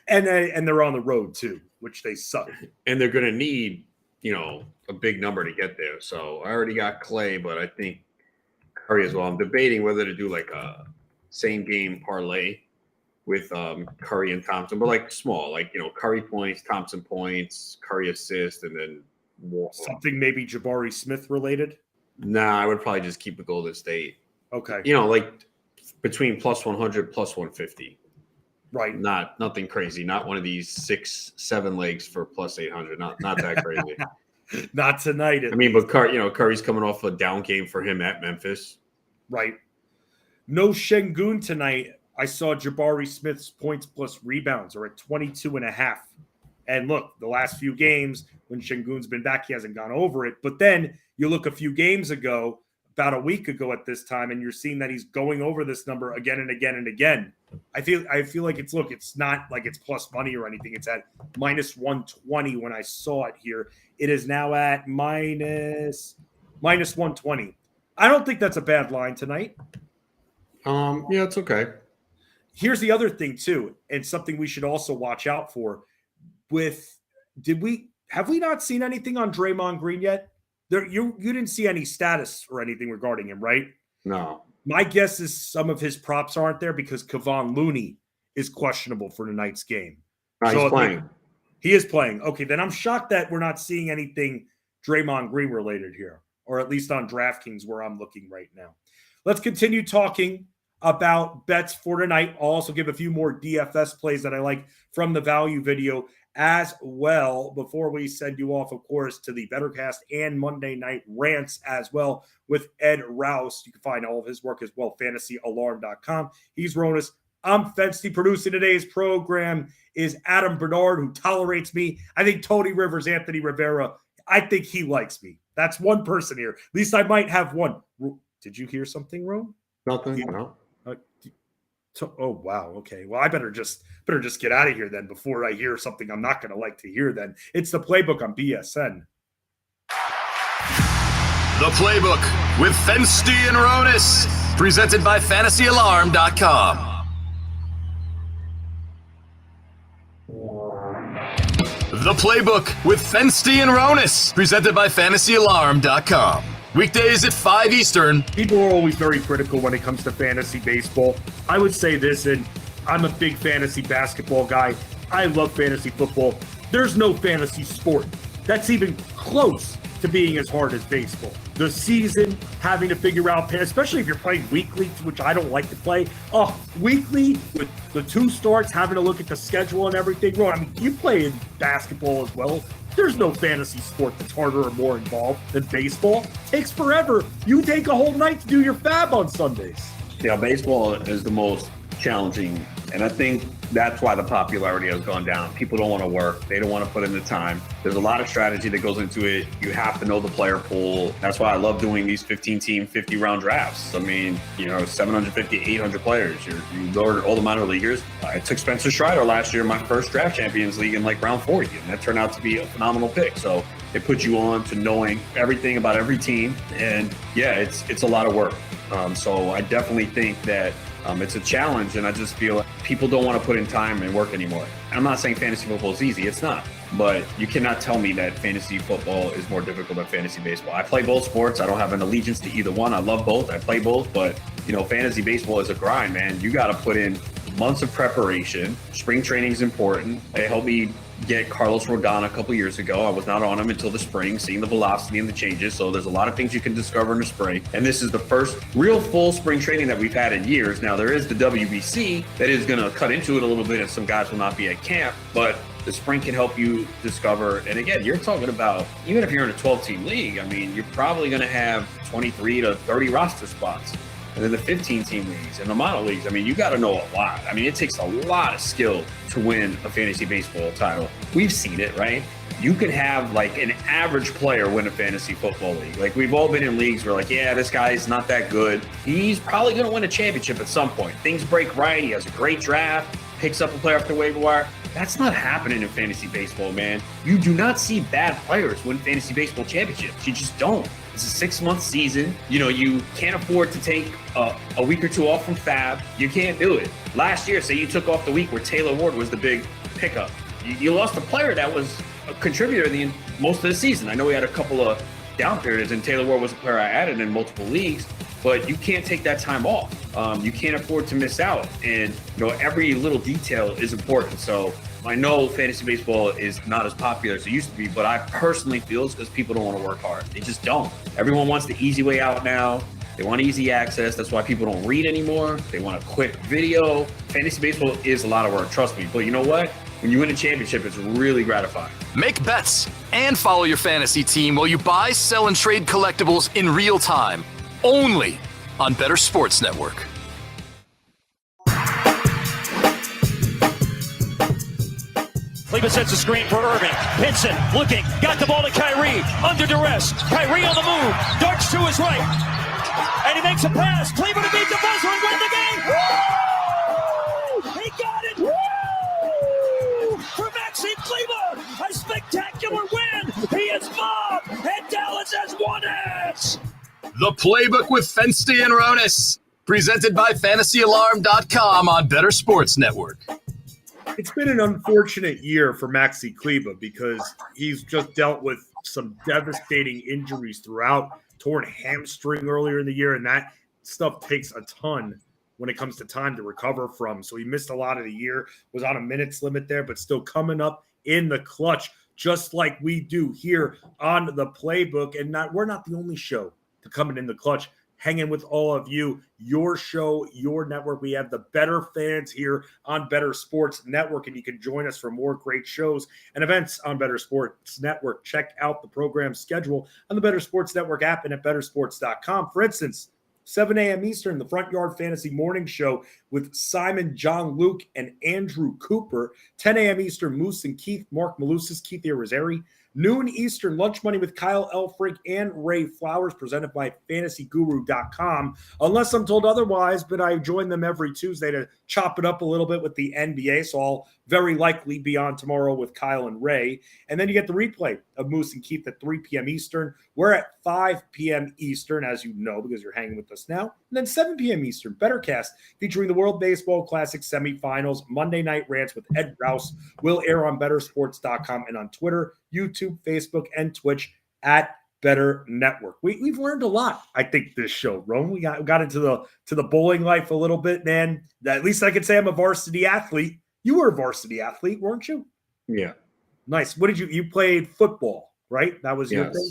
B: and they're on the road, too, which they suck.
C: And they're going to need, a big number to get there. So I already got Clay, but I think Curry as well. I'm debating whether to do like a same-game parlay with Curry and Thompson, but like small, like, Curry points, Thompson points, Curry assist, and then more.
B: Something maybe Jabari Smith related?
C: Nah, I would probably just keep the Golden State.
B: Okay.
C: Like between +100, +150.
B: Right.
C: Nothing crazy. Not one of these 6-7 legs for +800. Not that crazy.
B: Not tonight.
C: I mean, but Curry's coming off a down game for him at Memphis.
B: Right. No Şengün tonight. I saw Jabari Smith's points plus rebounds are at 22.5. And look, the last few games when Şengün's been back, he hasn't gone over it. But then you look a few games ago, about a week ago at this time, and you're seeing that he's going over this number again and again and again. I feel like it's not like it's plus money or anything. It's at -120 when I saw it here. It is now at -120. I don't think that's a bad line tonight.
C: Yeah, it's okay.
B: Here's the other thing too, and something we should also watch out for. Have we not seen anything on Draymond Green yet? You didn't see any status or anything regarding him, right?
C: No.
B: My guess is some of his props aren't there because Kevon Looney is questionable for tonight's game.
C: No, he's playing.
B: He is playing. Okay, then I'm shocked that we're not seeing anything Draymond Green related here, or at least on DraftKings where I'm looking right now. Let's continue talking about bets for tonight. I'll also give a few more DFS plays that I like from the value video as well before we send you off, of course, to the Bettorcast and Monday Night Rants as well with Ed Rouse. You can find all of his work as well, fantasyalarm.com. He's Ronas. I'm Fensty. Producing today's program is Adam Bernard, who tolerates me. I think Tony Rivers, Anthony Rivera, I think he likes me. That's one person here. At least I might have one. Did you hear something, Rome?
C: Nothing. No.
B: Oh, wow. Okay. Well, I better just get out of here then before I hear something I'm not going to like to hear then. It's the Playbook on BSN.
F: The Playbook with Fensty and Ronis, presented by fantasyalarm.com. The Playbook with Fensty and Ronis, presented by fantasyalarm.com. Weekdays at 5 Eastern.
B: People are always very critical when it comes to fantasy baseball. I would say this, and I'm a big fantasy basketball guy. I love fantasy football. There's no fantasy sport that's even close to being as hard as baseball. The season, having to figure out, especially if you're playing weekly, which I don't like to play. Weekly with the 2 starts, having to look at the schedule and everything. Bro, I mean, you play in basketball as well. There's no fantasy sport that's harder or more involved than baseball. It takes forever. You take a whole night to do your fab on Sundays.
H: Yeah, baseball is the most challenging, and I think that's why the popularity has gone down. People don't want to work. They don't want to put in the time. There's a lot of strategy that goes into it. You have to know the player pool. That's why I love doing these 15-team, 50-round drafts. I mean, 750, 800 players. You go to all the minor leaguers. I took Spencer Strider last year in my first draft Champions League in like round 40, and that turned out to be a phenomenal pick. So it puts you on to knowing everything about every team. And yeah, it's a lot of work. So I definitely think that it's a challenge, and I just feel like people don't want to put in time and work anymore. I'm not saying fantasy football is easy. It's not. But you cannot tell me that fantasy football is more difficult than fantasy baseball. I play both sports. I don't have an allegiance to either one. I love both. I play both. But, fantasy baseball is a grind, man. You got to put in months of preparation. Spring training is important. It helped me get Carlos Rodon a couple years ago. I was not on him until the spring, seeing the velocity and the changes. So there's a lot of things you can discover in the spring. And this is the first real full spring training that we've had in years. Now, there is the WBC that is going to cut into it a little bit, and some guys will not be at camp. But the spring can help you discover. And again, you're talking about, even if you're in a 12-team league, I mean, you're probably going to have 23 to 30 roster spots.
C: And then the 15-team leagues and the mono leagues, I mean, you got to know a lot. I mean, it takes a lot of skill to win a fantasy baseball title. We've seen it, right? You can have like an average player win a fantasy football league. Like we've all been in leagues where like, yeah, this guy's not that good. He's probably going to win a championship at some point. Things break right. He has a great draft, picks up a player off the waiver wire. That's not happening in fantasy baseball, man. You do not see bad players win fantasy baseball championships. You just don't. It's a 6-month season. You know, you can't afford to take a week or two off from Fab. You can't do it. Last year, say you took off the week where Taylor Ward was the big pickup. You lost a player that was a contributor most of the season. I know we had a couple of down periods, and Taylor Ward was a player I added in multiple leagues, but you can't take that time off. You can't afford to miss out. And, you know, every little detail is important. So I know fantasy baseball is not as popular as it used to be, but I personally feel it's because people don't want to work hard. They just don't. Everyone wants the easy way out now. They want easy access. That's why people don't read anymore. They want a quick video. Fantasy baseball is a lot of work, trust me. But you know what? When you win a championship, it's really gratifying.
F: Make bets and follow your fantasy team while you buy, sell, and trade collectibles in real time. Only on Bettor Sports Network.
R: Leva sets a screen for Irving. Pinson looking, got the ball to Kyrie. Under duress. Kyrie on the move. Darts to his right. And he makes a pass. Cleveland to beat the buzzer and win the game. Woo! He got it. Woo! For Maxime Cleveland. A spectacular win. He is mobbed. And Dallas has won it.
F: The Playbook with Fensty and Ronis. Presented by FantasyAlarm.com on Bettor Sports Network.
B: It's been an unfortunate year for Maxi Kleba because he's just dealt with some devastating injuries throughout. Torn hamstring earlier in the year, and that stuff takes a ton when it comes to time to recover from. So he missed a lot of the year, was on a minutes limit there, but still coming up in the clutch, just like we do here on the Playbook. And we're not the only show to come in the clutch. Hanging with all of you, your show, your network. We have the Bettor fans here on Bettor Sports Network, and you can join us for more great shows and events on Bettor Sports Network. Check out the program schedule on the Bettor Sports Network app and at bettorsports.com. For instance, 7 a.m. Eastern, the Front Yard Fantasy Morning Show with Simon, John Luke, and Andrew Cooper. 10 a.m. Eastern, Moose and Keith, Mark Malusis, Keith Irizarry. Noon Eastern, Lunch Money with Kyle Elfrink and Ray Flowers, presented by FantasyGuru.com. Unless I'm told otherwise, but I join them every Tuesday to chop it up a little bit with the NBA, so I'll very likely be on tomorrow with Kyle and Ray. And then you get the replay of Moose and Keith at 3 p.m. Eastern. We're at 5 p.m. Eastern, as you know, because you're hanging with us now. And then 7 p.m. Eastern, Bettorcast, featuring the World Baseball Classic semifinals. Monday Night Rants with Ed Rouse will air on BettorSports.com and on Twitter, YouTube, Facebook, and Twitch at Bettor Network. We've learned a lot, I think, this show, Rome. We got into the bowling life a little bit, man. At least I could say I'm a varsity athlete. You were a varsity athlete, weren't you?
C: Yeah.
B: Nice. What did you played football, right? That was your thing?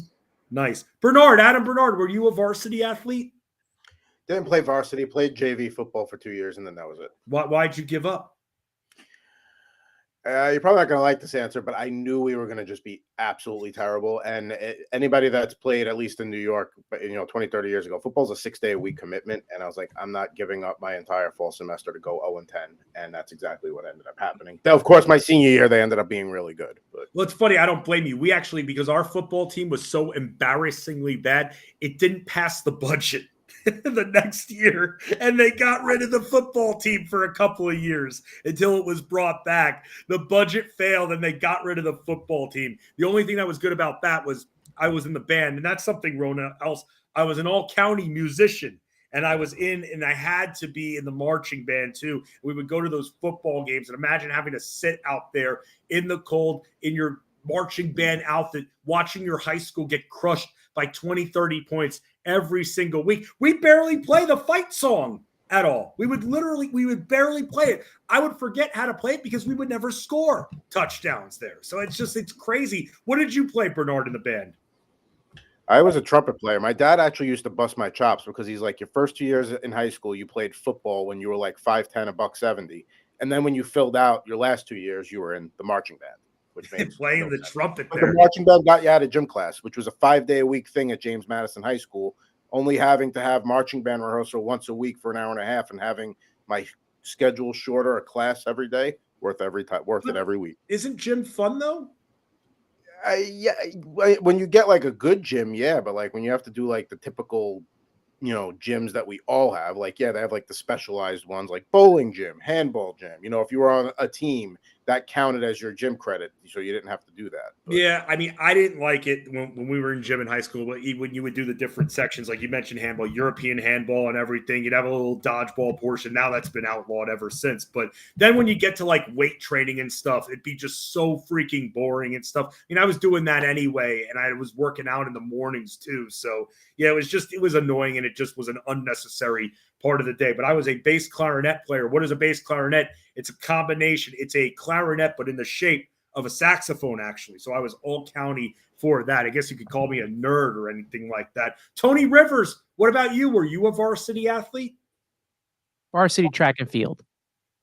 B: Nice. Adam Bernard, were you a varsity athlete?
E: Didn't play varsity, played JV football for 2 years, and then that was it.
B: Why'd you give up?
E: You're probably not going to like this answer, but I knew we were going to just be absolutely terrible. And anybody that's played, at least in New York, 20, 30 years ago, football's a 6-day-a-week commitment. And I was like, I'm not giving up my entire fall semester to go 0-10. And that's exactly what ended up happening. Now, of course, my senior year, they ended up being really good. But
B: well, it's funny. I don't blame you. We actually, because our football team was so embarrassingly bad, it didn't pass the budget the next year, and they got rid of the football team for a couple of years until it was brought back. The budget failed, and they got rid of the football team. The only thing that was good about that was I was in the band, and that's something, Rona, else. I was an all-county musician, and I had to be in the marching band too. We would go to those football games, and imagine having to sit out there in the cold in your marching band outfit, watching your high school get crushed by 20, 30 points every single week. We barely play the fight song at all. We would barely play it. I would forget how to play it because we would never score touchdowns there. So it's crazy. What did you play, Bernard, in the band?
E: I was a trumpet player. My dad actually used to bust my chops because he's like, your first 2 years in high school, you played football when you were like 5'10", $170. And then when you filled out your last 2 years, you were in the marching band. Which made
B: playing the trumpet
E: there.
B: there.
E: The marching band got you out of gym class, which was a 5-day-a-week thing at James Madison High School. only having to have marching band rehearsal once a week for an hour and a half and having my schedule shorter, a class every day, worth it every week.
B: Isn't gym fun though?
E: Yeah, when you get like a good gym, yeah, but like when you have to do like the typical, gyms that we all have, like, yeah, they have like the specialized ones like bowling gym, handball gym. If you were on a team, that counted as your gym credit, so you didn't have to do that. But
B: Yeah, I mean, I didn't like it when we were in gym in high school, but when you would do the different sections, like you mentioned handball, European handball and everything, you'd have a little dodgeball portion. Now that's been outlawed ever since. But then when you get to like weight training and stuff, it'd be just so freaking boring and stuff. I was doing that anyway, and I was working out in the mornings too. So yeah, it was annoying, and it just was an unnecessary part of the day. But I was a bass clarinet player. What is a bass clarinet? It's a combination. It's a clarinet, but in the shape of a saxophone, actually. So I was all county for that. I guess you could call me a nerd or anything like that. Tony Rivers, what about you? Were you a varsity athlete?
S: Varsity track and field.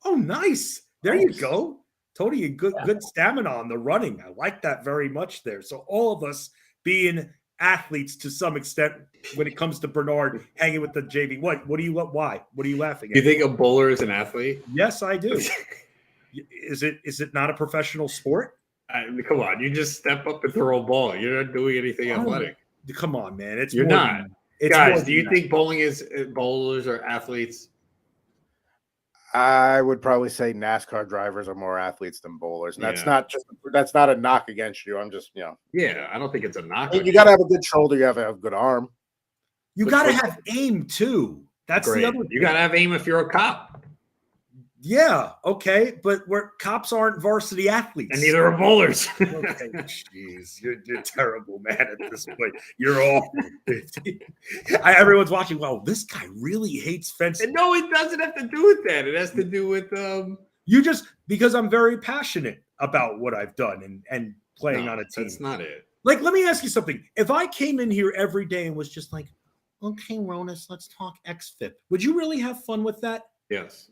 B: Oh, nice. There you go. Tony, a good stamina on the running. I like that very much there. So all of us being athletes to some extent when it comes to Bernard hanging with the JV. Why? What are you laughing at?
C: You think a bowler is an athlete?
B: Yes, I do. Is it not a professional sport?
C: I mean, come on, you just step up and throw a ball. You're not doing anything athletic.
B: Come on, man.
C: You're not. Guys, do you think bowlers are athletes?
E: I would probably say NASCAR drivers are more athletes than bowlers, and that's not a knock against you. I'm just,
C: Yeah, I don't think it's a knock.
E: You got to have a good shoulder. You have to have a good arm.
B: You got to have aim too. That's
C: great.
B: The other thing.
C: You got to have aim if you're a cop.
B: Yeah, okay, but cops aren't varsity athletes,
C: and neither are bowlers.
B: Okay, jeez, you're terrible, man. At this point, you're awful. Everyone's watching. Well, this guy really hates fencing.
C: And no, it doesn't have to do with that. It has to do with
B: because I'm very passionate about what I've done and playing on a team.
C: That's not it.
B: Like, let me ask you something. If I came in here every day and was just like, okay, Ronas, let's talk XFIP, would you really have fun with that?
C: Yes.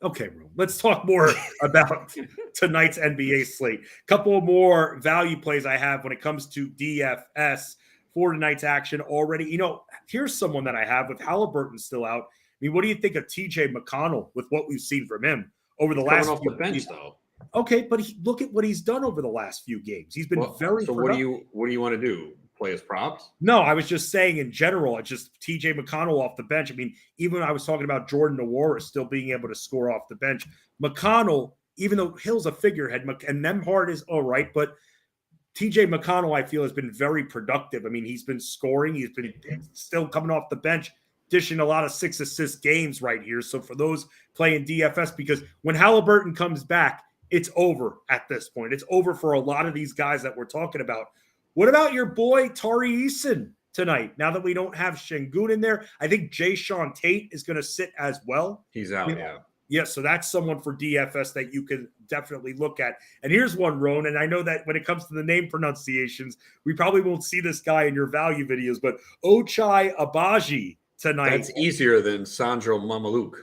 B: Okay, Rome. Let's talk more about tonight's NBA slate. Couple more value plays I have when it comes to DFS for tonight's action already. Here's someone that I have with Halliburton still out. I mean, what do you think of TJ McConnell with what we've seen from him over the last
C: off
B: few
C: the bench,
B: games?
C: though?
B: Okay, but look at what he's done over the last few games. He's been very.
C: So what do you want to do? Play as props?
B: No, I was just saying in general, it's just TJ McConnell off the bench. I mean, even when I was talking about Jordan Nwora still being able to score off the bench, McConnell, even though Hill's a figurehead, and Nembhard is all right, but TJ McConnell, I feel, has been very productive. I mean, he's been scoring. He's been still coming off the bench, dishing a lot of 6-assist games right here. So for those playing DFS, because when Halliburton comes back, it's over at this point. It's over for a lot of these guys that we're talking about. What about your boy Tari Eason tonight? Now that we don't have Şengün in there, I think Jay Sean Tate is going to sit as well.
C: He's out, yeah.
B: Yeah, so that's someone for DFS that you can definitely look at. And here's one, Ron, and I know that when it comes to the name pronunciations, we probably won't see this guy in your value videos, but Ochai Agbaji tonight.
C: That's easier than Sandro Mamaluk.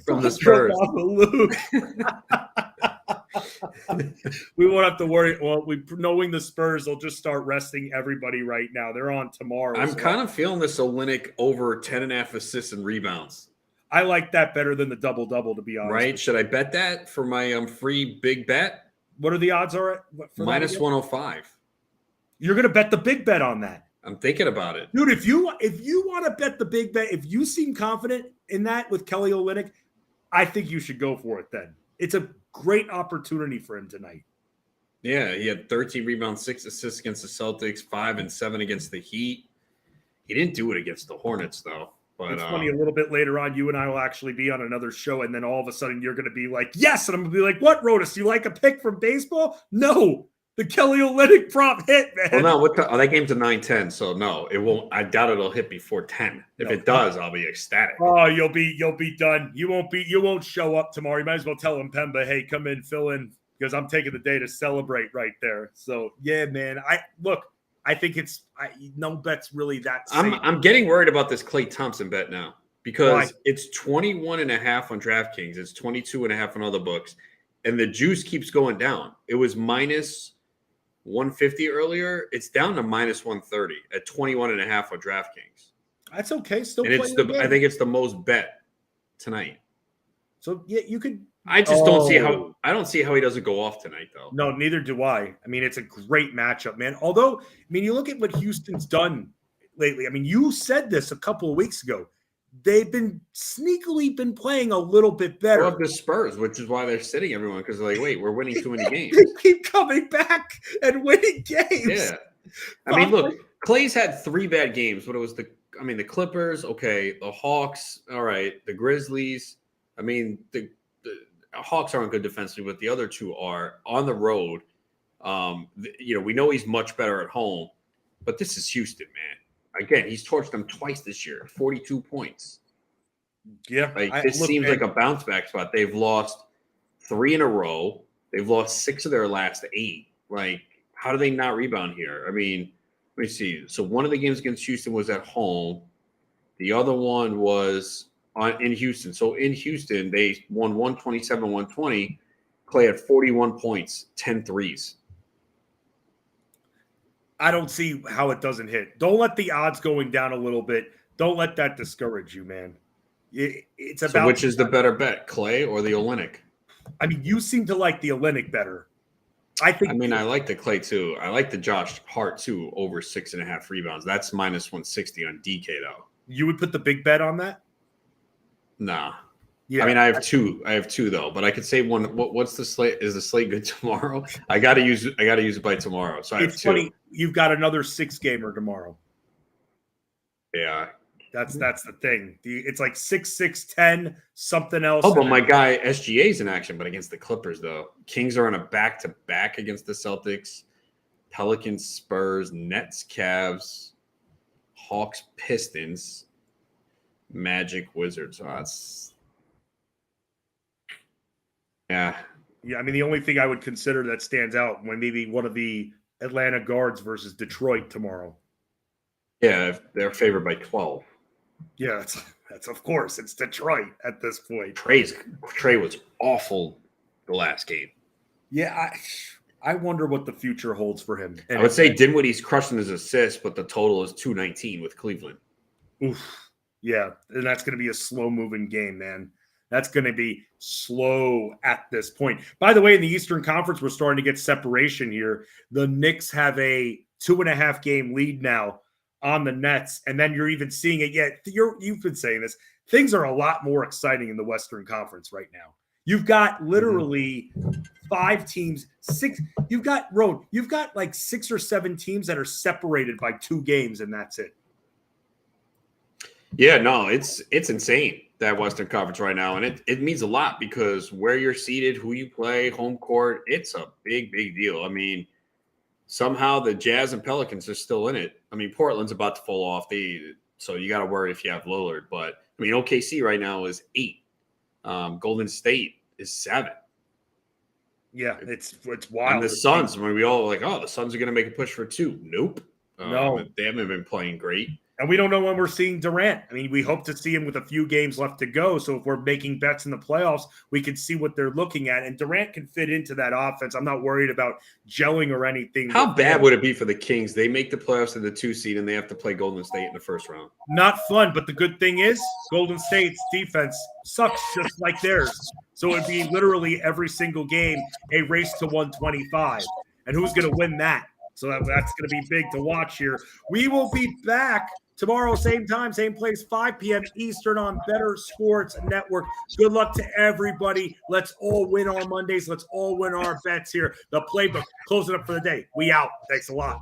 C: From the Spurs.
B: We won't have to worry. Well, knowing the Spurs, they'll just start resting everybody right now. They're on tomorrow.
C: I'm kind of feeling this Olynyk over 10.5 assists and rebounds.
B: I like that better than the double-double, to be honest.
C: Right? Should I bet that for my free big bet?
B: What are the odds for
C: minus 105.
B: You're going to bet the big bet on that?
C: I'm thinking about it.
B: Dude, if you want to bet the big bet, if you seem confident in that with Kelly Olynyk, I think you should go for it then. It's a great opportunity for him tonight.
C: Yeah, he had 13 rebounds, 6 assists against the Celtics, 5 and 7 against the Heat. He didn't do it against the Hornets, though. But
B: it's funny, a little bit later on, you and I will actually be on another show, and then all of a sudden you're going to be like, yes, and I'm going to be like, what, Rodas, you like a pick from baseball? No, the Kelly Olynyk prop hit, man.
C: Well, no, that game's a 9-10, so no, it won't. I doubt it'll hit before 10. If it does, I'll be ecstatic.
B: Oh, you'll be done. You won't show up tomorrow. You might as well tell Pemba, hey, come in, fill in, because I'm taking the day to celebrate right there. So yeah, man. I think no bet's really that safe.
C: I'm getting worried about this Klay Thompson bet now because it's 21.5 on DraftKings. It's 22.5 on other books, and the juice keeps going down. It was minus 150 earlier. It's down to minus 130 at 21.5 on DraftKings.
B: That's okay. Still
C: And it's
B: playing
C: I think it's the most bet tonight.
B: So yeah, you could.
C: I just don't see how he doesn't go off tonight, though.
B: No, neither do I. I mean, it's a great matchup, man. Although, I mean, you look at what Houston's done lately. I mean, you said this a couple of weeks ago. They've been sneakily been playing a little bit better.
C: Well, the Spurs, which is why they're sitting everyone, because they're like, wait, we're winning too many games.
B: They keep coming back and winning games.
C: Yeah. I mean, look, Clay's had 3 bad games, but it was the Clippers, okay, the Hawks, all right, the Grizzlies. I mean, the Hawks aren't good defensively, but the other 2 are on the road. We know he's much better at home, but this is Houston, man. Again, he's torched them twice this year, 42 points.
B: Yeah.
C: This seems like a bounce back spot. They've lost 3 in a row. They've lost 6 of their last 8. Like, how do they not rebound here? I mean, let me see. So one of the games against Houston was at home. The other one was in Houston. So in Houston, they won 127-120. Clay had 41 points, 10 threes.
B: I don't see how it doesn't hit. Don't let the odds going down a little bit. Don't let that discourage you, man. It's about.
C: So which is the better bet, Clay or the Olynyk?
B: I mean, you seem to like the Olynyk better. I
C: like the Clay too. I like the Josh Hart too over 6.5 rebounds. That's minus 160 on DK though.
B: You would put the big bet on that?
C: Nah.
B: Yeah.
C: I mean, I have two though, but I could say one. What's the slate? Is the slate good tomorrow? I got to use it by tomorrow. So
B: it's funny. You've got another 6-gamer tomorrow.
C: Yeah.
B: That's the thing. It's like 6-6-10 something else.
C: Oh, but my guy SGA's in action, but against the Clippers though. Kings are on a back-to-back against the Celtics. Pelicans, Spurs, Nets, Cavs, Hawks, Pistons, Magic, Wizards. Yeah.
B: Yeah, I mean, the only thing I would consider that stands out when maybe one of the Atlanta Guards versus Detroit tomorrow.
C: Yeah, they're favored by 12.
B: Yeah, that's of course. It's Detroit at this point.
C: Trey was awful the last game.
B: Yeah, I wonder what the future holds for him.
C: I would say Dinwiddie's crushing his assists, but the total is 219 with Cleveland.
B: Oof. Yeah, and that's going to be a slow-moving game, man. That's going to be slow at this point. By the way, in the Eastern Conference, we're starting to get separation here. The Knicks have a 2.5-game lead now on the Nets, and then you're even seeing it yet. You've been saying this. Things are a lot more exciting in the Western Conference right now. You've got literally 5 teams, 6. You've got like 6 or 7 teams that are separated by 2 games, and that's it.
C: Yeah, no, it's insane, that Western Conference right now. And it means a lot because where you're seated, who you play, home court, it's a big, big deal. I mean, somehow the Jazz and Pelicans are still in it. I mean, Portland's about to fall off. So you got to worry if you have Lillard. But, I mean, OKC right now is 8. Golden State is 7.
B: Yeah, it's wild.
C: And the Suns, when we all were like, oh, the Suns are going to make a push for 2. Nope.
B: No.
C: They haven't been playing great.
B: And we don't know when we're seeing Durant. I mean, we hope to see him with a few games left to go. So if we're making bets in the playoffs, we can see what they're looking at. And Durant can fit into that offense. I'm not worried about gelling or anything.
C: How bad would it be for the Kings? They make the playoffs in the 2 seed and they have to play Golden State in the first round.
B: Not fun, but the good thing is Golden State's defense sucks just like theirs. So it'd be literally every single game a race to 125. And who's going to win that? So that's going to be big to watch here. We will be back tomorrow, same time, same place, 5 p.m. Eastern on Bettor Sports Network. Good luck to everybody. Let's all win our Mondays. Let's all win our bets here. The Playbook closing up for the day. We out. Thanks a lot.